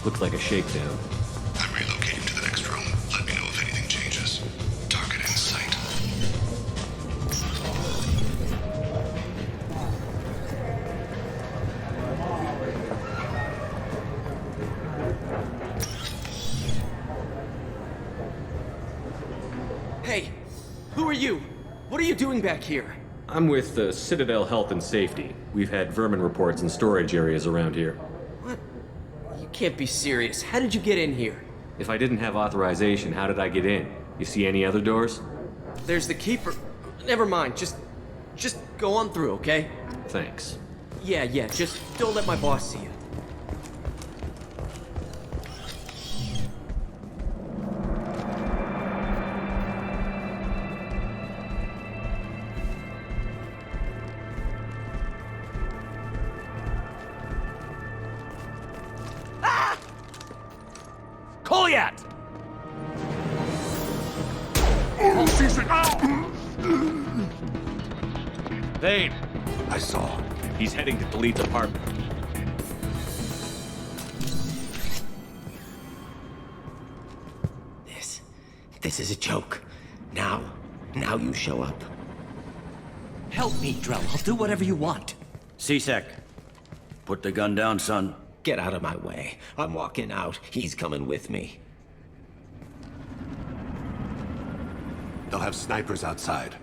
Looks like a shakedown. I'm relocating to the next room. Let me know if anything changes. Target in sight. Hey, who are you? What are you doing back here? I'm with the Citadel Health and Safety. We've had vermin reports in storage areas around here. What? You can't be serious. How did you get in here? If I didn't have authorization, how did I get in? You see any other doors? There's the keeper. Never mind. Just go on through, okay? Thanks. Yeah, just don't let my boss see you. Kolyat! Vane! I saw. He's heading to Khalid's apartment. This is a joke. Now you show up. Help me, Drell. I'll do whatever you want. C-Sec, put the gun down, son. Get out of my way. I'm walking out. He's coming with me. They'll have snipers outside.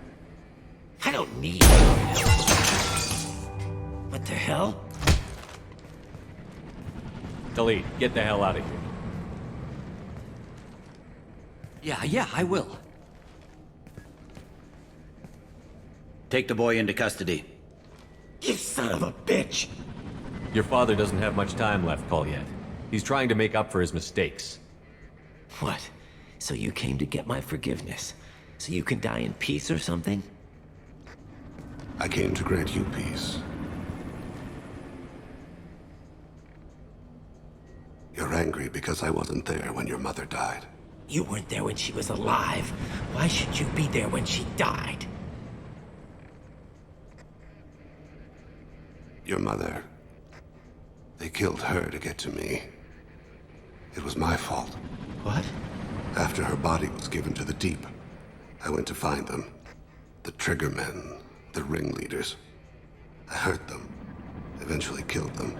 I don't need What the hell? Khalid, get the hell out of here. Yeah, I will. Take the boy into custody. You son of a bitch! Your father doesn't have much time left, Kolyat. He's trying to make up for his mistakes. What? So you came to get my forgiveness? So you can die in peace or something? I came to grant you peace. You're angry because I wasn't there when your mother died. You weren't there when she was alive. Why should you be there when she died? Your mother... They killed her to get to me. It was my fault. What? After her body was given to the Deep, I went to find them. The Triggermen, the ringleaders. I hurt them, eventually killed them.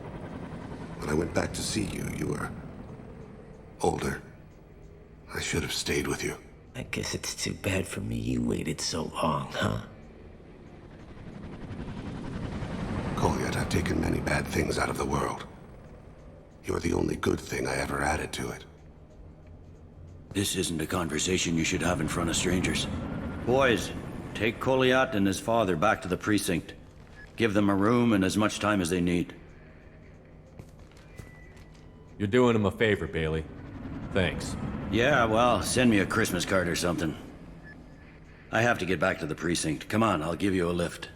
When I went back to see you, you were... older. I should have stayed with you. I guess it's too bad for me you waited so long, huh? Kolyat, I've taken many bad things out of the world. You're the only good thing I ever added to it. This isn't a conversation you should have in front of strangers. Boys, take Kolyat and his father back to the precinct. Give them a room and as much time as they need. You're doing him a favor, Bailey. Thanks. Yeah, well, send me a Christmas card or something. I have to get back to the precinct. Come on, I'll give you a lift.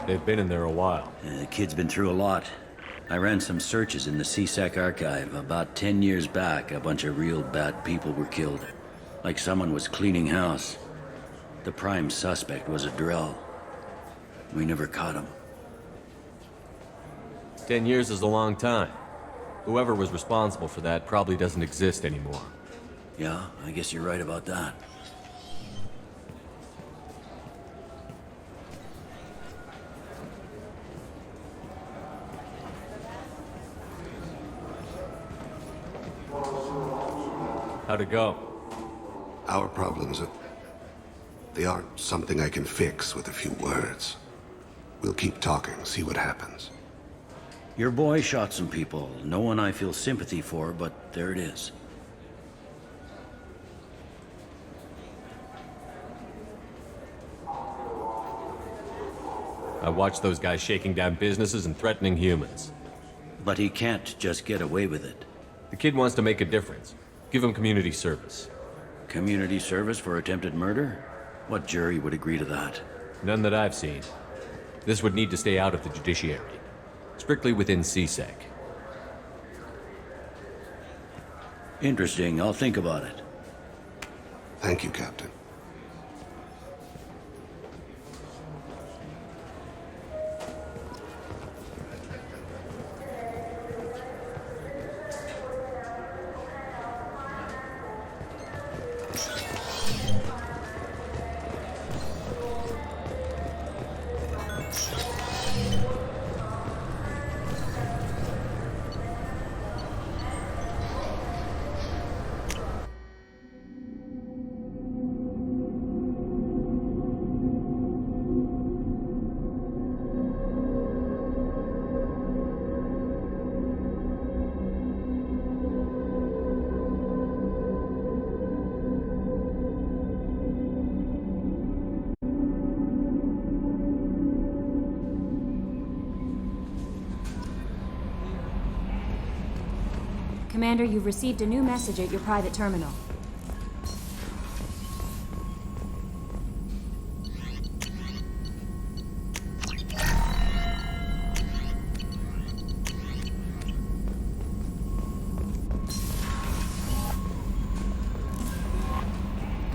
They've been in there a while. The kid's been through a lot. I ran some searches in the C-Sec archive. About 10 years back, a bunch of real bad people were killed. Like someone was cleaning house. The prime suspect was a Drell. We never caught him. 10 years is a long time. Whoever was responsible for that probably doesn't exist anymore. Yeah, I guess you're right about that. How'd it go? Our problems they aren't something I can fix with a few words. We'll keep talking, see what happens. Your boy shot some people. No one I feel sympathy for, but there it is. I watched those guys shaking down businesses and threatening humans. But he can't just get away with it. The kid wants to make a difference. Give him community service. Community service for attempted murder? What jury would agree to that? None that I've seen. This would need to stay out of the judiciary. Strictly within CSEC. Interesting. I'll think about it. Thank you, Captain. Commander, you've received a new message at your private terminal.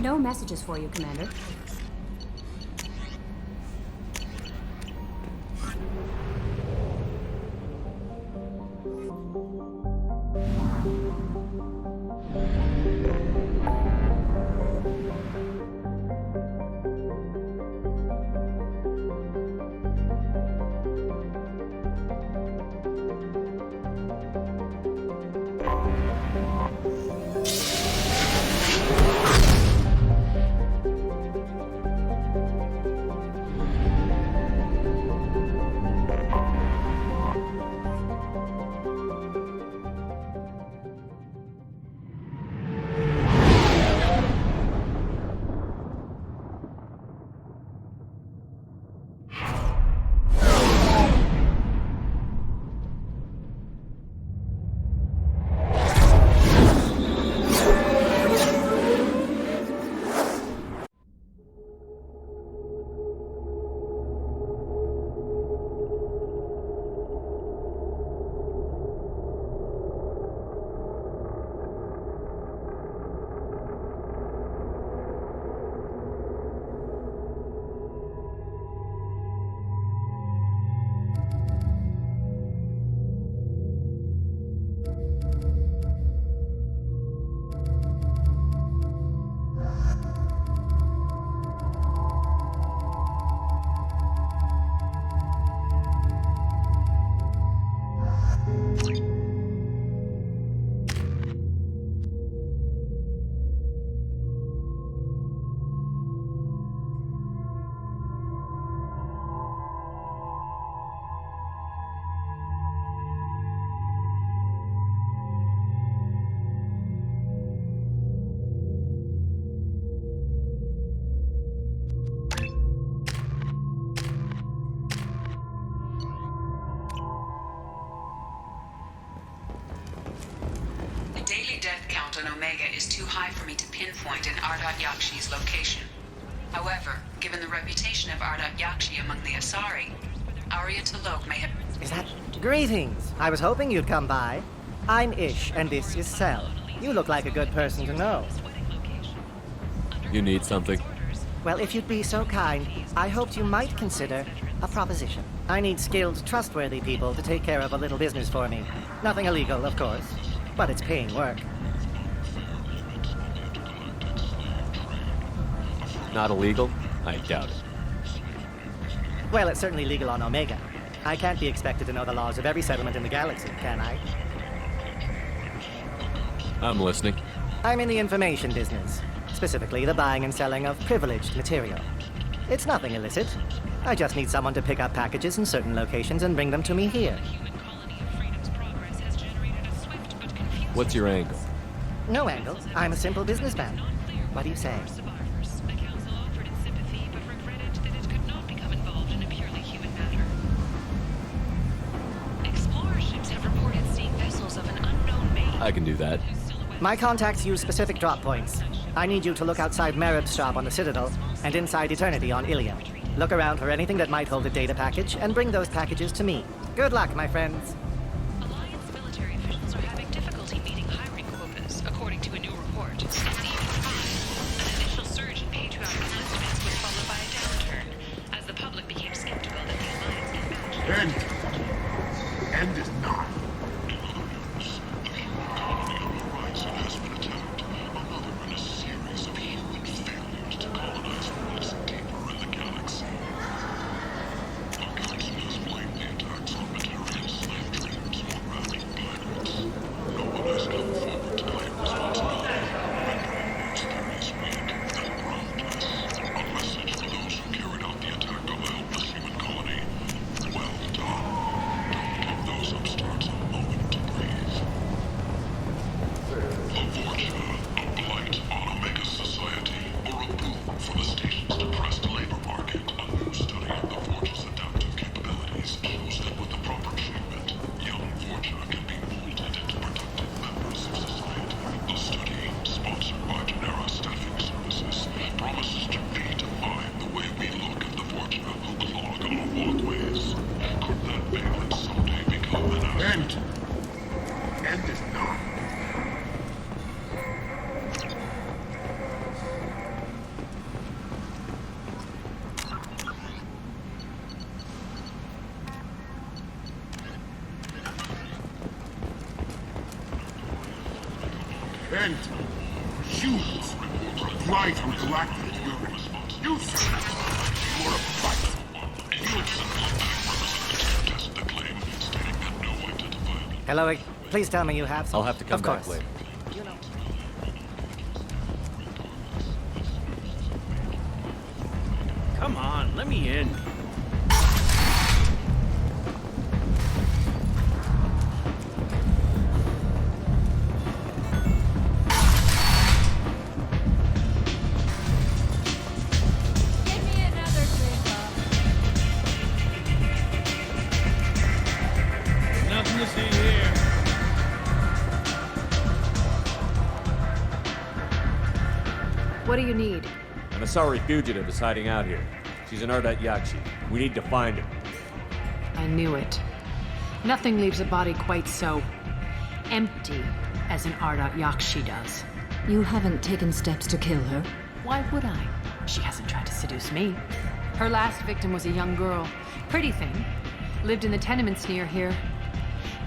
No messages for you, Commander. Is too high for me to pinpoint in Ardat Yakshi's location. However, given the reputation of Ardat Yakshi among the Asari, Arya T'Loak may have... Is that... Greetings! I was hoping you'd come by. I'm Ish, and this is Cell. You look like a good person to know. You need something? Well, if you'd be so kind, I hoped you might consider a proposition. I need skilled, trustworthy people to take care of a little business for me. Nothing illegal, of course, but it's paying work. Not illegal? I doubt it. Well, it's certainly legal on Omega. I can't be expected to know the laws of every settlement in the galaxy, can I? I'm listening. I'm in the information business. Specifically, the buying and selling of privileged material. It's nothing illicit. I just need someone to pick up packages in certain locations and bring them to me here. What's your angle? No angle. I'm a simple businessman. What do you say? I can do that. My contacts use specific drop points. I need you to look outside Merib's shop on the Citadel and inside Eternity on Ilium. Look around for anything that might hold a data package and bring those packages to me. Good luck, my friends. Alliance military officials are having difficulty meeting hiring quotas, according to a new report. In the an initial surge in patriotic enlistments was followed by a downturn, as the public became skeptical that the Alliance can match. End is not. And humans drive from galactic fury. You sir, you're a fight. Hello, please tell me you have some. I'll have to come of back course. later. Come on, let me in. Nothing to see here. What do you need? An Asari fugitive is hiding out here. She's an Ardat Yakshi. We need to find her. I knew it. Nothing leaves a body quite so empty as an Ardat Yakshi does. You haven't taken steps to kill her? Why would I? She hasn't tried to seduce me. Her last victim was a young girl. Pretty thing. Lived in the tenements near here.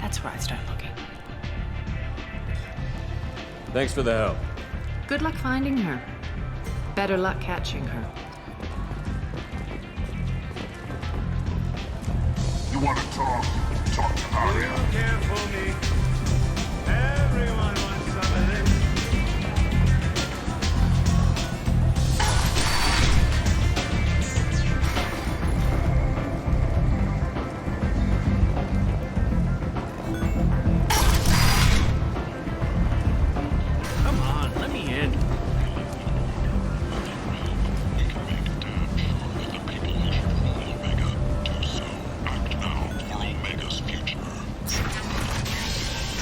That's where I'd start looking. Thanks for the help. Good luck finding her. Better luck catching her. You want to talk? Talk to Arya. You can't fool me. Everyone wants some of this. Come on, let me in.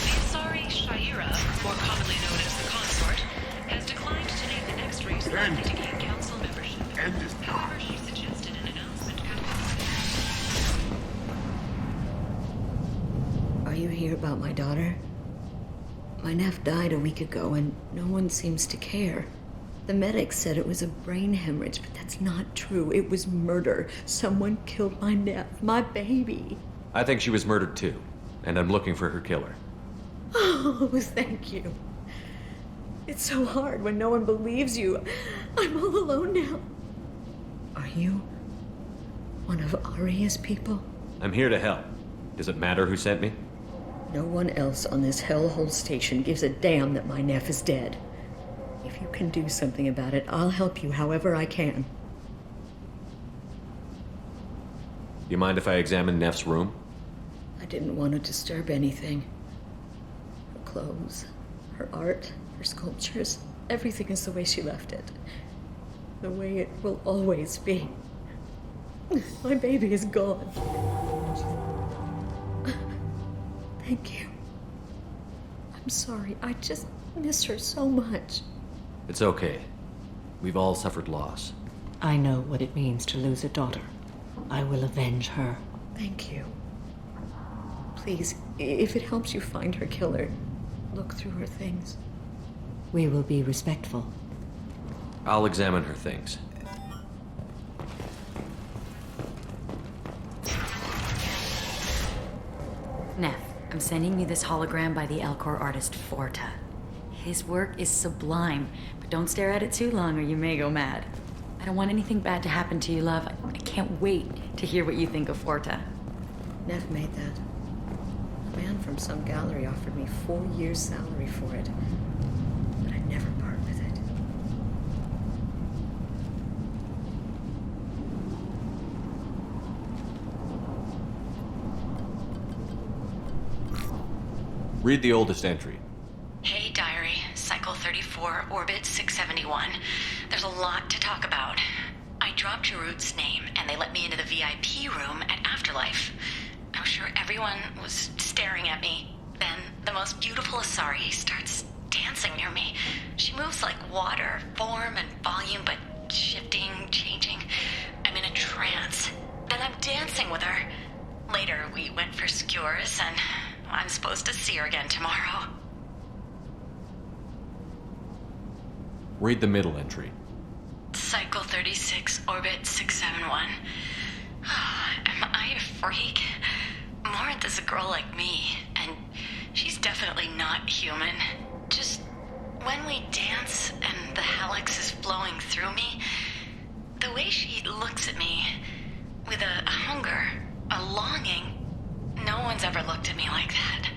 The Asari Shaira, more commonly known as the Consort, has declined to name the next race likely to gain council membership. However, she suggested an announcement Are you here about my daughter? My nephew died a week ago and no one seems to care. The medics said it was a brain hemorrhage, but that's not true. It was murder. Someone killed my nephew, my baby. I think she was murdered too, and I'm looking for her killer. Oh, thank you. It's so hard when no one believes you. I'm all alone now. Are you one of Arya's people? I'm here to help. Does it matter who sent me? No one else on this hellhole station gives a damn that my nephew is dead. If you can do something about it, I'll help you however I can. You mind if I examine Neff's room? I didn't want to disturb anything. Her clothes, her art, her sculptures, everything is the way she left it. The way it will always be. My baby is gone. Thank you. I'm I'm sorry. I just miss her so much. It's okay. We've all suffered loss. I know what it means to lose a daughter. I will avenge her. Thank you. Please, if it helps you find her killer, look through her things. We will be respectful. I'll examine her things. Neff, I'm sending you this hologram by the Elcor artist Forta. His work is sublime, but don't stare at it too long or you may go mad. I don't want anything bad to happen to you, love. I can't wait to hear what you think of Forta. Neff made that. A man from some gallery offered me 4 years' salary for it, but I'd never part with it. Read the oldest entry. Hey, Diary. Cycle 34, Orbit 671. There's a lot to talk about. I dropped Jarut's name, and they let me into the VIP room at Afterlife. I was sure everyone was staring at me. Then the most beautiful Asari starts dancing near me. She moves like water, form and volume, but shifting, changing. I'm in a trance. Then I'm dancing with her. Later, we went for skewers, and I'm supposed to see her again tomorrow. Read the middle entry. Cycle 36, Orbit 671. Am I a freak? Morinth is a girl like me, and she's definitely not human. Just when we dance and the helix is flowing through me, the way she looks at me with a hunger, a longing, no one's ever looked at me like that.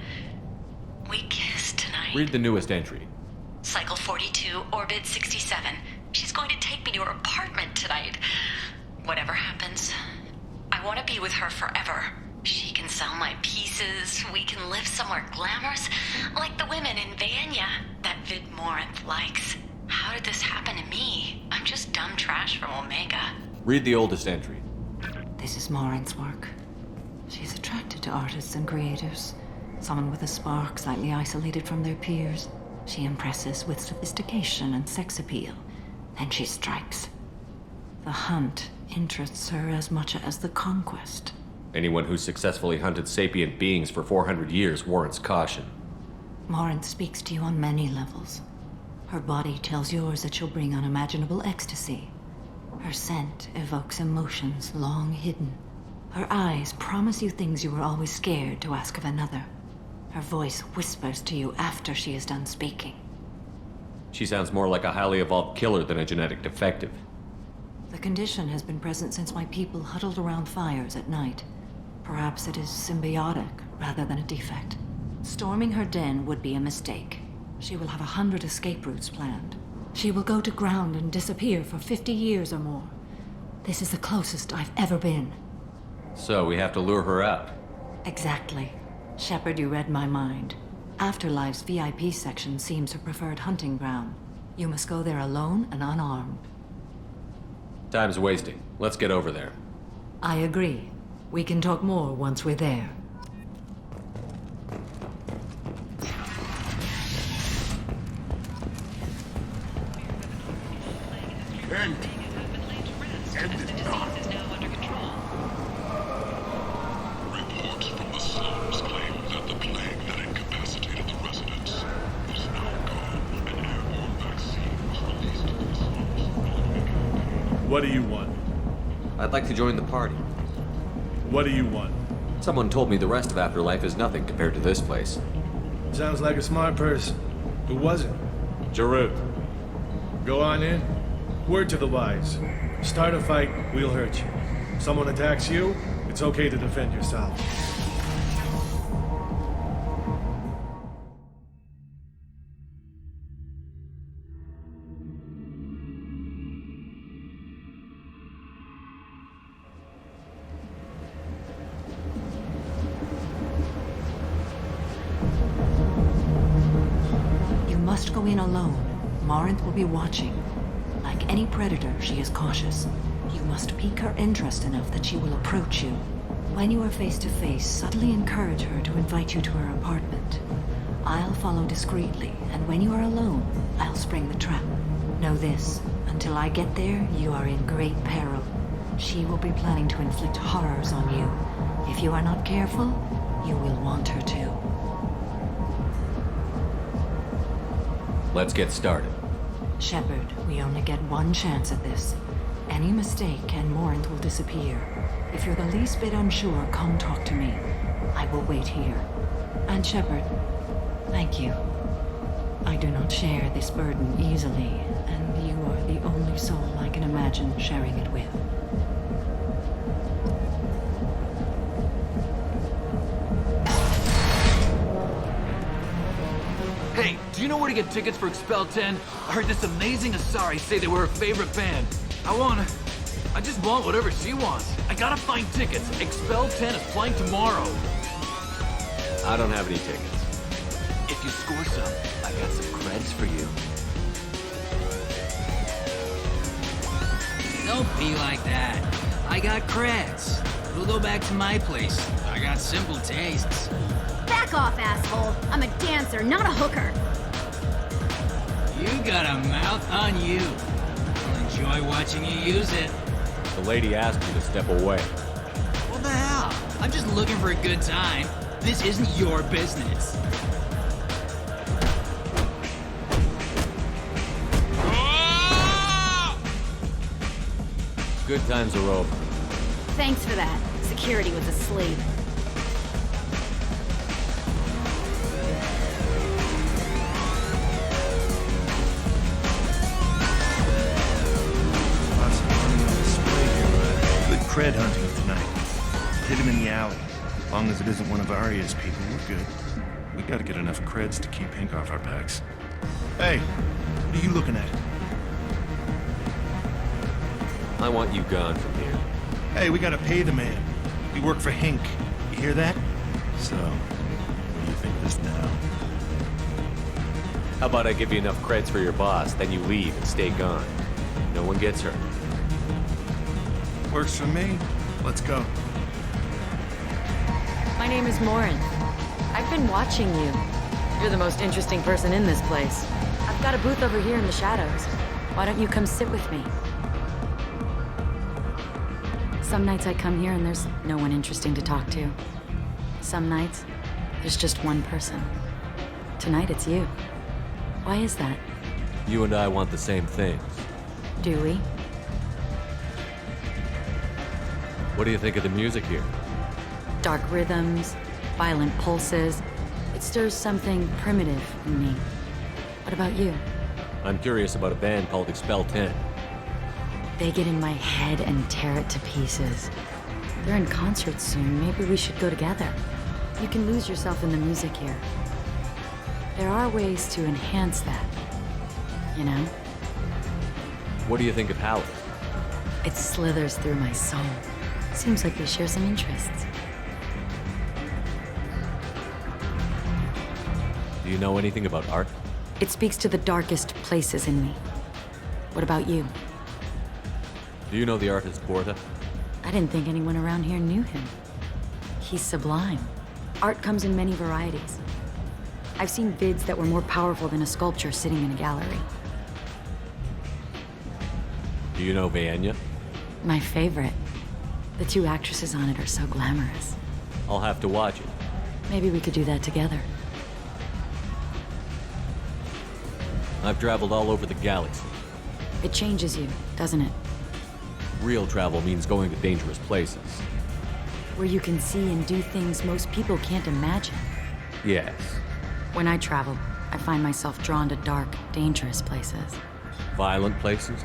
We kissed tonight. Read the newest entry. Cycle 42, Orbit 67. She's going to take me to her apartment tonight. Whatever happens, I want to be with her forever. She can sell my pieces. We can live somewhere glamorous, like the women in Vanya that Vid Morinth likes. How did this happen to me? I'm just dumb trash from Omega. Read the oldest entry. This is Morinth's work. She's attracted to artists and creators. Someone with a spark, slightly isolated from their peers. She impresses with sophistication and sex appeal. Then she strikes. The hunt interests her as much as the conquest. Anyone who's successfully hunted sapient beings for 400 years warrants caution. Morinth speaks to you on many levels. Her body tells yours that she'll bring unimaginable ecstasy. Her scent evokes emotions long hidden. Her eyes promise you things you were always scared to ask of another. Her voice whispers to you after she is done speaking. She sounds more like a highly evolved killer than a genetic defective. The condition has been present since my people huddled around fires at night. Perhaps it is symbiotic rather than a defect. Storming her den would be a mistake. She will have 100 escape routes planned. She will go to ground and disappear for 50 years or more. This is the closest I've ever been. So we have to lure her out. Exactly. Shepard, you read my mind. Afterlife's VIP section seems her preferred hunting ground. You must go there alone and unarmed. Time's wasting. Let's get over there. I agree. We can talk more once we're there. End it not. Reports from the slums claim that the plague that incapacitated the residents is now gone. An airborne vaccine was released to the slums. What do you want? I'd like to join the party. What do you want? Someone told me the rest of Afterlife is nothing compared to this place. Sounds like a smart person. Who was it? Jarut. Go on in. Word to the wise. Start a fight, we'll hurt you. Someone attacks you, it's okay to defend yourself. You must go in alone. Morinth will be watching. Like any predator, she is cautious. You must pique her interest enough that she will approach you. When you are face to face, subtly encourage her to invite you to her apartment. I'll follow discreetly, and when you are alone, I'll spring the trap. Know this, until I get there, you are in great peril. She will be planning to inflict horrors on you. If you are not careful, you will want her to. Let's get started. Shepard, we only get one chance at this. Any mistake and Morant will disappear. If you're the least bit unsure, come talk to me. I will wait here. And Shepard, thank you. I do not share this burden easily, and you are the only soul I can imagine sharing it with. Hey, do you know where to get tickets for Expel 10? I heard this amazing Asari say they were her favorite band. I just want whatever she wants. I gotta find tickets. Expel 10 is playing tomorrow. I don't have any tickets. If you score some, I got some creds for you. Don't be like that. I got creds. We'll go back to my place. I got simple tastes. Back off, asshole. I'm a dancer, not a hooker. You got a mouth on you. I'll enjoy watching you use it. The lady asked you to step away. What the hell? I'm just looking for a good time. This isn't your business. Good times are over. Thanks for that. Security was asleep. Lots of money on display here. Good cred hunting tonight. Hit him in the alley. As long as it isn't one of Arya's people, we're good. We gotta get enough creds to keep Hank off our backs. Hey, what are you looking at? I want you gone from here. Hey, we gotta pay the man. We work for Hink. You hear that? So, what do you think of this now? How about I give you enough creds for your boss, then you leave and stay gone. No one gets hurt. Works for me. Let's go. My name is Morin. I've been watching you. You're the most interesting person in this place. I've got a booth over here in the shadows. Why don't you come sit with me? Some nights I come here and there's no one interesting to talk to. Some nights, there's just one person. Tonight it's you. Why is that? You and I want the same things. Do we? What do you think of the music here? Dark rhythms, violent pulses. It stirs something primitive in me. What about you? I'm curious about a band called Expel 10. They get in my head and tear it to pieces. They're in concert soon. Maybe we should go together. You can lose yourself in the music here. There are ways to enhance that, you know? What do you think of Hallie? It slithers through my soul. Seems like we share some interests. Do you know anything about art? It speaks to the darkest places in me. What about you? Do you know the artist Borta? I didn't think anyone around here knew him. He's sublime. Art comes in many varieties. I've seen vids that were more powerful than a sculpture sitting in a gallery. Do you know Vaenya? My favorite. The two actresses on it are so glamorous. I'll have to watch it. Maybe we could do that together. I've traveled all over the galaxy. It changes you, doesn't it? Real travel means going to dangerous places. Where you can see and do things most people can't imagine. Yes. When I travel, I find myself drawn to dark, dangerous places. Violent places?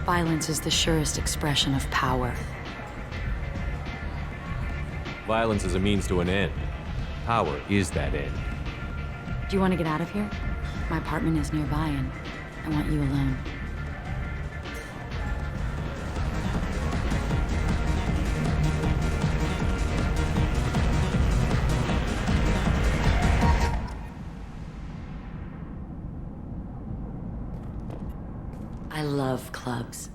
Violence is the surest expression of power. Violence is a means to an end. Power is that end. Do you want to get out of here? My apartment is nearby and I want you alone. I love clubs.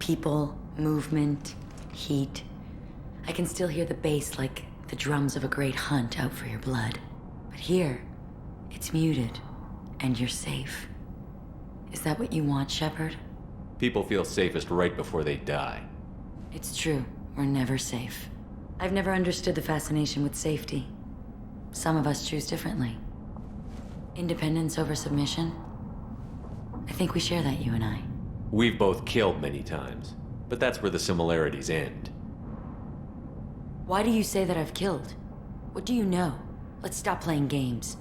People, movement, heat. I can still hear the bass like the drums of a great hunt out for your blood. But here, It's muted, and you're safe. Is that what you want, Shepard? People feel safest right before they die. It's true. We're never safe. I've never understood the fascination with safety. Some of us choose differently. Independence over submission? I think we share that, you and I. We've both killed many times, but that's where the similarities end. Why do you say that I've killed? What do you know? Let's stop playing games.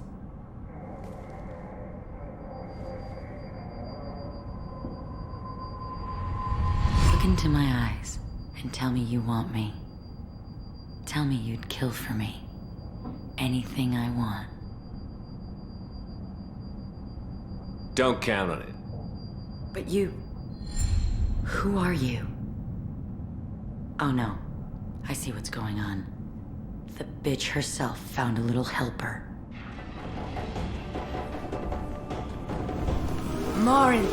Look into my eyes and tell me you want me. Tell me you'd kill for me. Anything I want. Don't count on it. But you... Who are you? Oh no. I see what's going on. The bitch herself found a little helper. Morin!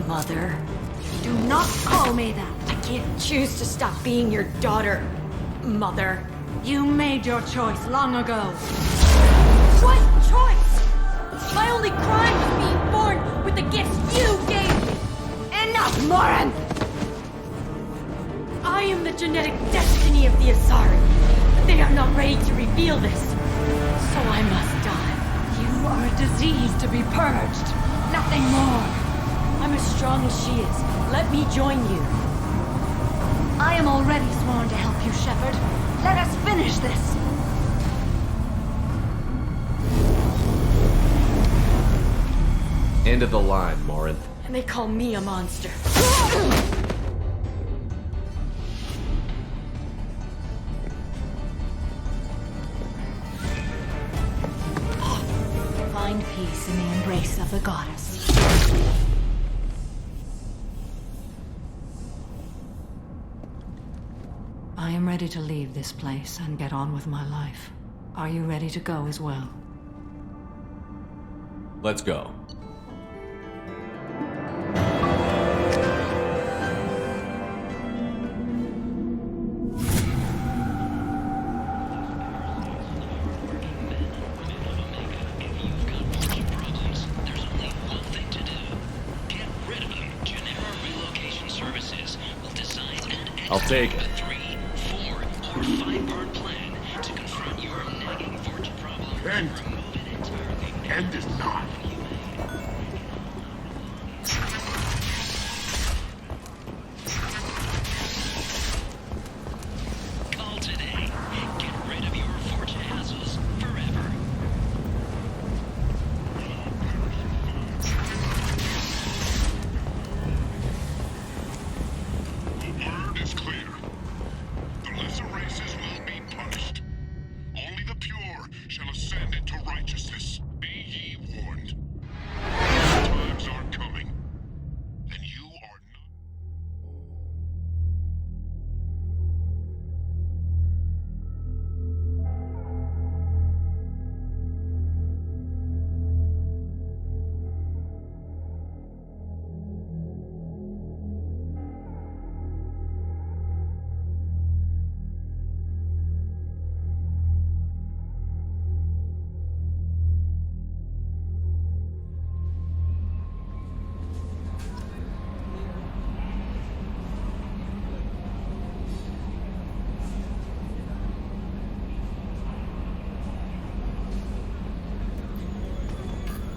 Mother. Do not call me that! I can't choose to stop being your daughter, Mother. You made your choice long ago. What choice? My only crime was being born with the gifts you gave me! Enough, Morin! I am the genetic destiny of the Asari. But they are not ready to reveal this. So I must die. You are a disease to be purged. Nothing more. I'm as strong as she is. Let me join you. I am already sworn to help you, Shepard. Let us finish this. End of the line, Morinth. And they call me a monster. Find peace in the embrace of the goddess. I am ready to leave this place and get on with my life. Are you ready to go as well? Let's go. I'll take it. 3, 4, or 5-part plan to confront your nagging fortune problem. Kent is not. Call today. Get rid of your fortune hassles forever. The word is clear. The lesser races will be punished. Only the pure shall ascend into righteousness. Be ye warned. Times are coming. And you are not.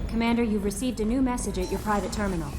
Commander, you've received a new message at your private terminal.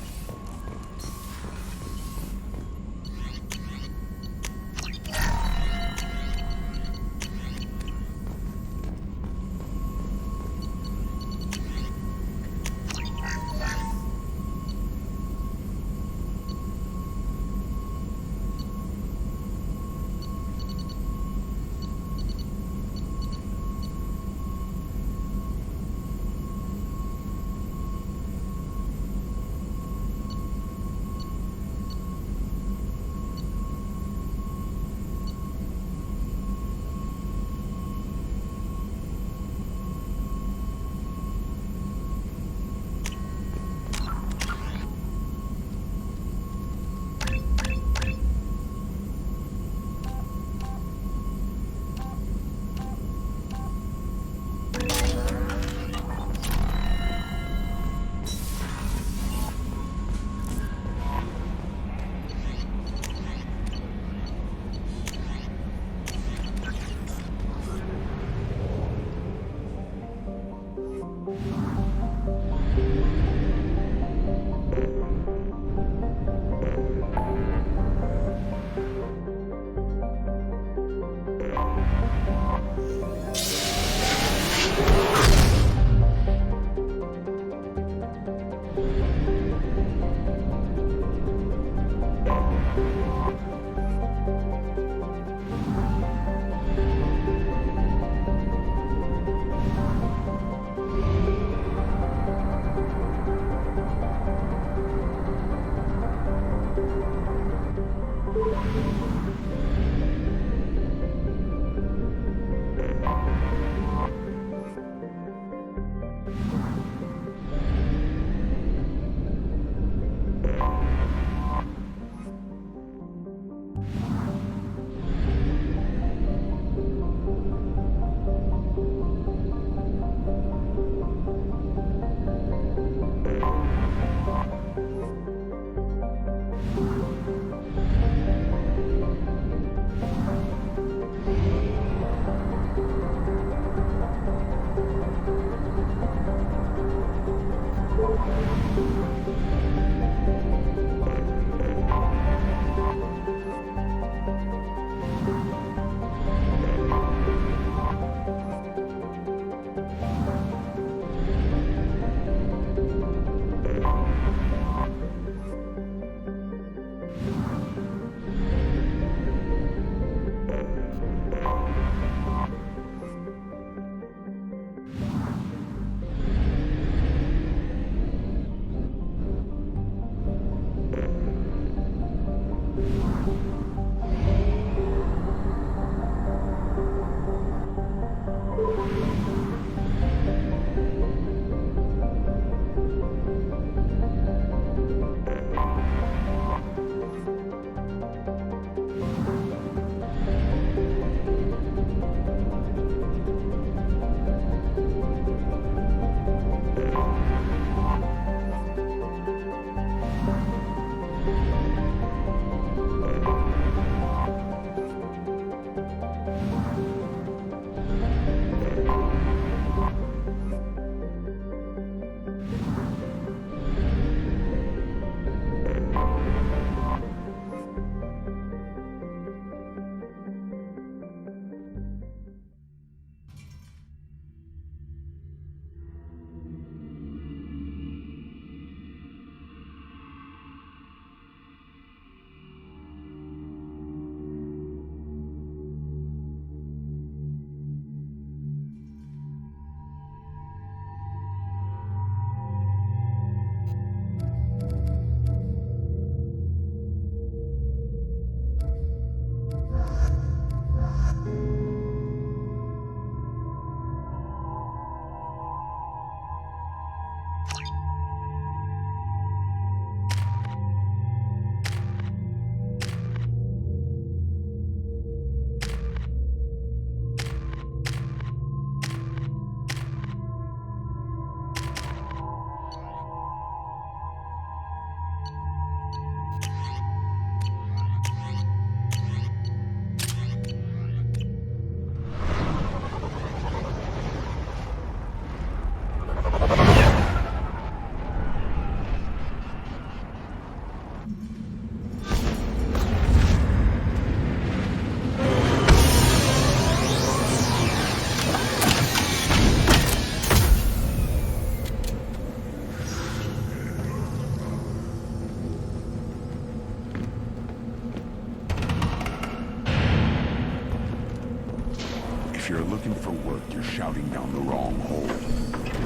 looking for work, you're shouting down the wrong hole.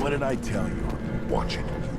What did I tell you? Watch it.